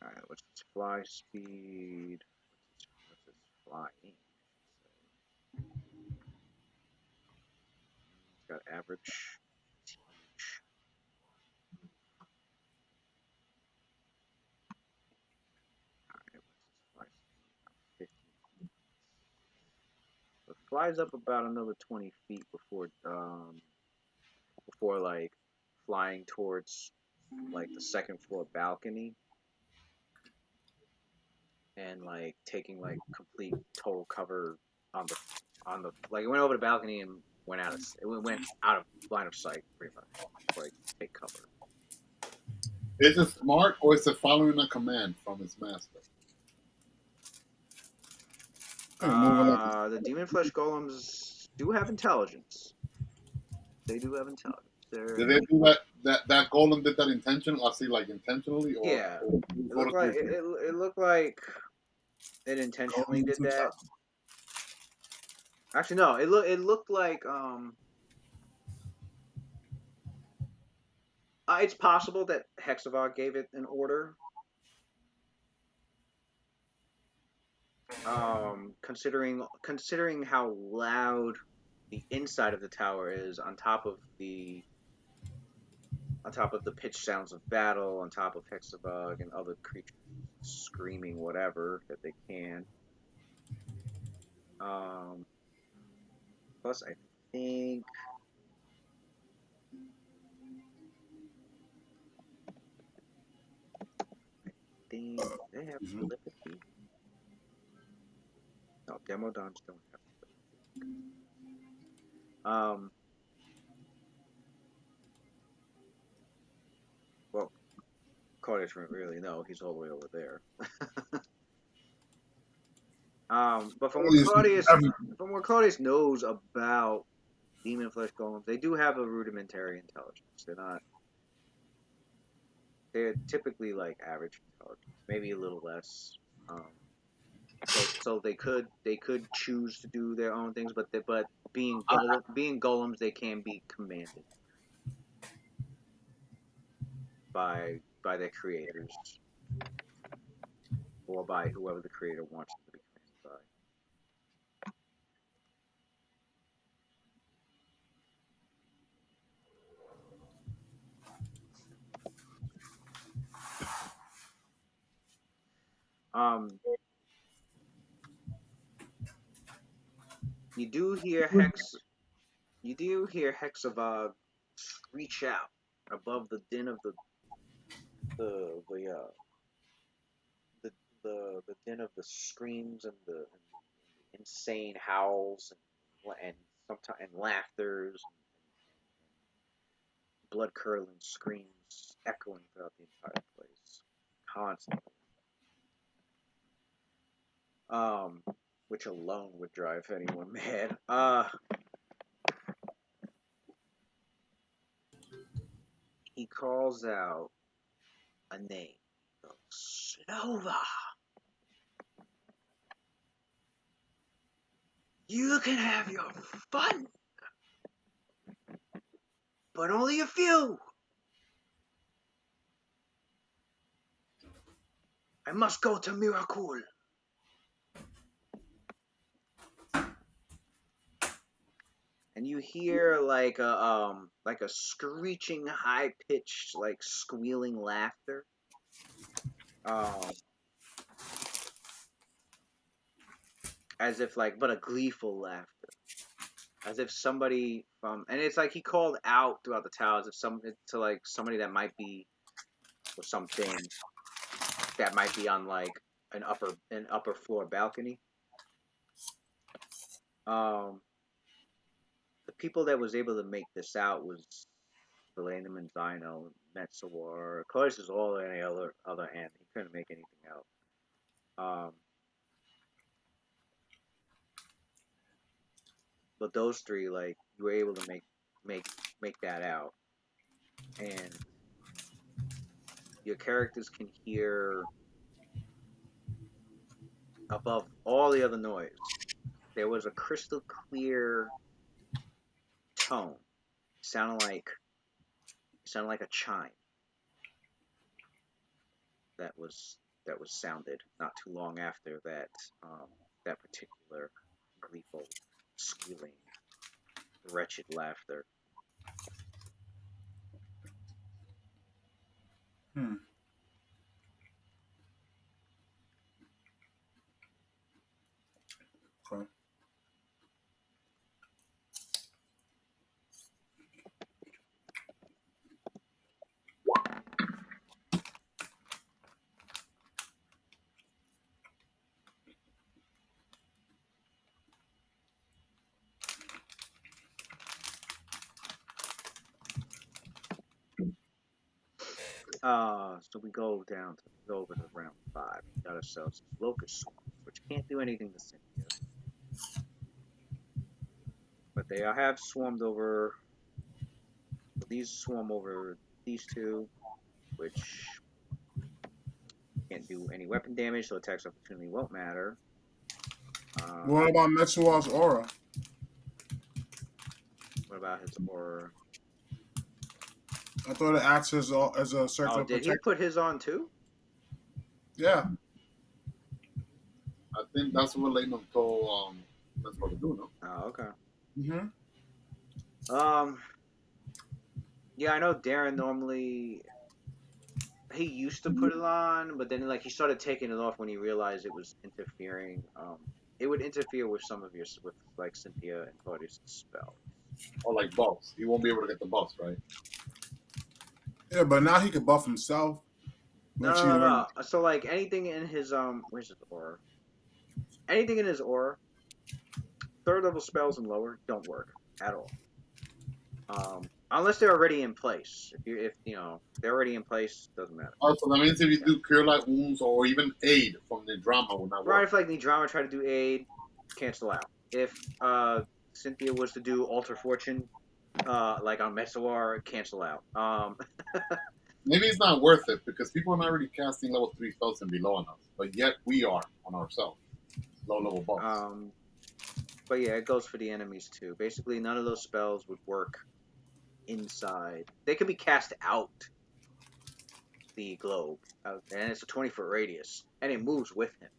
Speaker 2: Alright, what's its fly speed? What's its flying? It's got average. Alright, what's its fly speed? 50. It flies up about another 20 feet before like flying towards like the second floor balcony and like taking like complete total cover on the like it went over the balcony and went out of line of sight pretty much before I could take cover.
Speaker 1: Is it smart or is it following a command from its master?
Speaker 2: The demon flesh golems do have intelligence. They do have intelligence.
Speaker 1: Did they do that golem did that intentional? I see, like intentionally, or
Speaker 2: Yeah, it looked like it looked like it intentionally did that. Actually, no. It looked like it's possible that Hexavog gave it an order. Considering how loud the inside of the tower is, on top of the pitch sounds of battle, on top of Hexavog and other creatures screaming whatever that they can. Plus, I think they have telepathy. No, Demodons don't have telepathy. Well, Claudius didn't really know. He's all the way over there. But from what Claudius knows about demon flesh golems, they do have a rudimentary intelligence. They're typically like average intelligence, maybe a little less. So they could choose to do their own things, but being golems, they can be commanded by their creators or by whoever the creator wants them to be commanded by. You do hear Hexavog screech out above the din of the din of the screams and the insane howls and sometimes and laughters and blood curdling screams echoing throughout the entire place constantly. Which alone would drive anyone mad. He calls out a name. Slova. You can have your fun, but only a few. I must go to Miracle. And you hear like a screeching, high pitched, like squealing laughter. As if but a gleeful laughter. As if somebody and it's like he called out throughout the tower as if somebody that might be, or something that might be on like an upper floor balcony. The people that was able to make this out was Delaney and Dino, Metzawar. Clarice is all any other hand. He couldn't make anything out. But those three, you were able to make that out, and your characters can hear above all the other noise. There was a crystal clear tone, sounded like a chime that was sounded not too long after that that particular gleeful, squealing, wretched laughter.
Speaker 4: Okay.
Speaker 2: So we go over to round 5. We got ourselves locust swarms, which can't do anything to Cynthia, but they have swarmed over. These swarm over these two, which can't do any weapon damage, so attacks opportunity won't matter.
Speaker 4: What about Metsua's aura?
Speaker 2: What about his aura?
Speaker 4: I thought it acts as a circle of
Speaker 2: Did he
Speaker 4: protection.
Speaker 2: put his on too?
Speaker 4: Yeah.
Speaker 1: I think that's what Leno told that's what to do, no?
Speaker 2: Oh, okay.
Speaker 4: Mm-hmm.
Speaker 2: Yeah, I know Darren normally he used to put it on, but then like he started taking it off when he realized it was interfering. It would interfere with some of your with like Cynthia and Claudius' spells.
Speaker 1: Or like buffs. He won't be able to get the buffs, right?
Speaker 4: Yeah, but now he can buff himself.
Speaker 2: No. So like anything in his where's his aura? Anything in his aura, 3rd level spells and lower don't work at all. Unless they're already in place. If you know they're already in place, doesn't matter.
Speaker 1: Oh, so that means if you do cure light wounds or even aid from the drama will not work.
Speaker 2: Right, if like Nidrama tried to do aid, cancel out. If Cynthia was to do alter fortune, like on Mesawar, cancel out.
Speaker 1: Maybe it's not worth it because people are not really casting level 3 spells and below on us, but yet we are on ourselves. Low level buffs.
Speaker 2: But yeah, it goes for the enemies too. Basically, none of those spells would work inside. They could be cast out the globe, and it's a 20-foot radius, and it moves with him.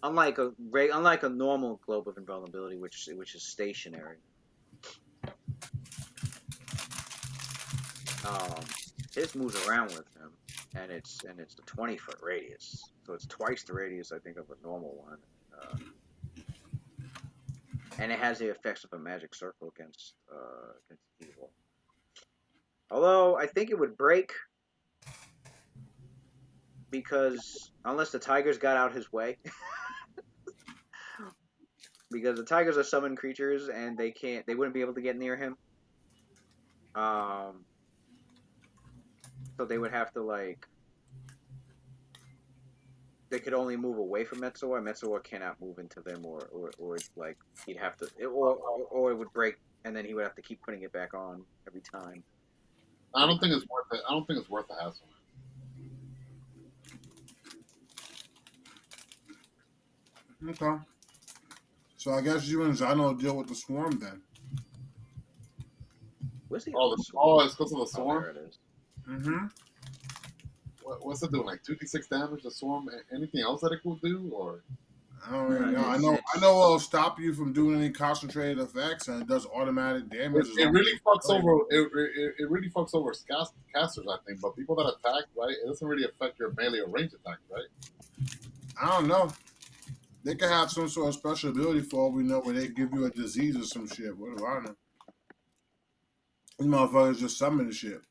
Speaker 2: Unlike a normal globe of invulnerability, which is stationary. His moves around with him, and it's a 20-foot radius, so it's twice the radius I think of a normal one. And it has the effects of a magic circle against evil. Although I think it would break because unless the tigers got out his way, because the tigers are summoned creatures and they wouldn't be able to get near him. So they would have to they could only move away from Metsuwa. Metsuwa cannot move into them, or like he'd have to, or it would break, and then he would have to keep putting it back on every time.
Speaker 1: I don't think it's worth it. I don't think it's worth the hassle.
Speaker 4: Okay. So I guess you and Zano deal with the swarm then.
Speaker 2: Where's the
Speaker 1: it's because of the swarm?
Speaker 2: There it is.
Speaker 4: Mm-hmm.
Speaker 1: What's it doing? Like 2d6 damage? The swarm? Anything else that it could do? Or
Speaker 4: I don't really know. I know it'll stop you from doing any concentrated effects, and it does automatic damage.
Speaker 1: It really fucks over. It really fucks over casters, I think. But people that attack, right? It doesn't really affect your melee or range attack, right?
Speaker 4: I don't know. They could have some sort of special ability for all we know, where they give you a disease or some shit. What do I know? These motherfuckers just summon the shit.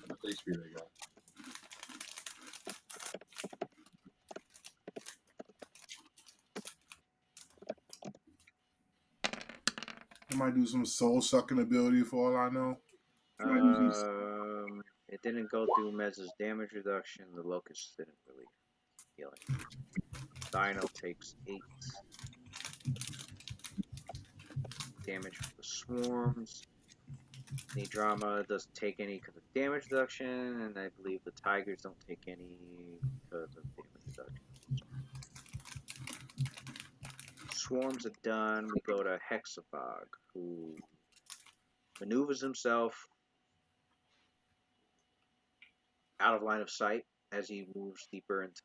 Speaker 1: What HP they got?
Speaker 4: They might do some soul sucking ability for all I know.
Speaker 2: It didn't go through Mez's damage reduction. The Locust didn't really healing. Dino takes 8 damage from the swarms. The drama doesn't take any because of damage reduction, and I believe the tigers don't take any because of damage reduction. Swarms are done. We go to Hexavog, who maneuvers himself out of line of sight as he moves deeper into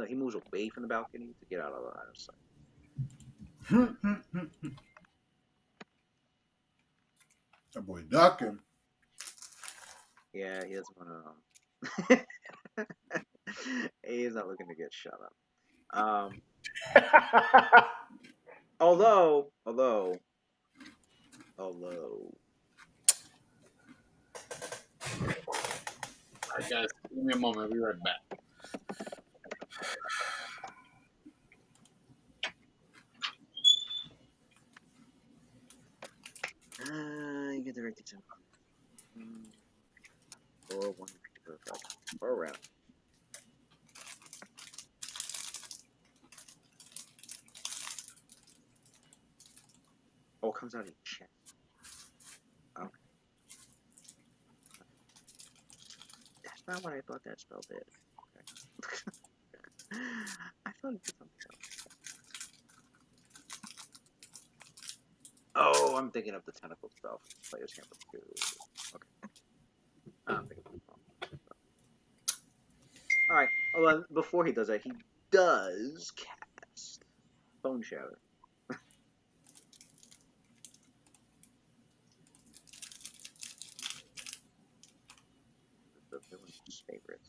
Speaker 2: he moves away from the balcony to get out of the line of sight.
Speaker 4: That boy ducking.
Speaker 2: Yeah, he doesn't want to. He's not looking to get shut up. Although.
Speaker 1: Alright, guys, give me a moment. I'll be right back.
Speaker 2: You get the right to or one particular card or around. Oh, it comes out of your chest. Okay. That's not what I thought that spell did. Okay. I thought it did something else. Oh, I'm thinking of the tentacle spell from Player's Handbook 2. Okay. I'm thinking of the wrong spell. Alright. Oh, well, before he does that, he does cast Bone Shatter. The villain's favorite.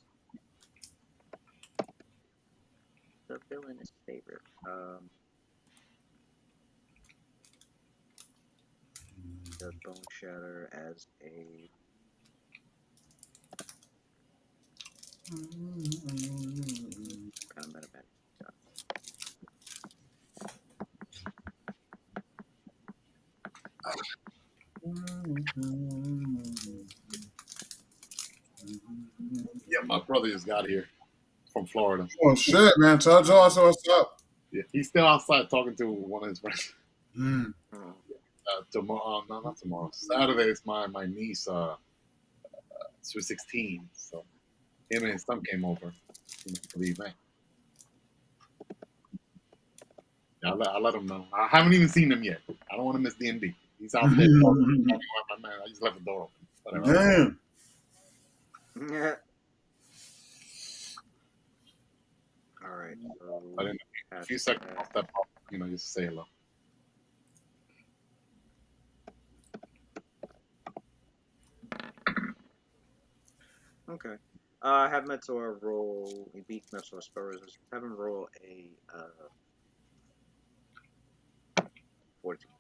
Speaker 2: The villain's favorite. Does Bone Shatter as a kind of meta magic.
Speaker 1: Yeah, my brother just got here from Florida.
Speaker 4: Oh shit, man! Tell Joe I said what's up.
Speaker 1: Yeah, he's still outside talking to one of his friends.
Speaker 4: Mm.
Speaker 1: Tomorrow, no, not tomorrow. Saturday is my niece. She's 16, so him and his son came over for the event. Yeah, I let him know. I haven't even seen him yet. I don't want to miss D&D. He's out there. I just left the door open. Whatever.
Speaker 4: Damn.
Speaker 2: Yeah. All right. So
Speaker 1: But in a few seconds, I'll step up. Just say hello.
Speaker 2: Okay. Have Metzor roll. He beat Metzor spell resistance. Have him roll a 14.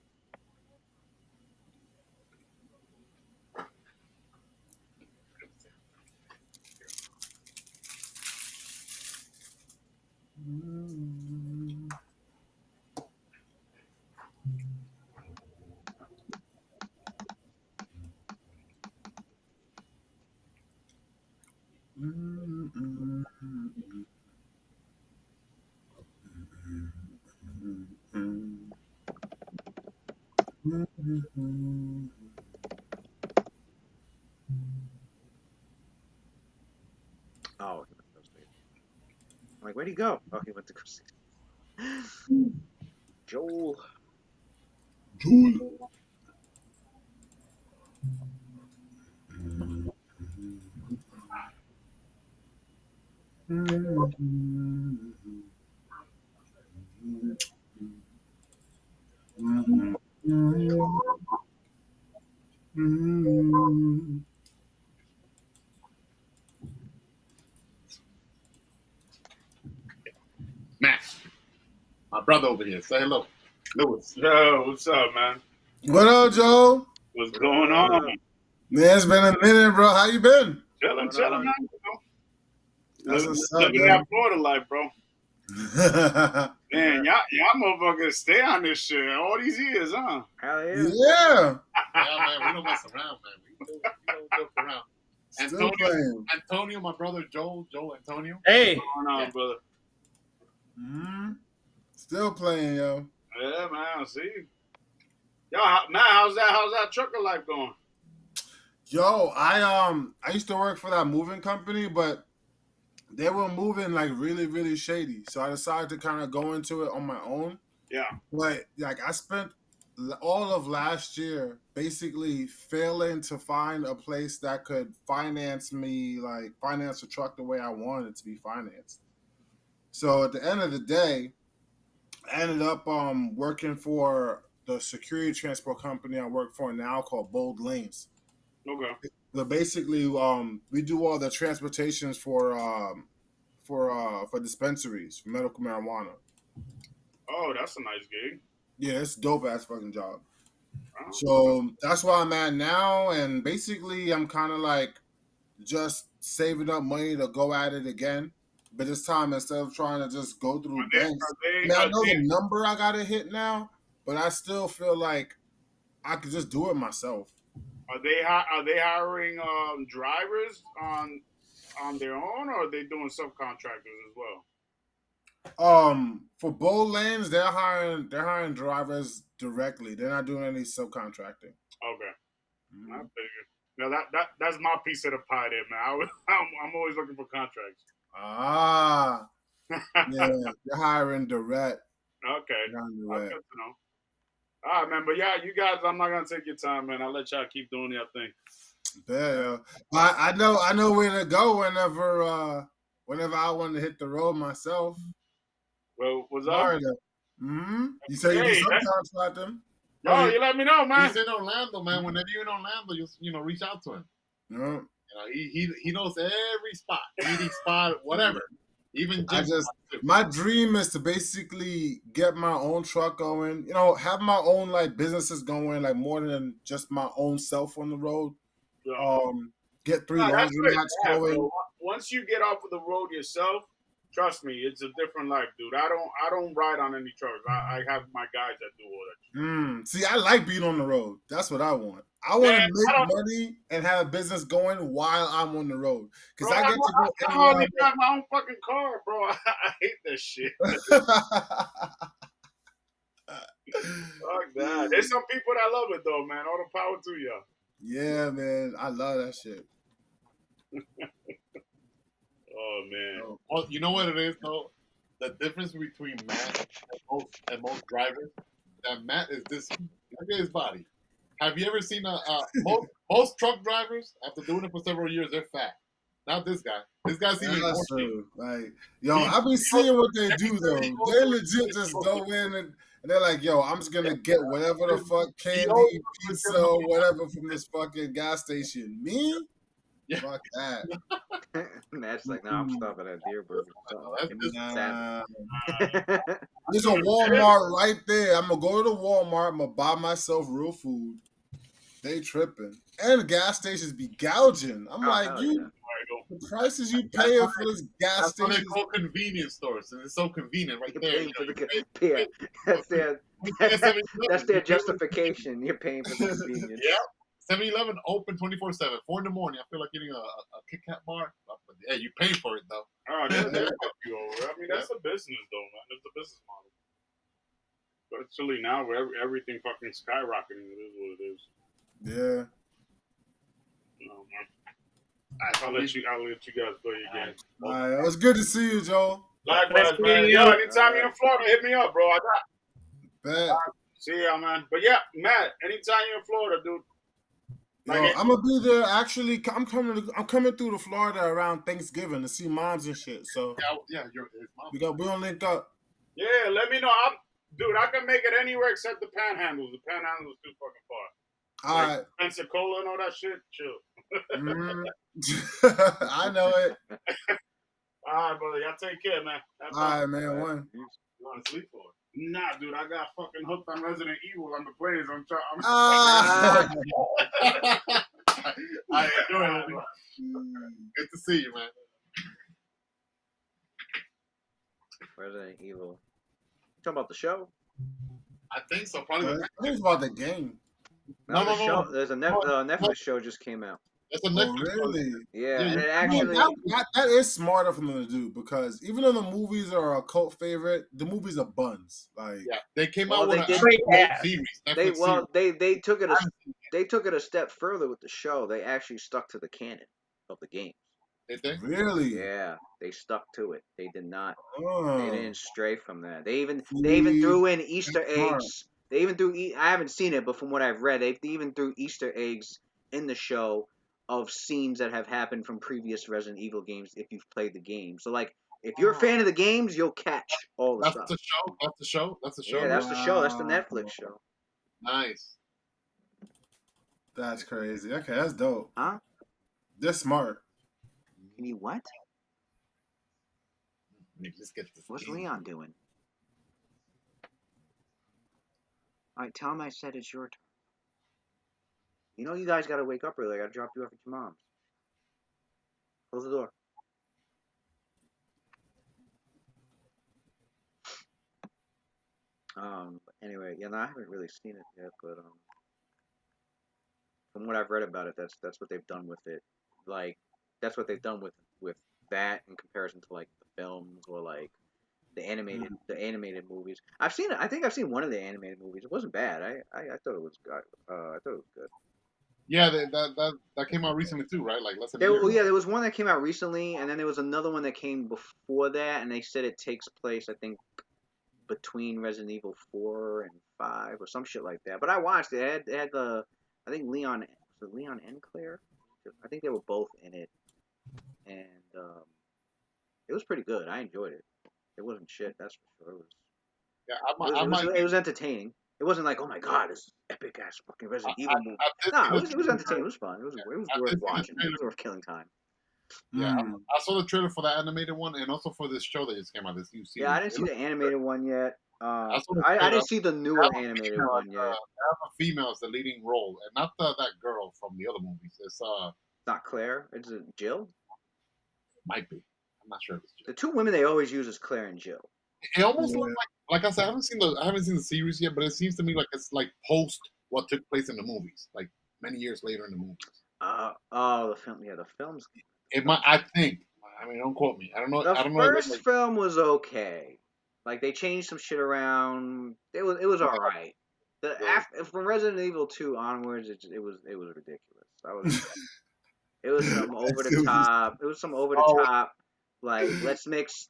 Speaker 2: Oh, he went to Ghost Leader. I'm like, where'd he go? Oh, he went to Ghost Leader. Joel.
Speaker 1: Matt, my brother over here. Say hello. Lewis.
Speaker 6: Yo, what's up, man?
Speaker 4: What up, Joe?
Speaker 6: What's going on?
Speaker 4: Man, it's been a minute, bro. How you been?
Speaker 6: Chilling, man.
Speaker 4: That's what's up,
Speaker 6: Living
Speaker 4: man.
Speaker 6: that Florida life, bro. Man, y'all motherfuckers stay on this shit all these years, huh?
Speaker 2: Hell yeah.
Speaker 4: Yeah.
Speaker 1: Yeah, man, we don't mess around, man. We don't joke around.
Speaker 4: Still playing.
Speaker 1: Antonio, my brother Joel Antonio.
Speaker 3: Hey,
Speaker 6: What's going on, brother?
Speaker 4: Mm-hmm. Still playing, yo.
Speaker 6: Yeah, man. See, yo, man, how's that trucker life going?
Speaker 4: Yo, I used to work for that moving company, but they were moving like really, really shady. So I decided to kind of go into it on my own.
Speaker 6: Yeah.
Speaker 4: But like I spent all of last year basically failing to find a place that could finance me, like finance a truck the way I wanted it to be financed. So at the end of the day, I ended up working for the security transport company I work for now called Bold Lanes.
Speaker 6: Okay.
Speaker 4: But basically, we do all the transportations for dispensaries for medical marijuana.
Speaker 6: Oh, that's a nice gig.
Speaker 4: Yeah, it's a dope ass fucking job.
Speaker 6: Wow.
Speaker 4: So that's where I'm at now, and basically, I'm kind of like just saving up money to go at it again. But this time, instead of trying to just go through banks, I know the number I gotta hit now, but I still feel like I could just do it myself.
Speaker 6: Are they hiring drivers on their own, or are they doing subcontractors as well?
Speaker 4: For bowl lanes, they're hiring drivers directly. They're not doing any subcontracting.
Speaker 6: Okay, I
Speaker 4: Mhm.
Speaker 6: figured. No, that's my piece of the pie, there, man. I'm always looking for contracts.
Speaker 4: Ah, yeah, they're hiring direct.
Speaker 6: Okay,
Speaker 4: They're hiring
Speaker 6: that's
Speaker 4: direct.
Speaker 6: good to know. All right, man. But yeah, you guys, I'm not gonna take your time, man. I'll let y'all keep doing your thing.
Speaker 4: Yeah, but I know where to go whenever I want to hit the road myself.
Speaker 6: Well, what's up?
Speaker 4: Florida. You say you do
Speaker 6: Hey,
Speaker 4: subcontracting?
Speaker 1: Yo,
Speaker 6: you let me know, man.
Speaker 1: he's in Orlando, man. Whenever you're in Orlando, reach out to him.
Speaker 4: No.
Speaker 1: He knows every spot, eating spot, whatever. Even
Speaker 4: I
Speaker 1: gym
Speaker 4: just
Speaker 1: spots, too.
Speaker 4: my dream is to basically get my own truck going. Have my own like businesses going, like more than just my own self on the road.
Speaker 6: Yeah.
Speaker 4: Get 3
Speaker 6: Nah, that's great
Speaker 4: laundromats
Speaker 6: to have,
Speaker 4: going.
Speaker 6: bro. Once you get off of the road yourself, trust me, it's a different life, dude. I don't ride on any trucks. I have my guys that do all that shit.
Speaker 4: See, I like being on the road. That's what I want. I want
Speaker 6: Man,
Speaker 4: to
Speaker 6: I
Speaker 4: make
Speaker 6: don't,
Speaker 4: money and have a business going while I'm on the road because
Speaker 6: bro.
Speaker 4: I
Speaker 6: I,
Speaker 4: get to go
Speaker 6: I
Speaker 4: anywhere
Speaker 6: hardly drive my own fucking car, bro. I hate that shit.
Speaker 4: I
Speaker 6: Fuck that. There's some people that love it though, man. All the power to y'all.
Speaker 4: Yeah, man, I love that shit.
Speaker 6: Oh man.
Speaker 4: Oh,
Speaker 1: Well, you know what it is though. The difference between Matt and most drivers, that Matt is this. Look at his body. Have you ever seen most truck drivers after doing it for several years? They're fat. Not this guy. This guy's even more
Speaker 4: that's
Speaker 1: shape.
Speaker 4: true. Like,
Speaker 1: He,
Speaker 4: I be
Speaker 1: he goes
Speaker 4: seeing what they
Speaker 1: every
Speaker 4: do
Speaker 1: time he
Speaker 4: though.
Speaker 1: goes
Speaker 4: They
Speaker 1: to
Speaker 4: legit
Speaker 1: he
Speaker 4: just
Speaker 1: goes
Speaker 4: go in and they're like, "Yo, I'm just gonna get whatever the fuck
Speaker 1: he always
Speaker 4: candy,
Speaker 1: goes to the
Speaker 4: pizza,
Speaker 1: gym
Speaker 4: or
Speaker 1: looking
Speaker 4: whatever from this fucking gas station." Me?
Speaker 1: yeah.
Speaker 4: Fuck that.
Speaker 2: Matt's like, nah, I'm stopping at Deer Burger.
Speaker 1: No, that's
Speaker 2: Give me
Speaker 1: this.
Speaker 4: Nah.
Speaker 2: salmon.
Speaker 4: There's a Walmart right there. I'm gonna go to the Walmart. I'm gonna buy myself real food. They tripping, and the gas stations be gouging. I'm
Speaker 2: Oh
Speaker 4: like,
Speaker 2: hell yeah!
Speaker 4: the prices you
Speaker 1: That's
Speaker 4: paying
Speaker 1: why
Speaker 4: for this gas
Speaker 1: that's what they
Speaker 4: stations.
Speaker 1: call convenience stores, and it's so convenient right
Speaker 2: You're
Speaker 1: there.
Speaker 2: paying for the
Speaker 1: You
Speaker 2: yeah.
Speaker 1: pay,
Speaker 2: That's their
Speaker 1: you pay at 7-Eleven.
Speaker 2: that's
Speaker 1: You
Speaker 2: their
Speaker 1: pay what it's
Speaker 2: justification. You're paying for the convenience.
Speaker 1: Yeah. 7-Eleven open 24/7. 4 in the morning. I feel like eating a Kit Kat bar. Yeah, you pay for it though.
Speaker 6: Oh, they'll help you over. I mean,
Speaker 1: Yeah.
Speaker 6: that's a business though, man. It's a business model. Especially now where everything fucking skyrocketing. It is what it is.
Speaker 4: Yeah.
Speaker 6: Man. I'll let you guys go again.
Speaker 4: All right, it was good to see you, Joe.
Speaker 6: Likewise, man. Yo, anytime you're in Florida, hit me up, bro. I got.
Speaker 4: Bet.
Speaker 6: See ya, man. But yeah, Matt. Anytime you're in Florida, dude.
Speaker 4: Yo, I'm gonna be there. Actually, I'm coming through to Florida around Thanksgiving to see moms and shit. So
Speaker 1: Yeah. It's my
Speaker 4: we gonna link up.
Speaker 6: Yeah, let me know. Dude, I can make it anywhere except the Panhandles. The Panhandle is too fucking far.
Speaker 4: All right.
Speaker 6: Pensacola and all that shit. Chill.
Speaker 4: I know it.
Speaker 6: All right, brother. Y'all take care, man.
Speaker 4: All right, man. One.
Speaker 1: You want to sleep for it?
Speaker 6: Nah, dude, I got fucking hooked on Resident Evil on the planes. I'm trying.
Speaker 1: I enjoy it. Good to see you, man.
Speaker 2: Resident Evil. You talking about the show?
Speaker 1: I think so. Probably.
Speaker 4: I think it's about the game.
Speaker 1: No.
Speaker 2: There's a Netflix show just came out.
Speaker 1: That's a
Speaker 4: Oh,
Speaker 1: Netflix.
Speaker 4: really?
Speaker 2: Yeah, and
Speaker 1: you-
Speaker 2: it actually
Speaker 4: That is smarter for them to do because even though the movies are a cult favorite, the movies are buns. Like,
Speaker 1: Yeah, they came
Speaker 2: Well,
Speaker 1: out with
Speaker 2: they
Speaker 1: an
Speaker 2: did-
Speaker 1: actual series.
Speaker 2: they
Speaker 1: Netflix series.
Speaker 2: they took it a step further with the show. They actually stuck to the canon of the game.
Speaker 1: Did they?
Speaker 4: really?
Speaker 2: Yeah, they stuck to it. They did not.
Speaker 4: Oh.
Speaker 2: They didn't stray from that. They even
Speaker 4: See,
Speaker 2: threw in Easter
Speaker 4: smart.
Speaker 2: eggs. They even threw. I haven't seen it, but from what I've read, they even threw Easter eggs in the show of scenes that have happened from previous Resident Evil games. If you've played the game, so like if you're a fan of the games, you'll catch all the
Speaker 1: That's
Speaker 2: stuff.
Speaker 1: the show. That's the show. That's the show.
Speaker 2: Yeah, that's the show. That's the
Speaker 4: Wow.
Speaker 2: Netflix show.
Speaker 1: Nice.
Speaker 4: That's crazy. Okay, that's dope.
Speaker 2: Huh?
Speaker 4: They're smart.
Speaker 2: You mean what?
Speaker 1: Let me just get this.
Speaker 2: What's
Speaker 1: game.
Speaker 2: Leon doing? All right, tell him I said it's your turn. You know you guys got to wake up early. I got to drop you off at your mom's. Close the door. Anyway, yeah, no, I haven't really seen it yet, but From what I've read about it, that's what they've done with it. Like that's what they've done with that in comparison to like the films or like the animated movies. I've seen it. I think I've seen one of the animated movies. It wasn't bad. I thought it was good. I thought it was good.
Speaker 1: Yeah, that came out recently too, right? Like less than a
Speaker 2: There,
Speaker 1: year
Speaker 2: well,
Speaker 1: ago.
Speaker 2: yeah, there was one that came out recently, and then there was another one that came before that, and they said it takes place, I think, between Resident Evil 4 and 5 or some shit like that. But I watched it. It had the, I think Leon and Claire? I think they were both in it, and it was pretty good. I enjoyed it. It wasn't shit, that's for sure.
Speaker 1: Yeah,
Speaker 2: It
Speaker 1: I
Speaker 2: was
Speaker 1: might.
Speaker 2: it was entertaining. It wasn't like, oh my god, this epic ass fucking Resident Evil movie.
Speaker 1: I did
Speaker 2: No,
Speaker 1: see
Speaker 2: it was
Speaker 1: the
Speaker 2: entertaining. It was fun. It was
Speaker 1: I
Speaker 2: worth
Speaker 1: did see the
Speaker 2: watching. It
Speaker 1: trailer.
Speaker 2: was worth killing time.
Speaker 1: Yeah, I saw the trailer for that animated one, and also for this show that just came out, this new
Speaker 2: Yeah, I
Speaker 1: series.
Speaker 2: didn't see the animated one yet.
Speaker 1: I saw the
Speaker 2: I
Speaker 1: trailer.
Speaker 2: didn't see the
Speaker 1: They
Speaker 2: newer
Speaker 1: have a
Speaker 2: animated
Speaker 1: female,
Speaker 2: one yet.
Speaker 1: they have a female as the leading role, and not that girl from the other movies. It's
Speaker 2: It's not Claire. It's Jill.
Speaker 1: might be. I'm not sure if it's
Speaker 2: The
Speaker 1: Jill.
Speaker 2: two women they always use is Claire and Jill.
Speaker 1: It almost looks like I said, I haven't seen the series yet, but it seems to me like it's like post what took place in the movies, like many years later in the movies.
Speaker 2: Oh, the film. Yeah, the films.
Speaker 1: It might. I think. I mean, don't quote me. I don't know.
Speaker 2: The
Speaker 1: I don't know. If
Speaker 2: first film was okay. Like they changed some shit around. It was all right. From Resident Evil 2 onwards, it was ridiculous. It was some over the top. It was some over the
Speaker 1: Oh,
Speaker 2: top. Like let's mix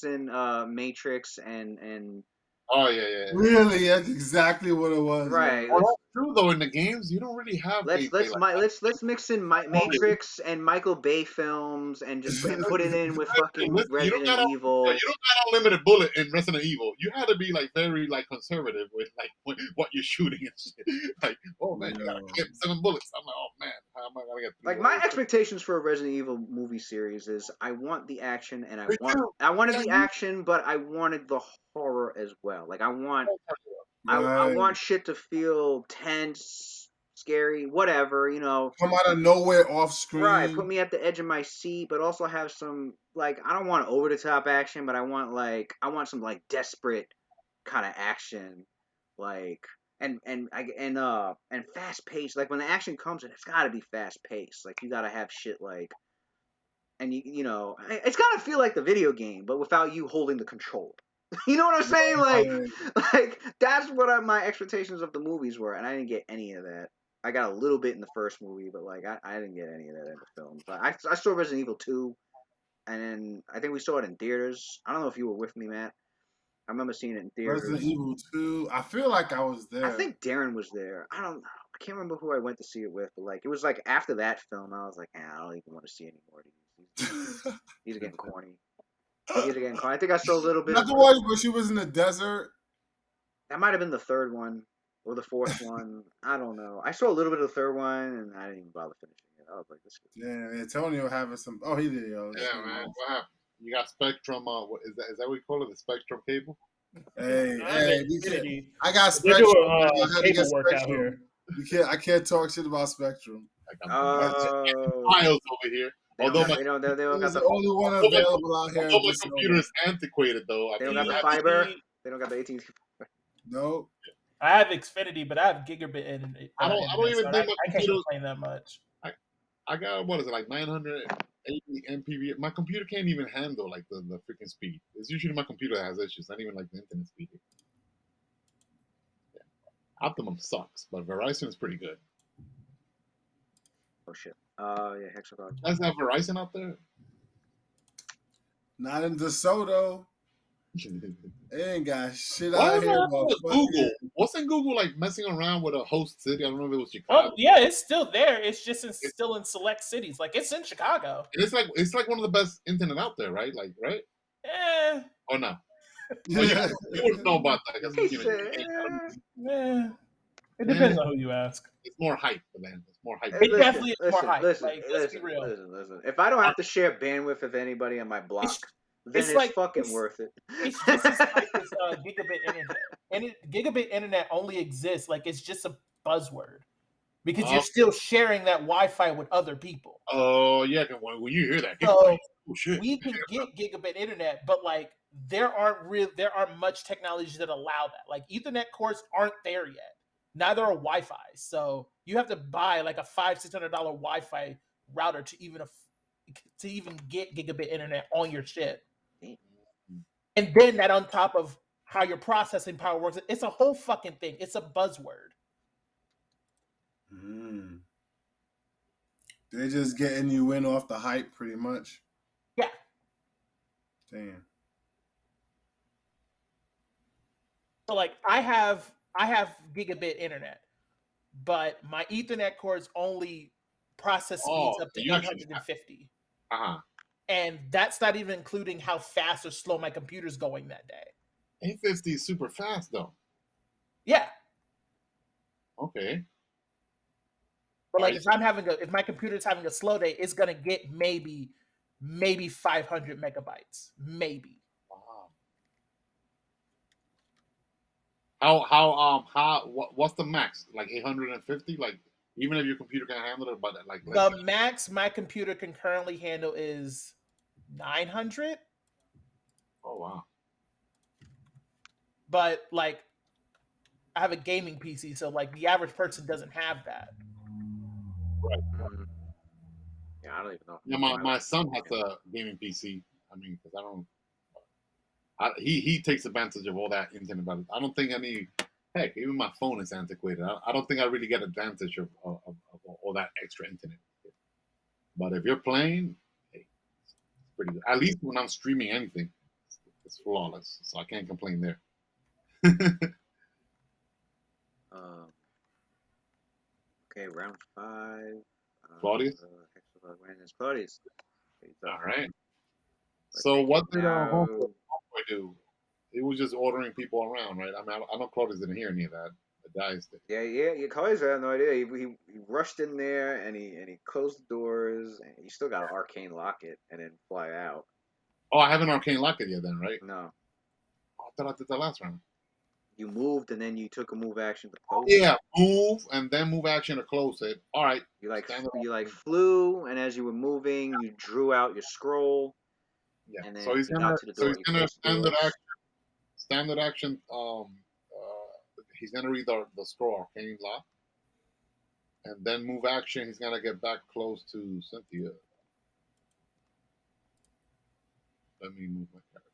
Speaker 2: in Matrix and
Speaker 1: oh yeah.
Speaker 4: Really, that's exactly what it was.
Speaker 2: right.
Speaker 1: Well, that's true though. In the games, you don't really have gameplay like that.
Speaker 2: Let's mix in Matrix and Michael Bay films and just put it in with fucking
Speaker 1: Listen,
Speaker 2: Resident
Speaker 1: you
Speaker 2: Evil.
Speaker 1: don't got unlimited bullet in Resident Evil. You had to be like very like conservative with like what you're shooting and shit. Like, oh man, you gotta get 7 bullets. I'm like, oh man, how am I gonna get 3
Speaker 2: Like my
Speaker 1: bullets?
Speaker 2: expectations for a Resident Evil movie series is I want the action and
Speaker 1: Me too.
Speaker 2: I wanted
Speaker 1: Yeah,
Speaker 2: the action, but I wanted the horror as well. Like I want
Speaker 4: Right.
Speaker 2: shit to feel tense, scary, whatever,
Speaker 4: Come out of nowhere off
Speaker 2: Right,
Speaker 4: screen.
Speaker 2: put me at the edge of my seat, but also have some like I don't want over the top action, but I want some like desperate kind of action, like and fast paced. Like when the action comes in, it's got to be fast paced. Like you got to have shit like and it's got to feel like the video game, but without you holding the controller. You know what I'm saying? Like that's what my expectations of the movies were, and I didn't get any of that. I got a little bit in the first movie, but like I didn't get any of that in the films. I saw Resident Evil 2, and then I think we saw it in theaters. I don't know if you were with me, Matt. I remember seeing it in
Speaker 4: Resident
Speaker 2: theaters.
Speaker 4: Evil 2. I feel like I was
Speaker 2: I
Speaker 4: there.
Speaker 2: think Darren was there. I don't know. I can't remember who I went to see it with, but like it was like after that film, I was like, I don't even want to see any more of these. These are getting corny. I think I saw a little bit.
Speaker 4: Not the one where she was in the desert.
Speaker 2: That might have been the third one or the fourth one. I don't know. I saw a little bit of the third one, and I didn't even bother finishing it. I was like, this.
Speaker 4: Yeah, Antonio having some. Oh, he did, yo.
Speaker 1: Yeah, man. What happened? You got Spectrum. What is that? Is that what you call it? The Spectrum cable?
Speaker 4: Hey,
Speaker 5: Infinity.
Speaker 4: I got
Speaker 5: They
Speaker 4: Spectrum.
Speaker 5: do
Speaker 4: I had to get
Speaker 5: cable work out
Speaker 4: Spectrum.
Speaker 5: here.
Speaker 4: I can't talk shit about Spectrum.
Speaker 1: Like I'm miles over here.
Speaker 2: They
Speaker 1: Although
Speaker 2: don't got
Speaker 4: It's
Speaker 2: the
Speaker 4: the only one available out here.
Speaker 1: my computer is antiquated, though.
Speaker 2: they don't got the fiber. They don't got the AT&T.
Speaker 4: No.
Speaker 5: I have Xfinity, but I have gigabit internet.
Speaker 1: I don't even think my
Speaker 5: I can't
Speaker 1: computer.
Speaker 5: complain that much.
Speaker 1: I got what is it like 980 MPV? My computer can't even handle like the freaking speed. It's usually my computer that has issues, not even like the internet speed. Yeah. Optimum sucks, but Verizon is pretty good.
Speaker 2: Oh shit. Yeah, Hexagon.
Speaker 1: You guys have Verizon out there?
Speaker 4: Not in DeSoto. They ain't got shit
Speaker 1: Why
Speaker 4: out
Speaker 1: is
Speaker 4: here.
Speaker 1: that with Google? Wasn't Google like messing around with a host city? I don't know if it was Chicago.
Speaker 5: Oh yeah, it's still there. It's just still in select cities. Like it's in Chicago.
Speaker 1: And it's like one of the best internet out there, right? Like right? Or no?
Speaker 4: Yeah.
Speaker 1: You wouldn't know about that.
Speaker 5: It depends on who you ask.
Speaker 1: It's more hype, man. It's more hype.
Speaker 5: It definitely is more hype. Let's be real.
Speaker 2: Listen. If I don't have to share bandwidth with anybody on my block, then it's
Speaker 5: like,
Speaker 2: fucking worth it.
Speaker 5: It's just as hype as gigabit internet. And gigabit internet only exists like it's just a buzzword because you're still sharing that Wi-Fi with other people.
Speaker 1: Oh yeah, when you hear that,
Speaker 5: so
Speaker 1: oh shit,
Speaker 5: we can get gigabit internet, but like there aren't much technologies that allow that. Like Ethernet cords aren't there yet. Neither are Wi-Fi. So you have to buy like a $500-$600 Wi-Fi router to even get gigabit internet on your shit. And then that on top of how your processing power works, it's a whole fucking thing. It's a buzzword.
Speaker 4: They're just getting you in off the hype, pretty much.
Speaker 5: Yeah.
Speaker 4: Damn.
Speaker 5: So like I have gigabit internet, but my Ethernet cords only process speeds up to 850. And that's not even including how fast or slow my computer's going that day.
Speaker 1: 850 is super fast though.
Speaker 5: Yeah.
Speaker 1: Okay.
Speaker 5: But like if my computer's having a slow day, it's gonna get maybe 500 megabytes. Maybe.
Speaker 1: Wow. What's the max? Like 850? Like even if your computer can handle it, but like
Speaker 5: the max my computer can currently handle is 900.
Speaker 1: Oh wow.
Speaker 5: But like I have a gaming PC, so like the average person doesn't have that.
Speaker 1: Right.
Speaker 2: Yeah, I don't even know.
Speaker 1: Yeah, my son has a gaming PC. I mean, because he takes advantage of all that internet. But I don't think heck, even my phone is antiquated. I don't think I really get advantage of all that extra internet. But if you're playing, hey, it's pretty good. At least when I'm streaming anything, it's flawless. So I can't complain there.
Speaker 2: Okay, round 5.
Speaker 1: Claudius?
Speaker 2: Claudius.
Speaker 1: All right. So what did Homeboy do? He was just ordering people around, right? I mean, I know Claudius didn't hear any of that. The guys did.
Speaker 2: Yeah. Claudius had no idea. He rushed in there and he closed the doors. And he still got an arcane locket and then fly out.
Speaker 1: Oh, I haven't arcane locket yet, then, right?
Speaker 2: No.
Speaker 1: Oh, I thought I did that last round.
Speaker 2: You moved and then you took a move action to close.
Speaker 1: Yeah, move and then move action to close it. All right.
Speaker 2: You flew, and as you were moving, you drew out your scroll.
Speaker 1: Yeah.
Speaker 2: And then
Speaker 1: so he's gonna standard action. He's gonna read the scroll arcane lock, and then move action. He's gonna get back close to Cynthia. Let me move my character.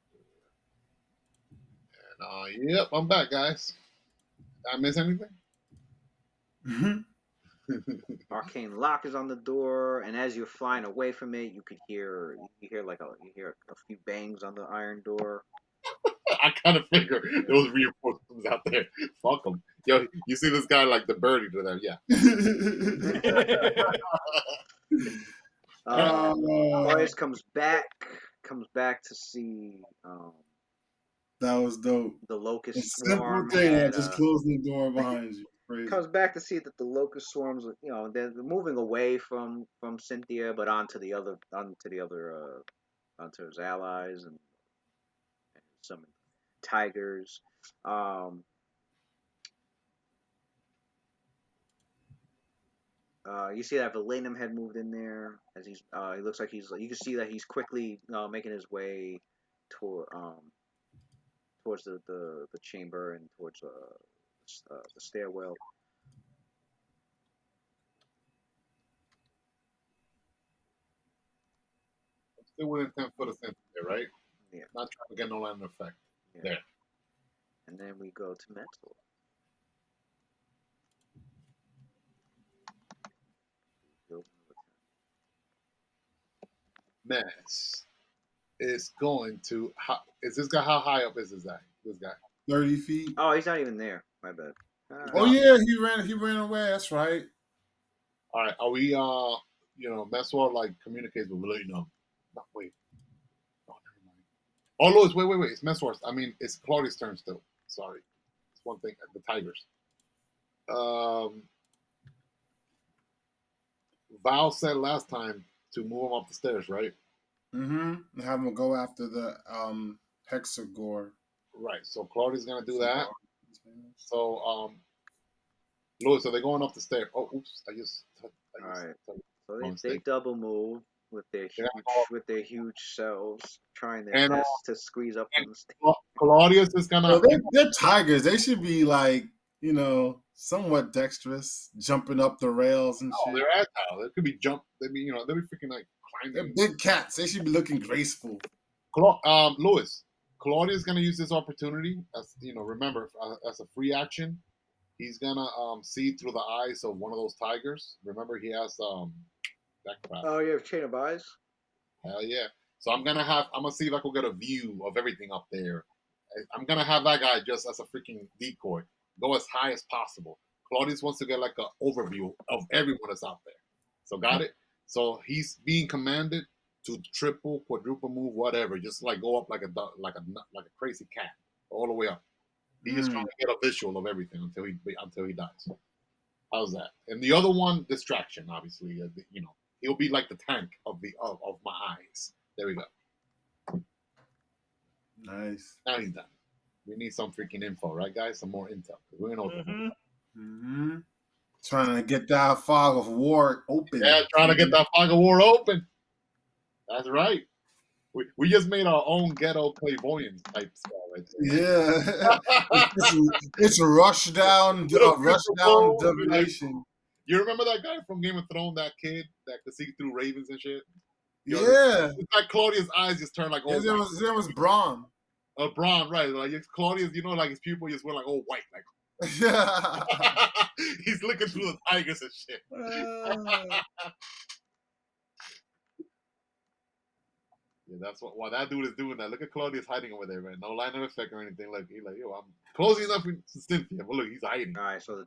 Speaker 1: And yep, I'm back, guys. Did I miss anything?
Speaker 2: Arcane lock is on the door, and as you're flying away from it, you hear a few bangs on the iron door.
Speaker 1: I kind of figured there was reinforcements out there. Fuck them. Yo, you see this guy like the birdie to them? Yeah.
Speaker 2: Claudius comes back to see.
Speaker 4: That was dope.
Speaker 2: The locust
Speaker 4: swarm. Simple thing, just closing the door behind you. Crazy.
Speaker 2: Comes back to see that the locust swarms, they're moving away from Cynthia, but onto his allies and some tigers. You see that Valenum had moved in there as he looks like you can see that he's quickly making his way towards the chamber and towards the stairwell.
Speaker 1: Still within 10 foot of Cynthia, right?
Speaker 2: Yeah.
Speaker 1: Not trying to get no land effect. Yeah. There.
Speaker 2: And then we go to Metzl.
Speaker 1: Mess is going to. Is this guy? How high up is this guy?
Speaker 4: 30 feet.
Speaker 2: Oh, he's not even there. My bad.
Speaker 4: Oh yeah, he ran away. That's right.
Speaker 1: All right. Are we? Messwell like communicates with Willie. No, wait. Oh, never mind. Oh, Louis, wait. It's Messworth. I mean, it's Claudius' turn still. Sorry, it's one thing. The Tigers. Val said last time to move him up the stairs, right?
Speaker 4: Mm-hmm. Have him go after the Hexagore.
Speaker 1: Right. So Claudia's gonna do that. So Louis, are they going up the stairs? Oh, oops!
Speaker 2: All right. So they double move with their huge cells, trying their best to squeeze up on the stairs.
Speaker 1: Claudius is gonna.
Speaker 4: They're tigers. They should be like somewhat dexterous, jumping up the rails and
Speaker 1: Oh,
Speaker 4: shit.
Speaker 1: they're agile. They could be jump. They be they'll be freaking like
Speaker 4: They're
Speaker 1: climbing.
Speaker 4: big cats. They should be looking graceful.
Speaker 1: Lewis, Claudia's gonna use this opportunity as remember as a free action. He's gonna see through the eyes of one of those tigers. Remember, he has that crap.
Speaker 2: Oh, you have chain of eyes.
Speaker 1: Hell yeah! So I'm gonna see if I can get a view of everything up there. I'm gonna have that guy just as a freaking decoy, go as high as possible. Claudius wants to get like an overview of everyone that's out there. So got it. So he's being commanded to triple, quadruple move, whatever. Just like go up like a crazy cat all the way up. He is trying to get a visual of everything until he dies. How's that? And the other one, distraction. Obviously, he'll be like the tank of my eyes. There we go.
Speaker 4: Nice.
Speaker 1: Now he's done. We need some freaking info, right, guys? Some more intel. We're in
Speaker 4: Trying to get that fog of war open.
Speaker 1: Yeah, trying to get that fog of war open. That's right. We just made our own ghetto clairvoyance type spell right there.
Speaker 4: Yeah. it's a rush down divination.
Speaker 1: You remember that guy from Game of Thrones, that kid that could see through ravens and shit?
Speaker 4: Yeah.
Speaker 1: It's like Claudia's eyes just turned like
Speaker 4: His name was Braun.
Speaker 1: Braun, right. Like Claudius, like his pupil just went like all white. Like he's looking through the tigers and shit. Yeah, that's why that dude is doing that. Look at Claudius hiding over there, man. No line of effect or anything. Like he's like, yo, I'm closing enough to Cynthia, but look, he's hiding.
Speaker 2: All right, so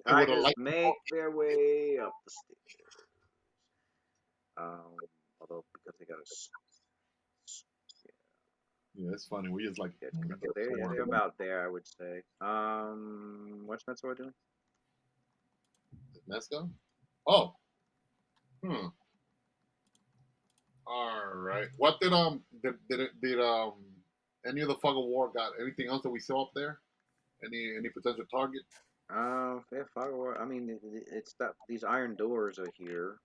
Speaker 2: tigers make their way up the stairs. Although because they got a
Speaker 1: yeah, it's funny. We just like
Speaker 2: they're about there, I would say. What's Metzor doing?
Speaker 1: Mesco? Oh. All right. What did any of the fog of war got anything else that we saw up there? Any potential target?
Speaker 2: Yeah, fog of war. I mean, it's that these iron doors are here.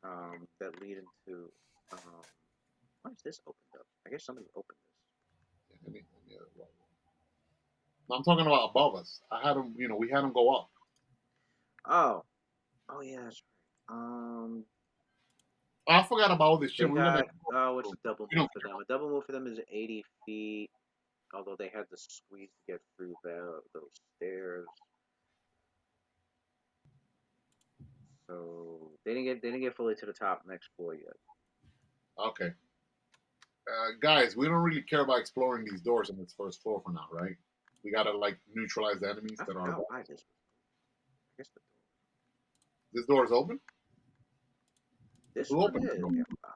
Speaker 2: That lead into. Why is this opened up? I guess somebody opened this.
Speaker 1: No, I'm talking about above us. I had them. We had them go up.
Speaker 2: Oh yeah, that's right.
Speaker 1: I forgot about all this shit.
Speaker 2: What's the double move for them? A double move for them is 80 feet. Although they had to squeeze to get through those stairs, so they didn't get fully to the top next floor yet.
Speaker 1: Okay, guys, we don't really care about exploring these doors on this first floor for now, right? We gotta like neutralize the enemies that are. This door is open.
Speaker 2: This one is.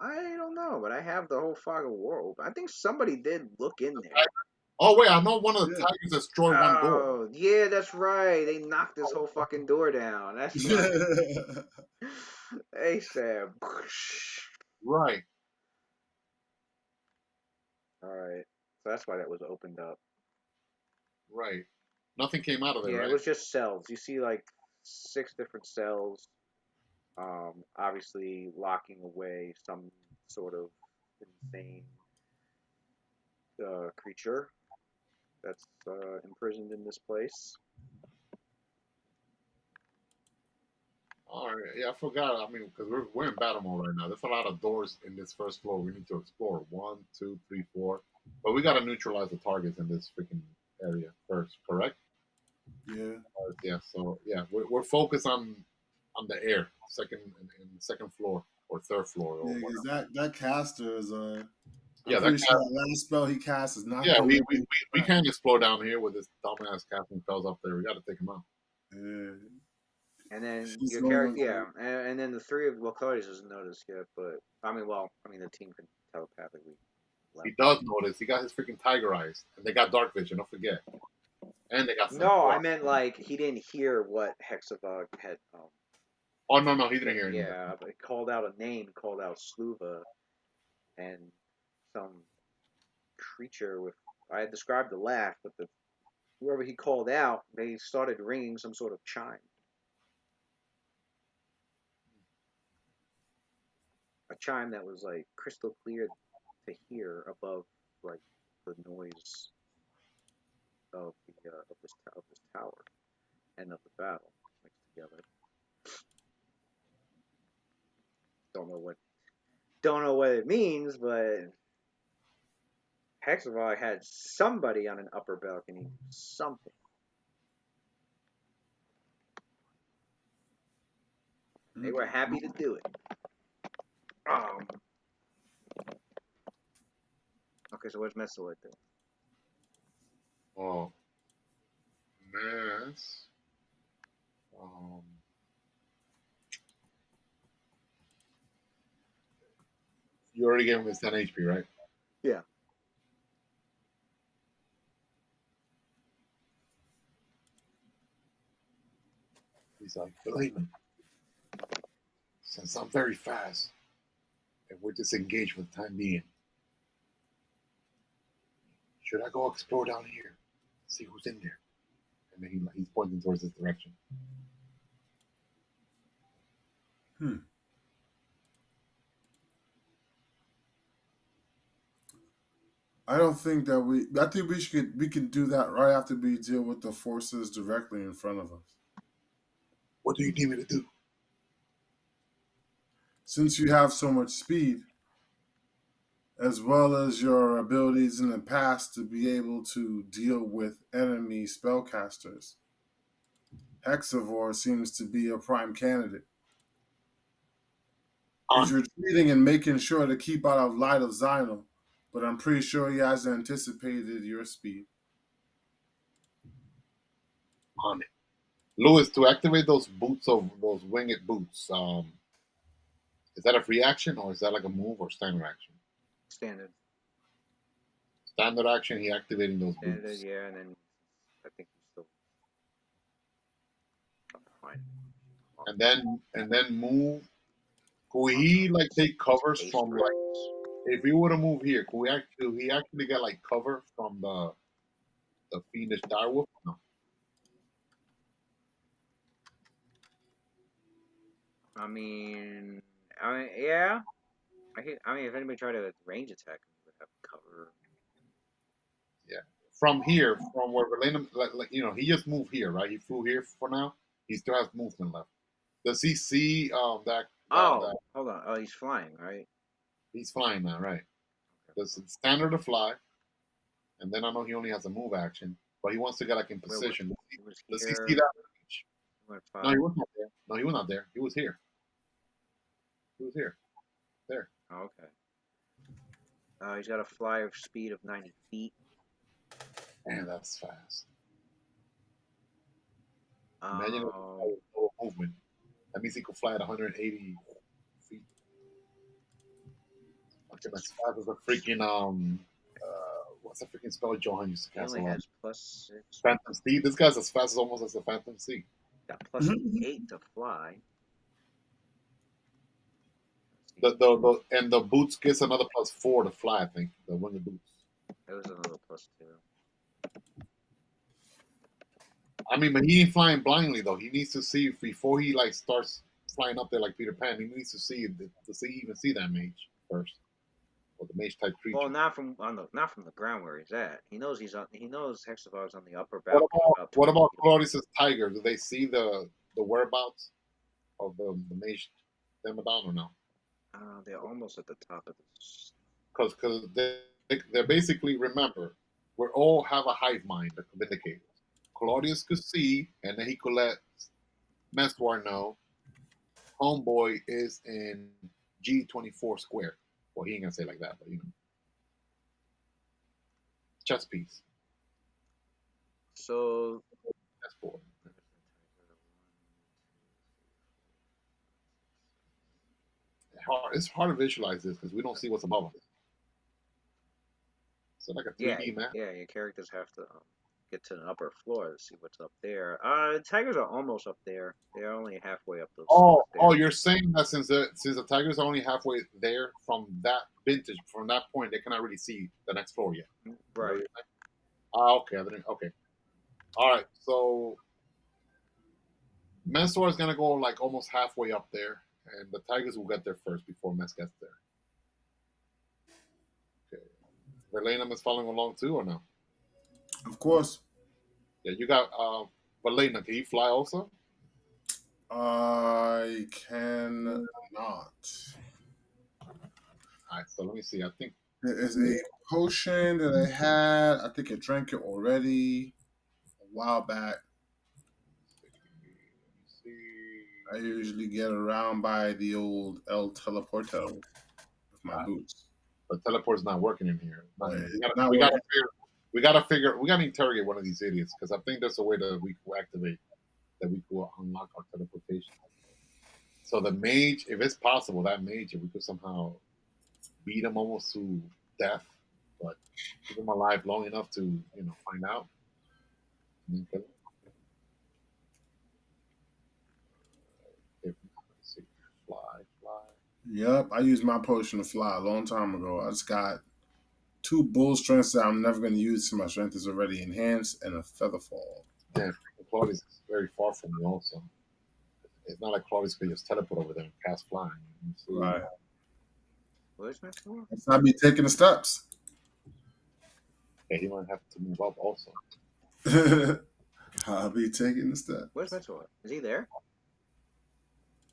Speaker 2: I don't know, but I have the whole fog of war open. I think somebody did look in there.
Speaker 1: Oh wait, I know one of the tigers destroyed one door.
Speaker 2: Oh yeah, that's right. They knocked this whole fucking door down. That's right. They said.
Speaker 1: Right.
Speaker 2: All right. So that's why that was opened up.
Speaker 1: Right. Nothing came out of it.
Speaker 2: Yeah,
Speaker 1: right?
Speaker 2: It was just cells. You see like 6 different cells. Obviously locking away some sort of insane creature that's imprisoned in this place.
Speaker 1: All right. Yeah, I forgot. I mean, because we're in battle mode right now. There's a lot of doors in this first floor we need to explore. 1, 2, 3, 4. But we got to neutralize the targets in this freaking area first, correct?
Speaker 4: Yeah.
Speaker 1: Yeah. So yeah, we're focused on the air, second floor or third floor. Or
Speaker 4: yeah, that caster is
Speaker 1: yeah,
Speaker 4: that last spell he casts is not.
Speaker 1: Yeah, we can't explore down here with this dumbass casting spells up there. We got to take him out.
Speaker 4: Yeah.
Speaker 2: And then your character, and then the three of Claudius doesn't notice yet, but the team can telepathically.
Speaker 1: He does notice. He got his freaking tiger eyes, and they got dark vision. Don't forget. And they got.
Speaker 2: I meant like he didn't hear what Hexavog had.
Speaker 1: Oh no, he didn't hear anything.
Speaker 2: Yeah, but he called out a name. He called out Sluva, and some creature with. I had described the laugh, but whoever he called out, they started ringing some sort of chime. A chime that was like crystal clear to hear above like the noise. of this tower and of the battle mixed together. Don't know what it means, but Hexavog had somebody on an upper balcony, something. They were happy to do it. Okay, so where's Mesolith then?
Speaker 1: Oh, Mass. Um, you already gave him his 10 HP, right?
Speaker 2: Yeah.
Speaker 1: He's like, believe me, since I'm very fast and we're disengaged for the time being, should I go explore down here, see who's in there? And then he's pointing towards this direction.
Speaker 4: I don't think that I think we can do that right after we deal with the forces directly in front of us.
Speaker 1: What do you need me to do?
Speaker 4: Since you have so much speed, as well as your abilities in the past to be able to deal with enemy spellcasters, Hexavor seems to be a prime candidate. He's retreating and making sure to keep out of light of Xynel, but I'm pretty sure he has anticipated your speed.
Speaker 1: On it. Lewis, to activate those winged boots, is that a free action or is that like a move or standard action?
Speaker 2: Standard.
Speaker 1: Standard action, he activating those
Speaker 2: Standard,
Speaker 1: boots.
Speaker 2: yeah, and then I think he's still fine.
Speaker 1: And then move. Could he like take covers from like if he were to move here? Could he actually get like cover from the fiendish direwolf? No.
Speaker 2: I mean, yeah. I mean, if anybody tried to range attack, he would have cover.
Speaker 1: Yeah. From here, from where Relena, like he just moved here, right? He flew here for now. He still has movement left. Does he see that?
Speaker 2: Hold on. Oh, he's flying, right?
Speaker 1: He's flying now, right? Does it standard to fly? And then I know he only has a move action, but he wants to get like in position. Does he see that? No, he was not there. No, he was not there. He was here. He was here. There.
Speaker 2: Oh, okay. He's got a fly speed of 90 feet.
Speaker 1: Man, that's fast. Imagine no movement. That means he could fly at 180 feet. Okay, as fast as a freaking what's the freaking spell Johan used to cast?
Speaker 2: He only has +6.
Speaker 1: Phantom Steed. This guy's as fast as almost as the Phantom Steed.
Speaker 2: Got +8 to fly.
Speaker 1: The boots gets another +4 to fly. I think the winged boots.
Speaker 2: It was another +2.
Speaker 1: I mean, but he ain't flying blindly though. He needs to see before he like starts flying up there like Peter Pan. He needs to see even see that mage first, or the mage type creature.
Speaker 2: Well, not from the ground where he's at. He knows Hexavog's on the upper balcony.
Speaker 1: What about Claudius's tiger? Do they see the whereabouts of the mage Demodon or no?
Speaker 2: They're almost at the top of this.
Speaker 1: Because they're basically, remember, we all have a hive mind, the Vindicators. Claudius could see, and then he could let Mestwar know homeboy is in G24 square. Well, he ain't gonna say like that, but chess piece.
Speaker 2: So
Speaker 1: chessboard. It's hard to visualize this because we don't see what's above us. So like a 3D map.
Speaker 2: Yeah, your characters have to get to the upper floor to see what's up there. Tigers are almost up there. They're only halfway up those.
Speaker 1: Oh, you're saying that since the tigers are only halfway there from that vintage, from that point, they cannot really see the next floor yet.
Speaker 2: Right.
Speaker 1: Okay. Okay. All right. So Mensor is gonna go like almost halfway up there, and the tigers will get there first before Mess gets there. Okay. Verlaine is following along too, or no?
Speaker 4: Of course.
Speaker 1: Yeah, you got Valena. Can you fly also?
Speaker 4: I cannot.
Speaker 1: All right, so let me see. I think
Speaker 4: There is a potion that I had. I think I drank it already a while back. I usually get around by the old El Teleporto with my boots.
Speaker 1: the teleport's not working in here.
Speaker 4: But
Speaker 1: We
Speaker 4: it's
Speaker 1: gotta,
Speaker 4: not
Speaker 1: we gotta
Speaker 4: working.
Speaker 1: figure. We gotta interrogate one of these idiots because I think there's a way that we could activate that we could unlock our teleportation. So the mage, if it's possible, that mage, if we could somehow beat him almost to death, but keep him alive long enough to find out. And then kill him. If, let's see, fly.
Speaker 4: Yep, I used my potion to fly a long time ago. I just got two bull strengths that I'm never going to use, so my strength is already enhanced, and a feather fall.
Speaker 1: Yeah, Claudius is very far from me also. It's not like Claudius could just teleport over there and cast flying.
Speaker 4: Right.
Speaker 2: Where's my floor?
Speaker 4: That's not me taking the steps.
Speaker 1: Yeah, he might have to move up also.
Speaker 4: I'll be taking the steps.
Speaker 2: Where's Mentor? Is he there?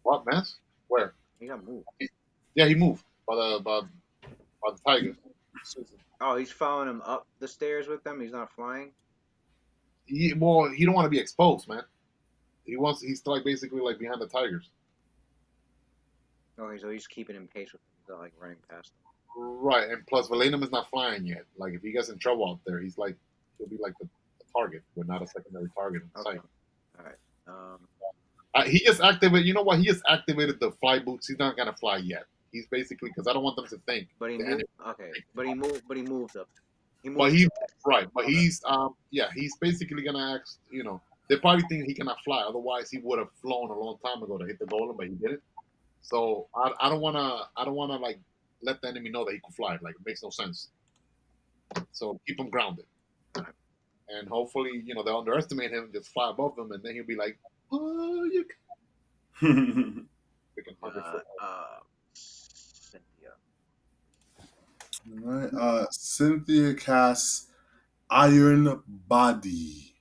Speaker 1: What, man? Where?
Speaker 2: He got moved.
Speaker 1: Yeah, he moved by the tiger.
Speaker 2: Oh, he's following him up the stairs with them. He's not flying.
Speaker 1: He don't want to be exposed, man. He's like basically like behind the tigers.
Speaker 2: Okay, so he's keeping him pace with them. He's not like running past them.
Speaker 1: Right, and plus Valenum is not flying yet. Like if he gets in trouble out there, he'll be like the target. We're not a secondary target in sight.
Speaker 2: All right.
Speaker 1: He just activated. You know what? He just activated the fly boots. He's not gonna fly yet. He's basically because I don't want them to think.
Speaker 2: But he moved. Okay. But he moved up. He moved.
Speaker 1: But he's right. But he's he's basically gonna ask. They probably think he cannot fly. Otherwise, he would have flown a long time ago to hit the golem, but he didn't. So I don't wanna like let the enemy know that he can fly. Like it makes no sense. So keep him grounded. And hopefully, they'll underestimate him, just fly above them, and then he'll be like, "Oh, you can."
Speaker 2: Cynthia.
Speaker 4: All right. Cynthia casts Iron Body.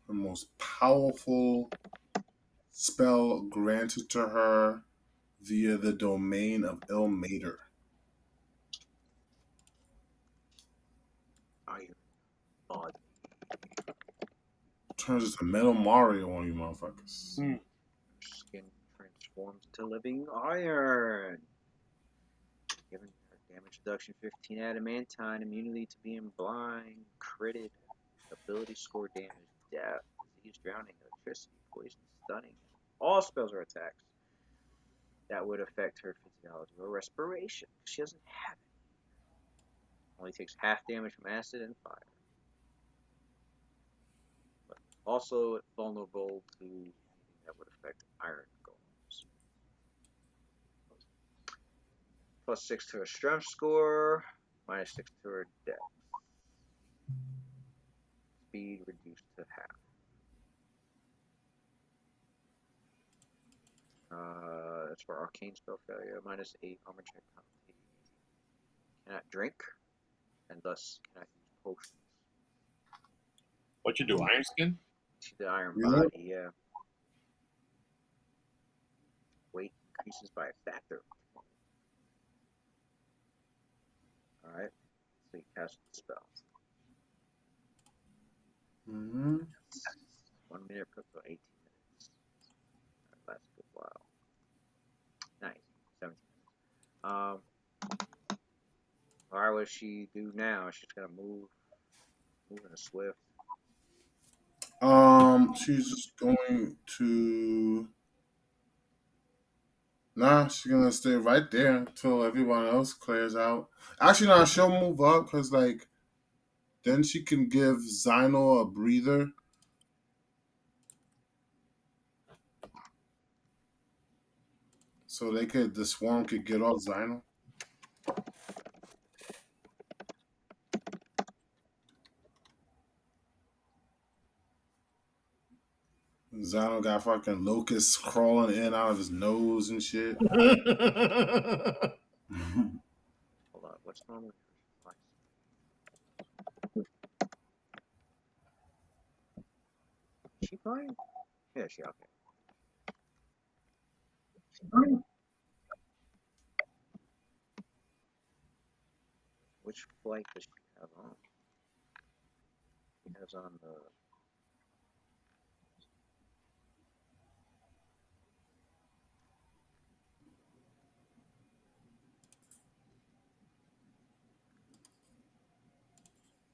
Speaker 4: The most powerful spell granted to her via the domain of Ilmater.
Speaker 2: Iron Body.
Speaker 4: Turns into Metal Mario on you motherfuckers.
Speaker 2: Skin transforms to living iron. Giving her damage reduction 15 adamantine, immunity to being blind, critted, ability score damage, death, disease, drowning, electricity, poison, stunning. All spells or attacks that would affect her physiology or respiration. She doesn't have it. Only takes half damage from acid and fire. But also vulnerable to anything that would affect iron golems. +6 to her strength score, -6 to her dex. Speed reduced to half. That's for arcane spell failure. -8 armor check penalty. Cannot drink, and thus cannot use potions.
Speaker 1: What you do, Iron Skin?
Speaker 2: She's the iron
Speaker 4: Yeah.
Speaker 2: body, yeah. Weight increases by a factor. Alright, so you cast the spell. 1 minute per 18 minutes. That lasts a good while. Nice. 17 minutes. Alright, what does she do now? She's gonna move in a swift.
Speaker 4: She's just going to. Nah, she's gonna stay right there until everyone else clears out. Actually, no, she'll move up because then she can give Zyno a breather. So the swarm could get off Zyno. Zyno got fucking locusts crawling in out of his nose and shit.
Speaker 2: Hold on, what's wrong with her? she flying? Yeah, she okay. Which flight does she have on? She has on the.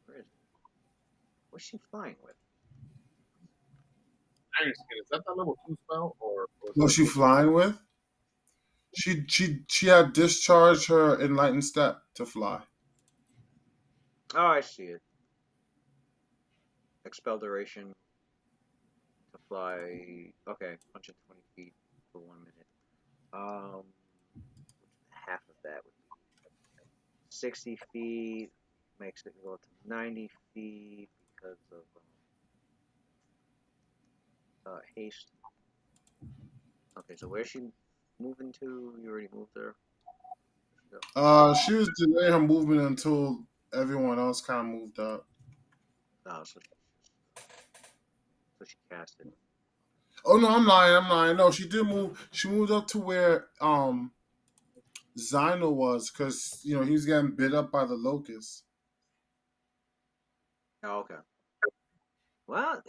Speaker 2: Where is it? What's she flying with?
Speaker 1: Iron Skin, is that the level 2 spell? Or is
Speaker 4: Was
Speaker 1: that
Speaker 4: she flying with? She had discharged her enlightened step to fly.
Speaker 2: Oh, I see it. Expel duration to fly. Okay, 120 feet for 1 minute. Half of that would be 60 feet. Makes it go to 90 feet because of haste. Okay, so where's she moving to? You already moved there.
Speaker 4: She was delaying her movement until everyone else kind of moved up.
Speaker 2: Oh, so she cast it.
Speaker 4: Oh no, I'm lying. No, she did move. She moved up to where Zyno was, because he was getting bit up by the locust.
Speaker 2: Oh, okay. Well,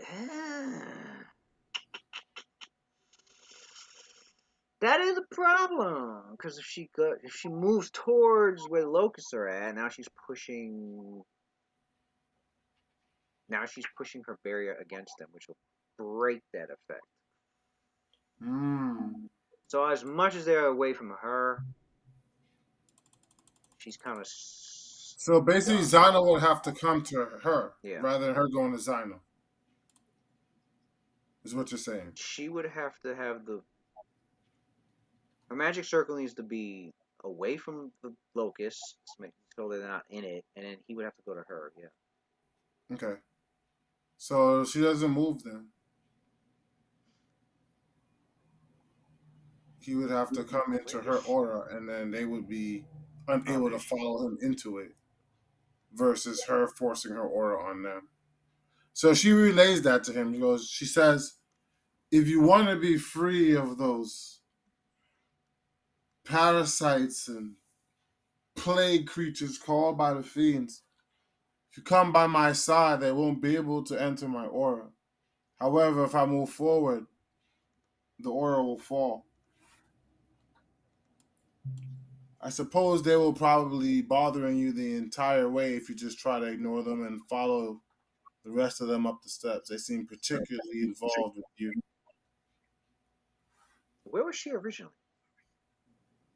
Speaker 2: that is a problem because if she moves towards where the locusts are at, now she's pushing. Now she's pushing her barrier against them, which will break that effect. So as much as they're away from her, she's kind of.
Speaker 4: So basically, Zyno would have to come to her rather than her going to Zyno. Is what you're saying?
Speaker 2: She would have to have her magic circle needs to be away from the locusts, so they're not in it, and then he would have to go to her. Yeah.
Speaker 4: Okay. So she doesn't move then. He would have to come into her aura, and then they would be unable to follow him into it, versus her forcing her aura on them. So she relays that to him. She says, if you want to be free of those parasites and plague creatures called by the fiends, if you come by my side, they won't be able to enter my aura. However, if I move forward, the aura will fall. I suppose they will probably bothering you the entire way if you just try to ignore them and follow the rest of them up the steps. They seem particularly involved with you.
Speaker 2: Where was she originally?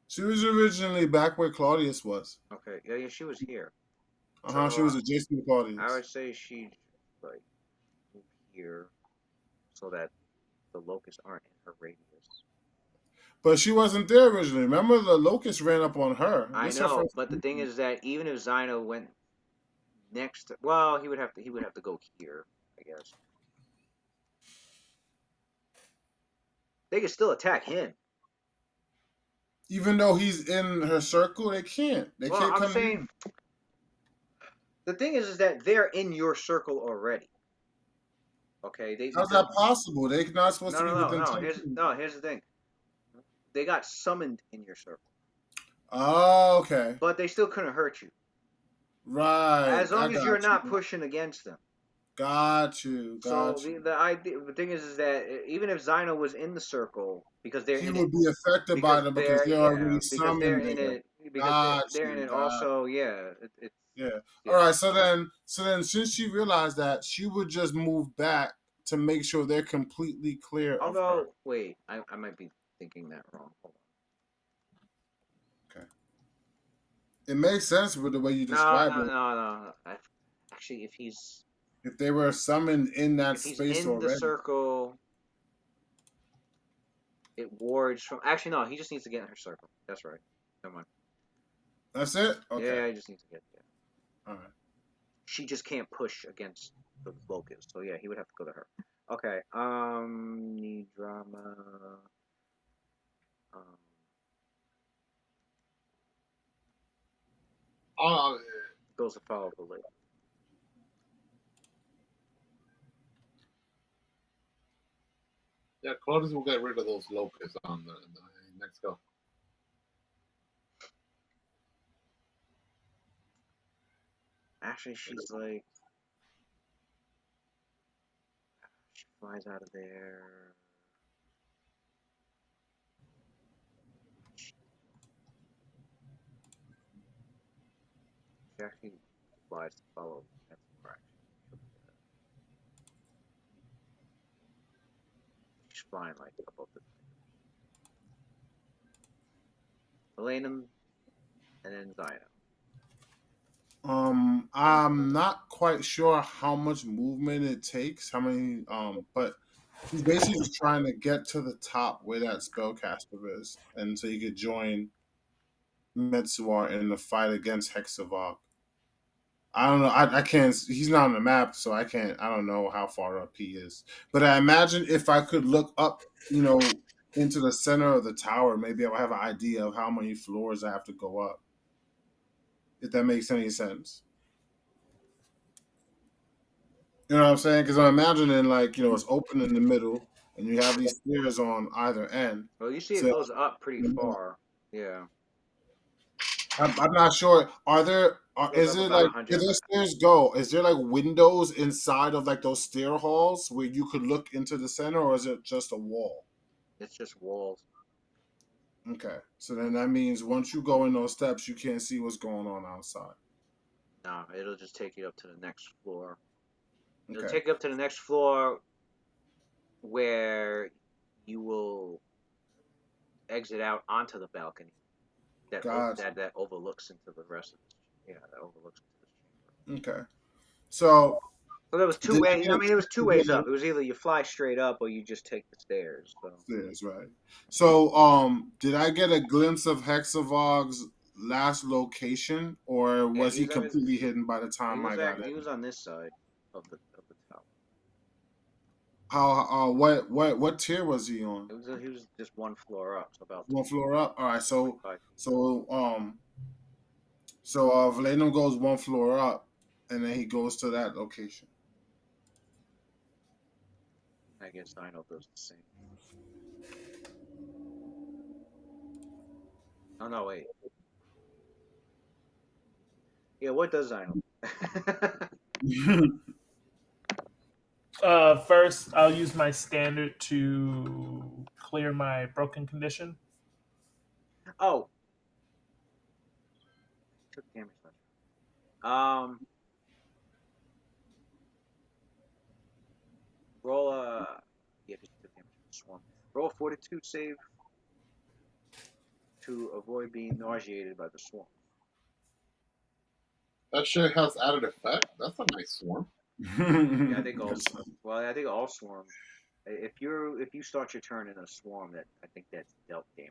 Speaker 4: She was originally back where Claudius was.
Speaker 2: Okay, yeah, she was here.
Speaker 4: She was adjacent to Claudius.
Speaker 2: I would say she like move here so that the locusts aren't in her radius.
Speaker 4: But she wasn't there originally. Remember, the locust ran up on her.
Speaker 2: I know, but the thing is that even if Zyno went next, well, he would have to go here, I guess. They could still attack him.
Speaker 4: Even though he's in her circle, they can't. They can't come in.
Speaker 2: The thing is that they're in your circle already. Okay,
Speaker 4: how's that possible? They're not supposed to be within 10 feet.
Speaker 2: Here's the thing. They got summoned in your circle.
Speaker 4: Oh, okay.
Speaker 2: But they still couldn't hurt you.
Speaker 4: Right.
Speaker 2: As long as you're not pushing against them.
Speaker 4: Got you.
Speaker 2: So the thing is that even if Zyno was in the circle, because they're
Speaker 4: he
Speaker 2: in
Speaker 4: would be affected by them because they're already summoned.
Speaker 2: They're in it. Because they're in it. Also, yeah.
Speaker 4: All right. So then, since she realized that, she would just move back to make sure they're completely clear.
Speaker 2: Although, wait, I might be thinking that wrong. Hold
Speaker 4: on. Okay. It makes sense with the way you describe it.
Speaker 2: No. Actually,
Speaker 4: if they were summoned in that space
Speaker 2: already, the circle, it wards from. Actually, no, he just needs to get in her circle. That's right. Never mind.
Speaker 4: That's it. Okay.
Speaker 2: Yeah, he just needs to get.
Speaker 4: All right.
Speaker 2: She just can't push against the locust, so yeah, he would have to go to her. Okay. Need drama. Goes to follow the list.
Speaker 1: Yeah, Claudius will get rid of those locusts on the next go.
Speaker 2: Actually, she's like, she flies out of there. She actually flies to follow. That's correct. She's flying like above the Elenum and then Zino.
Speaker 4: I'm not quite sure how much movement it takes, how many, but he's basically just trying to get to the top where that spellcaster is, and so you could join Metsuar in the fight against Hexavok. I don't know. I can't. He's not on the map, so I can't. I don't know how far up he is. But I imagine if I could look up, into the center of the tower, maybe I'll have an idea of how many floors I have to go up. If that makes any sense. You know what I'm saying? Because I'm imagining it's open in the middle, and you have these stairs on either end.
Speaker 2: Well, you see, it
Speaker 4: So
Speaker 2: goes up pretty far. Yeah.
Speaker 4: I'm not sure. Are there?
Speaker 2: Goes
Speaker 4: Is
Speaker 2: up
Speaker 4: it
Speaker 2: about
Speaker 4: like where
Speaker 2: 100.
Speaker 4: the stairs go? Is there like windows inside of like those stair halls where you could look into the center, or is it just a wall?
Speaker 2: It's just walls.
Speaker 4: Okay, so then that means once you go in those steps, you can't see what's going on outside.
Speaker 2: No, it'll just take you up to the next floor. It'll
Speaker 4: Okay,
Speaker 2: take you up to the next floor where you will exit out onto the balcony
Speaker 4: gotcha.
Speaker 2: that overlooks into the rest of this. Yeah, that overlooks into this chamber.
Speaker 4: Okay, so
Speaker 2: So there was two
Speaker 4: did I
Speaker 2: ways. I
Speaker 4: get
Speaker 2: mean, it was two ways
Speaker 4: it?
Speaker 2: up. It was either you fly straight up or you just take the stairs. So
Speaker 4: Stairs, right. So, did I get a glimpse of Hexavog's last location, or
Speaker 2: yeah,
Speaker 4: was he completely hidden by the time I got
Speaker 2: he
Speaker 4: in?
Speaker 2: was on this side of the tower.
Speaker 4: How? What tier was he on?
Speaker 2: He was just one floor up, so about
Speaker 4: One floor up. All right. So,
Speaker 2: 25.
Speaker 4: so, Valeno goes one floor up, and then he goes to that location.
Speaker 2: I guess Dino does the same. Oh no, wait. Yeah, what does Dino?
Speaker 5: First, I'll use my standard to clear my broken condition.
Speaker 2: Oh, took damage last roll yeah, because you took damage from the swarm. Roll a fortitude save to avoid being nauseated by the swarm.
Speaker 1: That shit has added effect. That's a nice swarm.
Speaker 2: Yeah, I think I think all swarm. If you start your turn in a swarm, that I think that's dealt damage.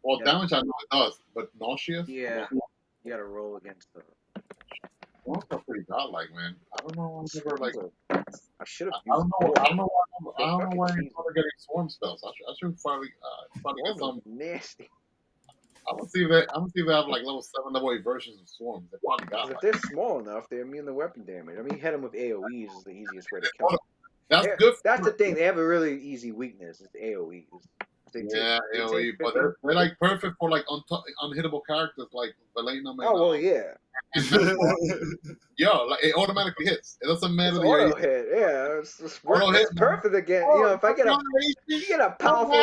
Speaker 1: Well,
Speaker 2: Yeah.
Speaker 1: damage I know it does, but nauseous.
Speaker 2: Yeah, you got to roll against the.
Speaker 1: Swarms are pretty godlike, man. I don't know. I never like.
Speaker 2: I should have
Speaker 1: I
Speaker 2: used
Speaker 1: don't know. I don't know why. I
Speaker 2: They're
Speaker 1: don't know
Speaker 2: fucking
Speaker 1: why I'm
Speaker 2: cheesy.
Speaker 1: getting swarm spells. I should probably get
Speaker 2: Swarms
Speaker 1: some.
Speaker 2: are nasty.
Speaker 1: I'm gonna see if they have like level 7 level 8 versions of swarms. They probably got
Speaker 2: Because if
Speaker 1: like.
Speaker 2: they're small enough, they're immune to weapon damage. I mean, hit them with AOEs is the easiest way to kill them.
Speaker 1: That's good.
Speaker 2: That's the thing. They have a really easy weakness. It's AOEs.
Speaker 1: Yeah, AOE, but they're like perfect for like unhittable characters like Valena.
Speaker 2: Oh well, yeah.
Speaker 1: Yo, like it automatically hits. It doesn't matter
Speaker 2: It's
Speaker 1: the
Speaker 2: auto hit. Yeah,
Speaker 1: auto hit.
Speaker 2: it's perfect again.
Speaker 1: Oh,
Speaker 2: You know, if I get you get a powerful,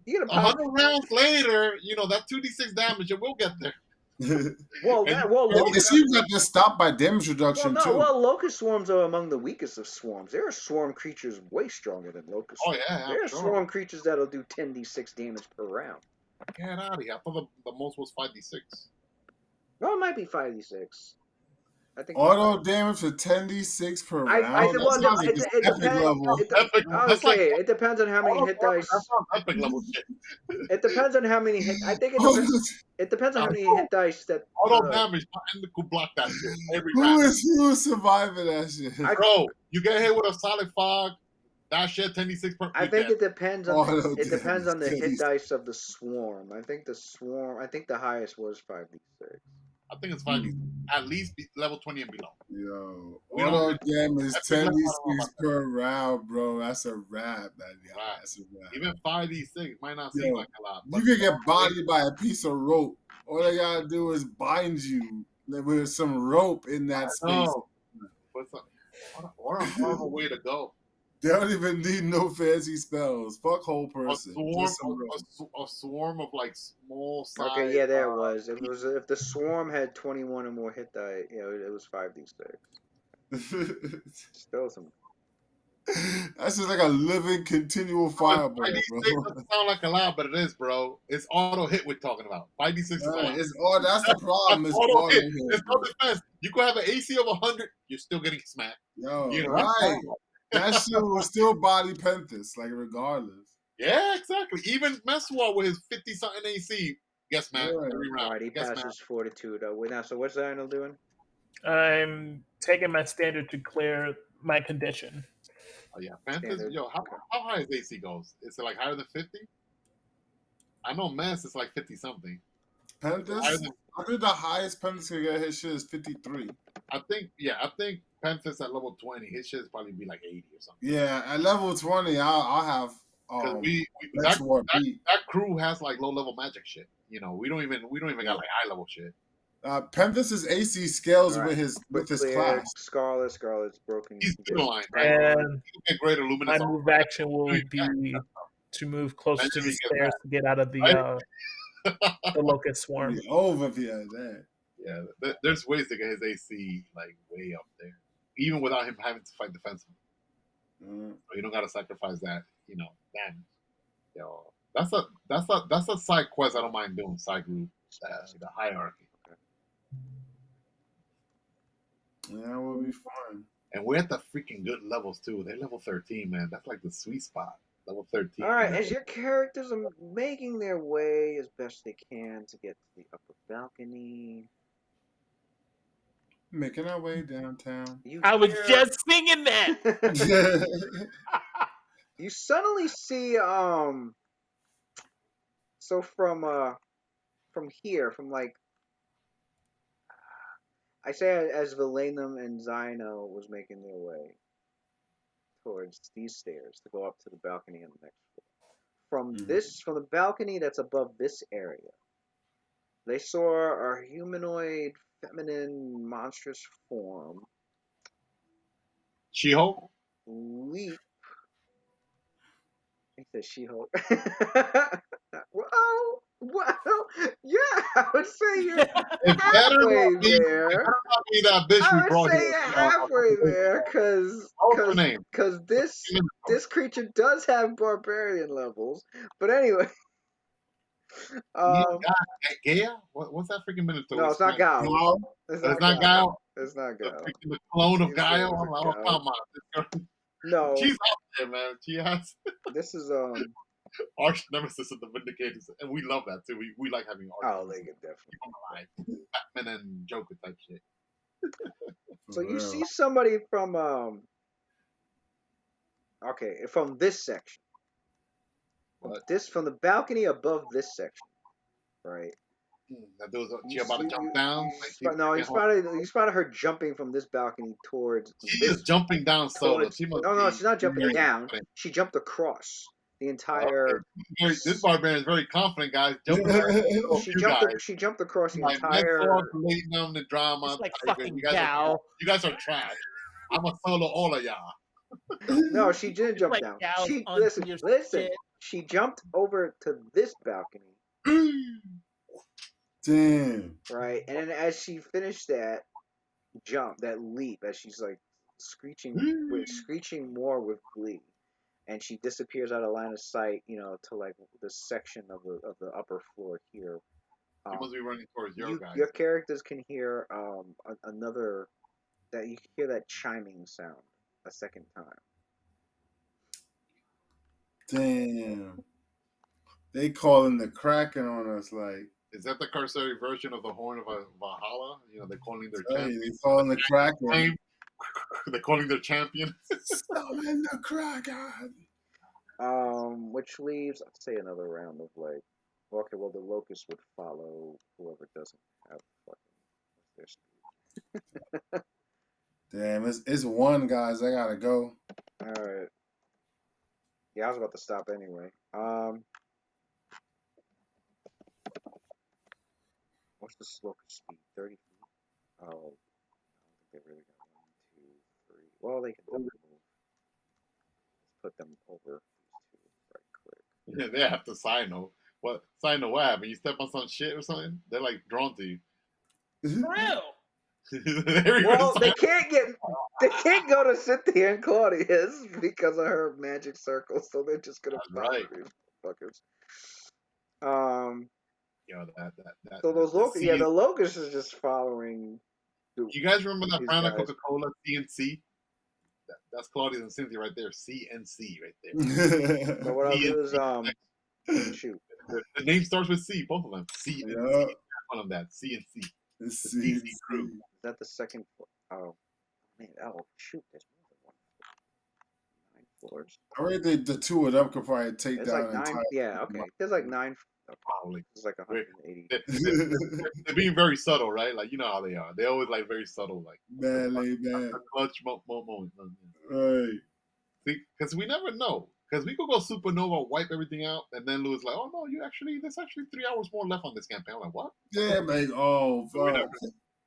Speaker 2: you get a powerful.
Speaker 1: 100 rounds later, that 2d6 damage, it will get there.
Speaker 4: It seems like they're stopped by damage reduction too.
Speaker 2: Well, locust swarms are among the weakest of swarms. There are swarm creatures way stronger than locust.
Speaker 1: Oh yeah,
Speaker 2: there are swarm creatures that'll do 10d6 damage per round.
Speaker 1: Get out of here! I thought the most was 5d6.
Speaker 2: No, it might be 5d6. I think
Speaker 4: auto damage for 10d6 per round.
Speaker 2: It depends on how many hit dice.
Speaker 1: That's not epic level shit.
Speaker 2: It depends on how many hit. I think it depends on how many hit dice that.
Speaker 1: Auto damage. My could block that shit every
Speaker 4: round.
Speaker 1: Who
Speaker 4: is surviving that shit?
Speaker 1: Bro, you get hit with a solid fog. That shit 10d6 per.
Speaker 2: I think it depends on the hit dice of the swarm. I think the highest was 5d6.
Speaker 1: I think it's 5d6. At least level 20 and below.
Speaker 4: Yo,
Speaker 1: We don't
Speaker 4: auto
Speaker 1: really-
Speaker 4: game is
Speaker 1: Epic level, I don't know
Speaker 4: 10d6
Speaker 1: about
Speaker 4: per round, bro. That's a wrap, man. Yeah,
Speaker 1: Right.
Speaker 4: that's a wrap.
Speaker 1: Even 5d6 might not seem
Speaker 4: Yo,
Speaker 1: like a lot.
Speaker 4: you
Speaker 1: But
Speaker 4: can get bodied by a piece of rope. All they gotta do is bind you with some rope in that space.
Speaker 1: no. What a horrible way to go.
Speaker 4: They don't even need no fancy spells. Fuck whole
Speaker 1: A
Speaker 4: person.
Speaker 1: swarm,
Speaker 4: Just some rope.
Speaker 1: a swarm of like small size.
Speaker 2: Okay, yeah, there it was. If the swarm had 21 or more hit die, it was 5d6. Still some.
Speaker 4: That's just like a living, continual fireball,
Speaker 1: 5d6
Speaker 4: bro.
Speaker 1: doesn't sound like a lot, but it is, bro. It's auto hit we're talking about. 5d6 is
Speaker 4: Right,
Speaker 1: auto.
Speaker 4: it's all. That's the problem. It's
Speaker 1: auto hit.
Speaker 4: hit,
Speaker 1: There's no
Speaker 4: bro.
Speaker 1: defense. You could have an AC of 100, you're still getting smacked.
Speaker 4: Yo,
Speaker 1: You know?
Speaker 4: right. That shit was still body Penthus, like regardless.
Speaker 1: Yeah, exactly. Even Meswar with his 50 something AC gets smacked
Speaker 4: Yeah.
Speaker 1: every round.
Speaker 2: Alright, he
Speaker 1: Gets
Speaker 2: passes fortitude. Now, so what's Lionel doing?
Speaker 5: I'm taking my standard to clear my condition.
Speaker 1: Oh yeah, Panthers.
Speaker 2: Standard.
Speaker 1: Yo, how high is AC goes? Is it like higher than 50? I know Mess is like 50 something.
Speaker 4: Penthus? I think the highest Penthus can get his shit is 53.
Speaker 1: I think Panthers at level 20, his shit is probably be like 80 or something.
Speaker 4: Yeah, at level 20, I'll have
Speaker 1: that crew has like low level magic shit. We don't even got like high level shit.
Speaker 4: Penthus's AC scales
Speaker 2: Alright,
Speaker 4: with his
Speaker 2: clear,
Speaker 4: class.
Speaker 2: Scarlet's broken.
Speaker 1: He's borderline,
Speaker 5: And
Speaker 1: you get greater luminous.
Speaker 5: my move action will be to move closer to the stairs to get out of the locust swarm.
Speaker 4: Over here, there.
Speaker 1: Yeah, there's ways to get his AC like way up there, even without him having to fight defensively. So you don't gotta sacrifice that, damage. Yo, that's a side quest I don't mind doing. Side group, the hierarchy.
Speaker 4: Yeah, it will be fun.
Speaker 1: And we're at the freaking good levels too. They're level 13, man. That's like the sweet spot. Level 13.
Speaker 2: Alright, as your characters are making their way as best they can to get to the upper balcony.
Speaker 4: Making our way downtown.
Speaker 5: I was just singing that.
Speaker 2: You suddenly see so from here, from like I say as Valenum and Zino was making their way towards these stairs to go up to the balcony on the next floor. From the balcony that's above this area, they saw a humanoid, feminine, monstrous form.
Speaker 1: She-Hulk?
Speaker 2: Leap. He said She-Hulk. Well, yeah, I would say you're halfway there. I would say you're halfway there, because this creature does have barbarian levels. But anyway,
Speaker 1: Gaia? What's that freaking Minotaur?
Speaker 2: No, it's not Gal.
Speaker 1: It's not Gal.
Speaker 2: It's not Gal.
Speaker 1: The clone of Gaia. Oh, come on.
Speaker 2: No,
Speaker 1: she's out there, man. She has.
Speaker 2: This is
Speaker 1: arch nemesis of the Vindicators, and we love that too. We like having arch.
Speaker 2: Oh, they could definitely.
Speaker 1: Batman and Joker type shit.
Speaker 2: So you see somebody from from this section. From the balcony above this section, right?
Speaker 1: She about to jump down.
Speaker 2: You spotted her jumping from this balcony towards.
Speaker 1: She is jumping down solo.
Speaker 2: She's not jumping down. She jumped across the entire.
Speaker 1: This barbarian is very confident, guys.
Speaker 2: She jumped across the entire.
Speaker 1: Laying the drama.
Speaker 5: It's like fucking Gal.
Speaker 1: You guys are trash. I'm gonna solo all of y'all.
Speaker 2: No, she didn't jump down. Listen. She jumped over to this balcony.
Speaker 4: Damn.
Speaker 2: Right, and then as she finished that leap, as she's like screeching more with glee, and she disappears out of line of sight, to like the section of the upper floor here.
Speaker 1: She must be running towards your guys.
Speaker 2: Your characters can hear you can hear that chiming sound a second time.
Speaker 4: Damn. They calling the Kraken on us like.
Speaker 1: Is that the cursory version of the Horn of Valhalla? They're calling their champion.
Speaker 4: They calling the Kraken.
Speaker 1: They're calling their champion.
Speaker 4: Summon the Kraken.
Speaker 2: Which leaves, I'd say, another round of like. Okay, well, the Locust would follow whoever doesn't have fucking
Speaker 4: Damn, it's one, guys. I gotta go.
Speaker 2: All right. Yeah, I was about to stop anyway. What's the slowest speed? 30 feet. Oh, I don't think they really got 1, 2, 3. Well, they can double move. Let's put them over these two right quick.
Speaker 1: Yeah, they have to sign though. What sign the what happened? You step on some shit or something? They're like drawn to you.
Speaker 5: For real.
Speaker 2: Well, they can't go to Cynthia and Claudius because of her magic circle, so they're just gonna follow
Speaker 1: right.
Speaker 2: these fuckers.
Speaker 1: You know that
Speaker 2: So those locusts,
Speaker 1: C-
Speaker 2: the locust is just following.
Speaker 1: You guys remember that
Speaker 2: these
Speaker 1: brand of
Speaker 2: guys.
Speaker 1: Coca-Cola, CNC? That's Claudius and Cynthia right there. CNC right there.
Speaker 2: But what I'll do is shoot.
Speaker 1: The name starts with C, both of them. CNC.
Speaker 4: Yeah.
Speaker 1: One of that. CNC. The
Speaker 4: See,
Speaker 1: CC crew.
Speaker 2: Is that the second floor? Oh, man. Oh, shoot. There's more than 9 floors.
Speaker 4: I read the two of them could probably take
Speaker 2: There's
Speaker 4: down
Speaker 2: like
Speaker 4: an
Speaker 2: 9.
Speaker 4: entire.
Speaker 2: Yeah, okay. There's like 9.
Speaker 1: Probably.
Speaker 2: There's like 180.
Speaker 1: They're being very subtle, right? Like, you know how they are. They always like very subtle, like
Speaker 4: Man.
Speaker 1: clutch moment.
Speaker 4: Right.
Speaker 1: See, because we never know. Because we could go supernova, wipe everything out, and then Louis like, oh no, there's actually 3 hours more left on this campaign. I'm like, what?
Speaker 4: Yeah, man. Oh, fuck.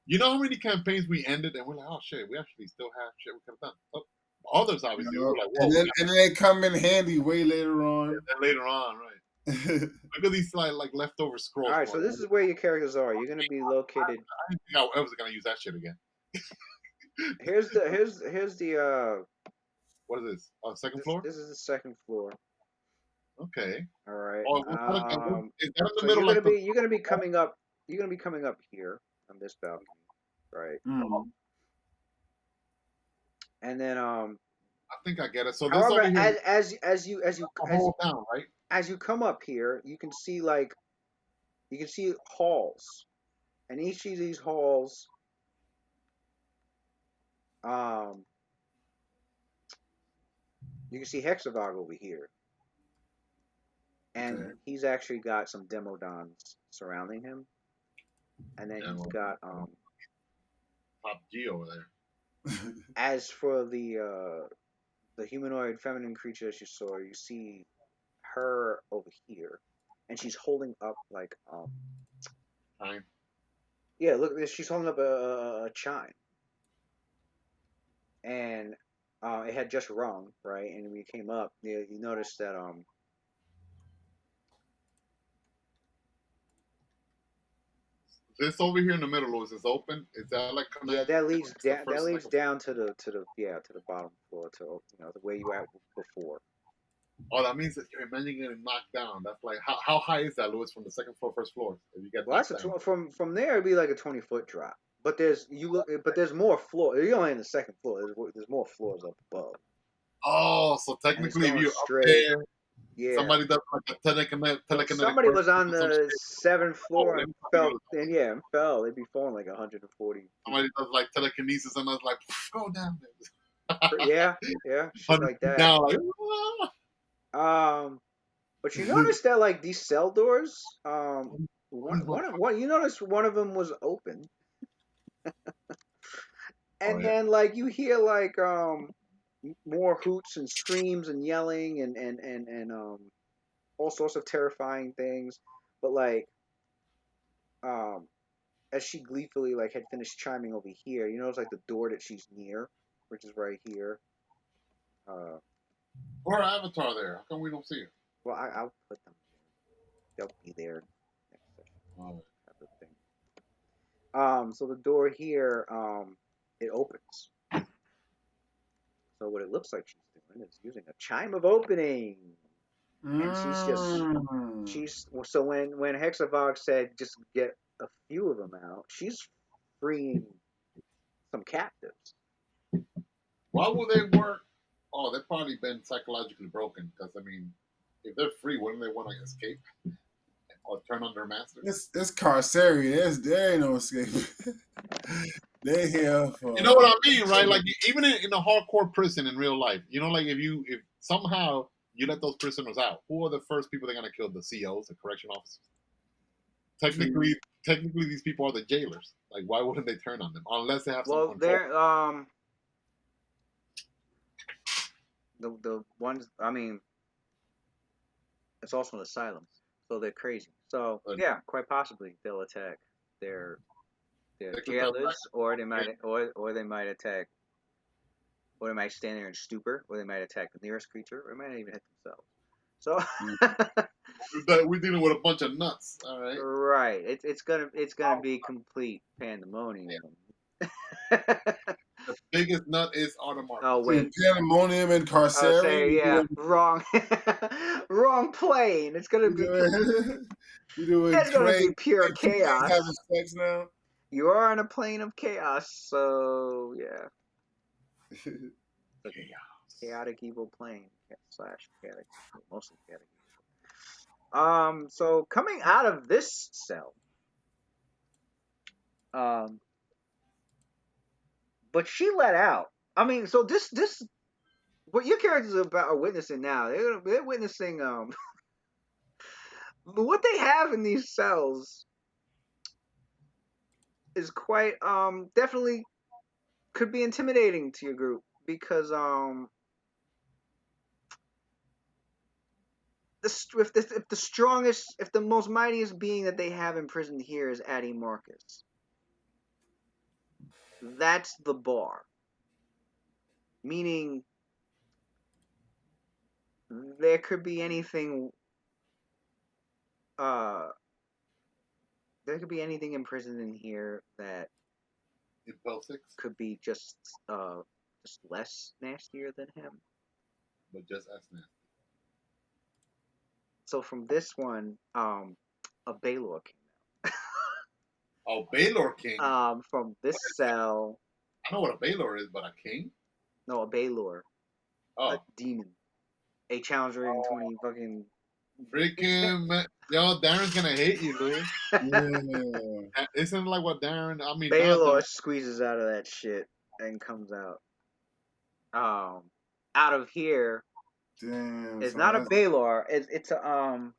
Speaker 1: You know how many campaigns we ended and we're like, oh shit, we actually still have shit we could have done. Oh, others obviously were like, whoa.
Speaker 4: And then they come in handy way later on.
Speaker 1: And then later on, right? Look at these like leftover scrolls.
Speaker 2: All right, so this is where your characters are. You're gonna be located.
Speaker 1: I didn't think I was gonna use that shit again.
Speaker 2: Here's the
Speaker 1: What is this? Second floor?
Speaker 2: This is the second floor.
Speaker 1: Okay.
Speaker 2: All right.
Speaker 1: Oh, is that in the
Speaker 2: So
Speaker 1: middle?
Speaker 2: you're gonna be coming up. You're gonna be coming up here on this balcony, right?
Speaker 4: Mm.
Speaker 2: And then
Speaker 1: I think I get it. So this
Speaker 2: however,
Speaker 1: over here,
Speaker 2: as you
Speaker 1: down, right?
Speaker 2: as you come up here, you can see halls, and each of these halls, you can see Hexavog over here, and he's actually got some Demodons surrounding him, and then he's got
Speaker 1: Top G over there.
Speaker 2: As for the humanoid feminine creature that you saw, you see her over here, and she's holding up like
Speaker 1: Time.
Speaker 2: yeah, look, she's holding up a chime, and it had just rung, right? And when you came up, you noticed that
Speaker 1: this over here in the middle, Louis, is open. Is that like
Speaker 2: that leads down? That leads down to the bottom floor, to the way you were at before.
Speaker 1: Oh, that means that you're imagining getting knocked down. That's like how high is that, Louis, from the second floor, first floor? If you get
Speaker 2: from there, it'd be like a 20-foot drop. But there's more floor. You're only in the second floor. There's more floors up above.
Speaker 1: Oh, so technically, if you're
Speaker 2: straight,
Speaker 1: up there, somebody does like a telekinetic.
Speaker 2: Somebody was on the 7th floor and fell. And fell. They'd be falling like 140.
Speaker 1: Somebody does like telekinesis and I was like, go down there.
Speaker 2: yeah, shit like that.
Speaker 1: Now, like,
Speaker 2: but you notice that like these cell doors, one you notice one of them was open. And then like you hear like more hoots and screams and yelling and all sorts of terrifying things, but like as she gleefully like had finished chiming over here, you notice like the door that she's near, which is right here.
Speaker 1: Or Avatar there. How come we don't see it?
Speaker 2: Well, I'll put them there. They'll be there next session. Type of thing. So the door here, it opens. So what it looks like she's doing is using a chime of opening. And she's so when Hexavog said just get a few of them out, she's freeing some captives.
Speaker 1: Why will they work? Oh, they've probably been psychologically broken because I mean, if they're free, wouldn't they want to escape or turn on their masters?
Speaker 4: It's carcerity. There ain't no escape. They here for.
Speaker 1: You know what I mean, right? Like even in a hardcore prison in real life, like if somehow you let those prisoners out, who are the first people they're gonna kill? The COs, the correction officers. technically, these people are the jailers. Like, why wouldn't they turn on them unless they have some
Speaker 2: Well,
Speaker 1: control?
Speaker 2: they're the ones. I mean, it's also an asylum, so they're crazy. So yeah, quite possibly they'll attack their jailers, or they might attack, or they might stand there in stupor, or they might attack the nearest creature, or they might not even hit themselves. So
Speaker 1: we're dealing with a bunch of nuts. All right.
Speaker 2: Right. It's gonna be complete pandemonium.
Speaker 1: The biggest nut is Audemars.
Speaker 2: Oh wait.
Speaker 4: Pandemonium and
Speaker 2: I'll
Speaker 4: Carcery.
Speaker 2: say yeah. Wrong. Wrong plane. It's gonna be. It's gonna be pure chaos.
Speaker 4: Having sex now.
Speaker 2: You are on a plane of chaos, so yeah. Chaotic evil plane / chaotic, mostly chaotic evil. So coming out of this cell, but she let out. I mean, so this what your characters are witnessing now. They're witnessing what they have in these cells is quite definitely could be intimidating to your group because if the most mightiest being that they have imprisoned here is Addie Marcus, that's the bar. Meaning there could be anything there could be anything imprisoned in here that could be just less nastier than him.
Speaker 1: But just as nasty.
Speaker 2: So from this one, a Baylor came out.
Speaker 1: Oh, Baylor King.
Speaker 2: From this cell.
Speaker 1: I know what a Baylor is, but a king?
Speaker 2: No, a Baylor.
Speaker 1: Oh.
Speaker 2: A demon. A challenge rating 20 fucking.
Speaker 1: Freaking man. Yo, Darren's gonna hate you, Louis.
Speaker 4: Yeah.
Speaker 1: Isn't like what Darren? I mean,
Speaker 2: Baylor squeezes out of that shit and comes out. Out of here.
Speaker 4: Damn.
Speaker 2: It's not a Baylor. It's a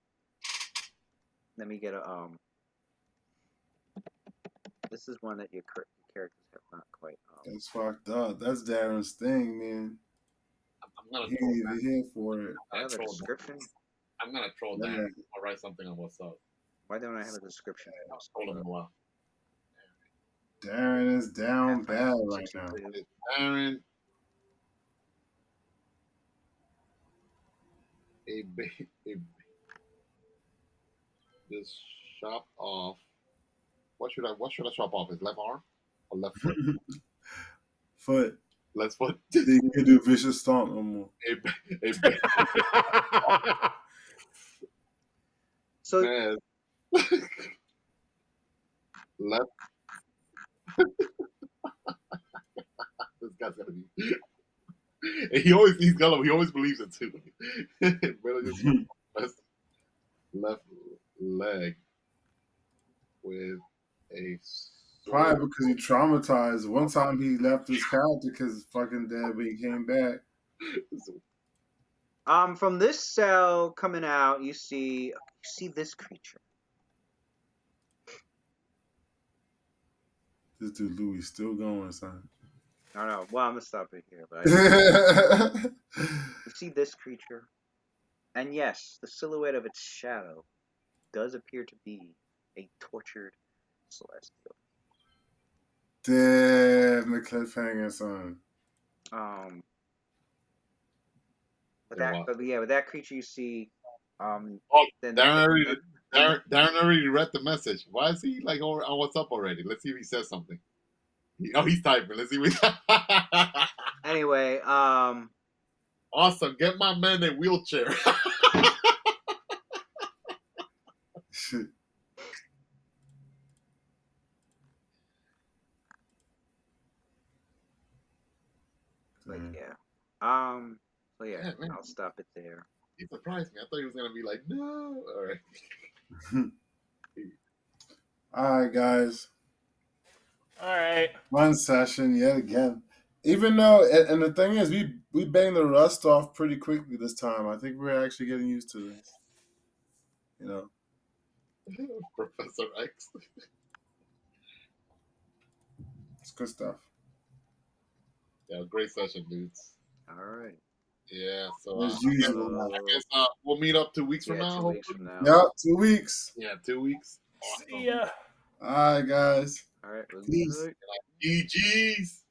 Speaker 2: Let me get a This is one that your characters have not quite.
Speaker 4: That's fucked up. That's Darren's thing, man.
Speaker 1: I'm gonna
Speaker 4: he ain't even here for it.
Speaker 2: I have a description.
Speaker 1: I'm gonna troll Darren. I'll write something on what's up.
Speaker 2: Why don't I have a description?
Speaker 1: I'll scroll him a while.
Speaker 4: Darren is down bad right now.
Speaker 1: Darren, just chop off. What should I chop off? His left arm or left foot?
Speaker 4: Foot.
Speaker 1: Left foot.
Speaker 4: You can do vicious stomp no more.
Speaker 2: So
Speaker 1: man. Left. This guy's gonna be. He always believes it too. Left leg with a.
Speaker 4: Probably because he traumatized. One time he left his character because his fucking dad, but he came back.
Speaker 2: From this cell coming out, you see this creature.
Speaker 4: This dude Louis still going, son.
Speaker 2: I don't know. Well, I'm gonna stop it here. But you see this creature, and yes, the silhouette of its shadow does appear to be a tortured celestial.
Speaker 4: Damn, the cliffhanger, son.
Speaker 2: With that creature you see.
Speaker 1: Darren already read the message. Why is he like on WhatsApp already? Let's see if he says something. He's typing. Let's see what.
Speaker 2: Anyway,
Speaker 1: awesome. Get my man in wheelchair.
Speaker 2: But yeah. So yeah, man. I'll stop it there.
Speaker 1: He surprised me. I thought he was gonna be like, no. All right.
Speaker 4: All right, guys.
Speaker 5: All right.
Speaker 4: One session yet again. Even though, and the thing is, we banged the rust off pretty quickly this time. I think we're actually getting used to this. You know.
Speaker 1: Professor X.
Speaker 4: It's good stuff.
Speaker 1: Yeah, great session, dudes.
Speaker 2: All right.
Speaker 1: Yeah, so
Speaker 4: As usual.
Speaker 1: I guess we'll meet up 2 weeks from
Speaker 2: Yeah,
Speaker 1: now.
Speaker 2: 2 weeks from now.
Speaker 4: Yep, 2 weeks.
Speaker 1: Yeah, 2 weeks. Awesome.
Speaker 3: Yeah.
Speaker 4: All right, guys.
Speaker 2: All right. Well,
Speaker 4: Peace.
Speaker 2: good.
Speaker 1: GG's.